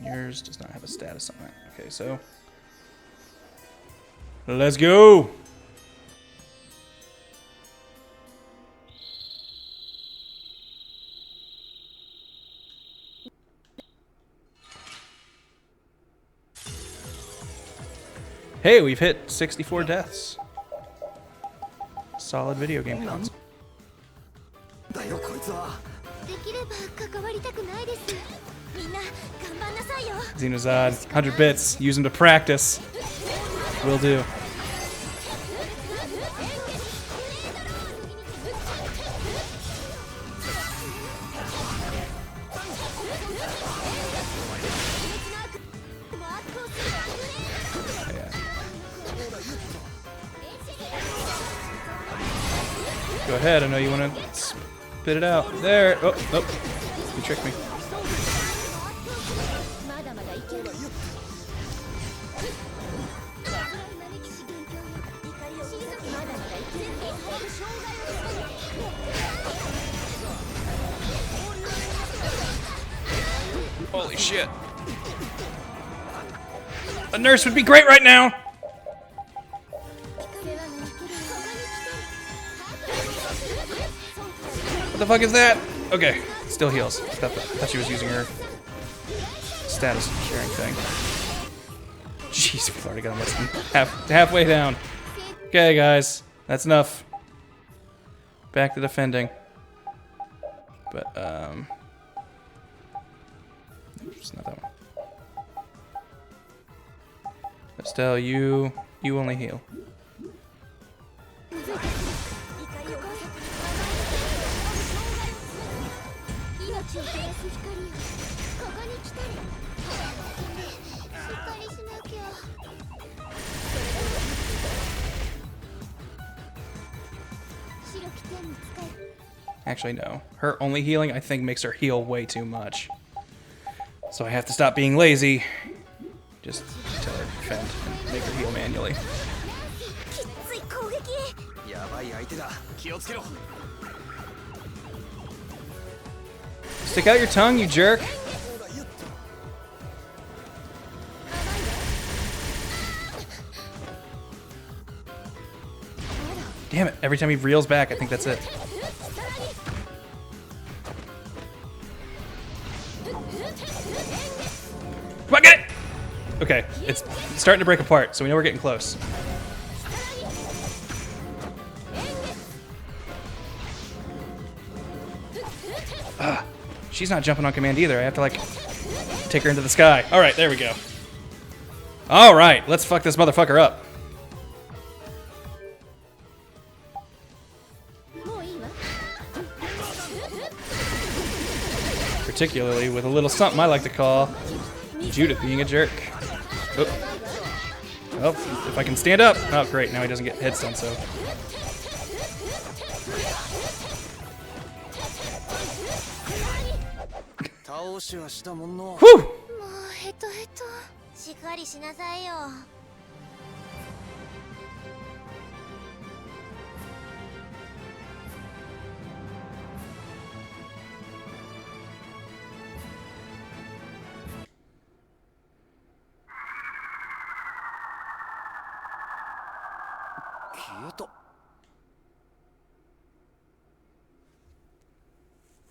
Yours does not have a status on it. Okay, so let's go. Hey, we've hit 64 deaths. Solid video game console. Xenozad, 100 bits. Use them to practice. Will do. Go ahead, I know you want to spit it out. There. Oh, oh. You tricked me. Holy shit. A nurse would be great right now. What the fuck is that? Okay, still heals. I thought she was using her status sharing thing. Jeez, we've already got him less than halfway down. Okay, guys, that's enough. Back to defending. But it's not that one. Estelle, you only heal. Actually, no. Her only healing, I think, makes her heal way too much. So I have to stop being lazy. Just tell her to defend and make her heal manually. Stick out your tongue, you jerk. Damn it, every time he reels back, I think that's it. Come on, get it! Okay, it's starting to break apart, so we know we're getting close. She's not jumping on command either. I have to, like, take her into the sky. All right, there we go. All right, let's fuck this motherfucker up. Particularly with a little something I like to call Judith being a jerk. Oh. Oh, if I can stand up. Oh, great. Now he doesn't get head stun, so. Whew! しっかりしなさいよ。消えた。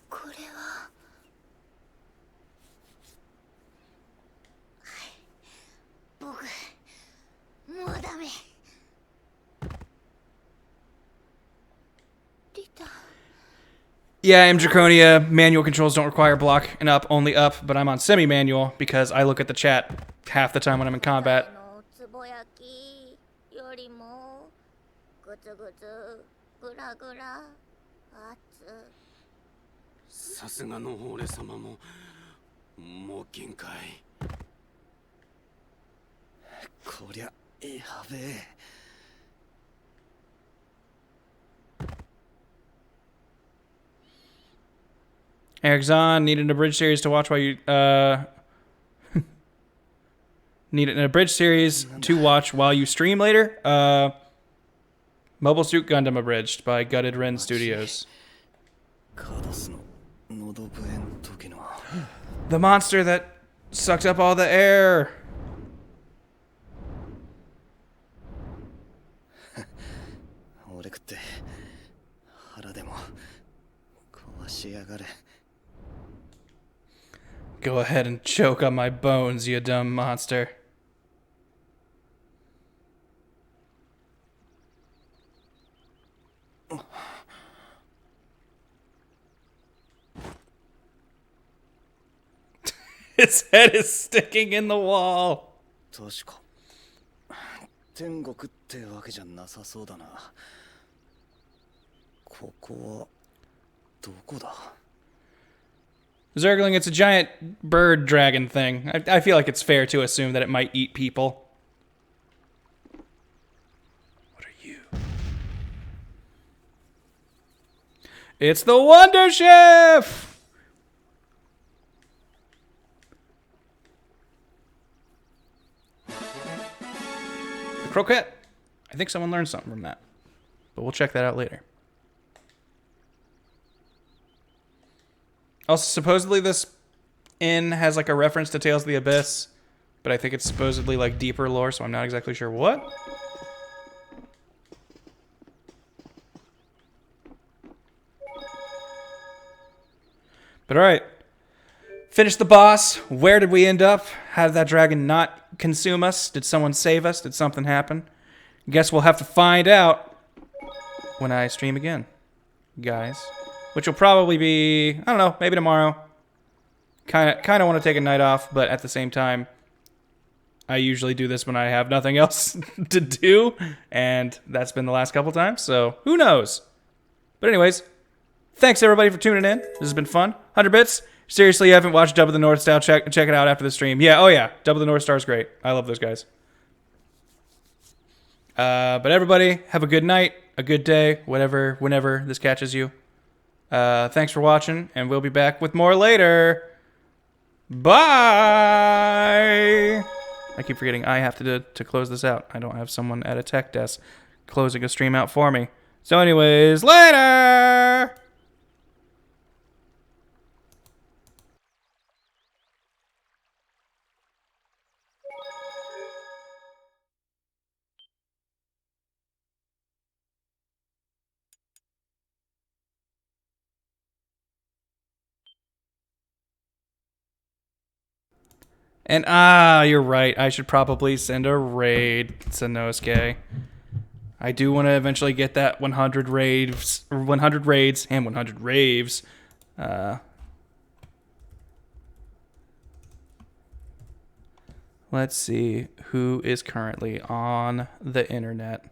これは。僕、もうダメ。リタ。Yeah, I'm Draconia. Manual controls don't require block and up, only up, but I'm on semi-manual because I look at the chat half the time when I'm in combat. つぼ焼きよりもグツグツグラグラ熱。さすがの俺様ももう限界。こりゃやべえ。Eric Zahn, need an abridged series to watch while you, need an abridged series to watch while you stream later? Mobile Suit Gundam Abridged by Gutted Ren Studios. The monster that sucked up all the air! 俺食って腹でも壊しやがれ。 Go ahead and choke on my bones, you dumb monster. His head is sticking in the wall. 確か天国ってわけじゃなさそうだな。ここはどこだ？ Zergling, it's a giant bird dragon thing. I feel like it's fair to assume that it might eat people. What are you? It's the Wonder Chef! The croquette. I think someone learned something from that. But we'll check that out later. Also, supposedly this inn has like a reference to Tales of the Abyss, but I think it's supposedly like deeper lore, so I'm not exactly sure what. But alright. Finish the boss. Where did we end up? How did that dragon not consume us? Did someone save us? Did something happen? Guess we'll have to find out when I stream again, guys. Which will probably be, I don't know, maybe tomorrow. Kind of want to take a night off, but at the same time, I usually do this when I have nothing else to do, and that's been the last couple times, so who knows? But anyways, thanks everybody for tuning in. This has been fun. 100 bits. Seriously, you haven't watched Dub of the North Star, check it out after the stream. Yeah, oh yeah, Dub of the North Star is great. I love those guys. But everybody, have a good night, a good day, whenever this catches you. Thanks for watching, and we'll be back with more later. Bye! I keep forgetting I have to close this out. I don't have someone at a tech desk closing a stream out for me. So anyways, later! And you're right. I should probably send a raid to Nosuke. I do want to eventually get that 100 raids, and 100 raves. Let's see who is currently on the internet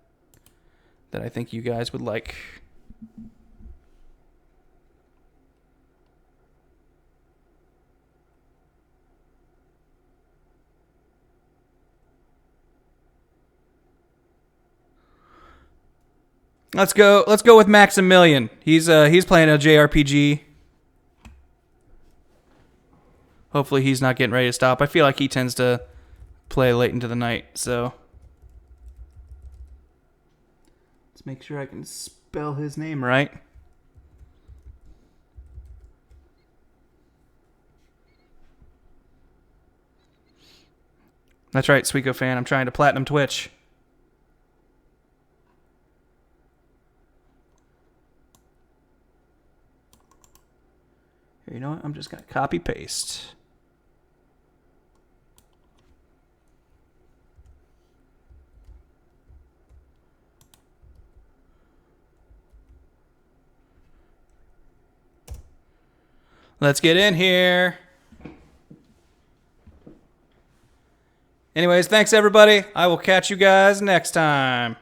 that I think you guys would like. Let's go with Maximilian. He's playing a JRPG. Hopefully he's not getting ready to stop. I feel like he tends to play late into the night, so let's make sure I can spell his name right. That's right, Suiko fan. I'm trying to platinum Twitch. Here, you know what? I'm just gonna copy paste. Let's get in here. Anyways, thanks everybody. I will catch you guys next time.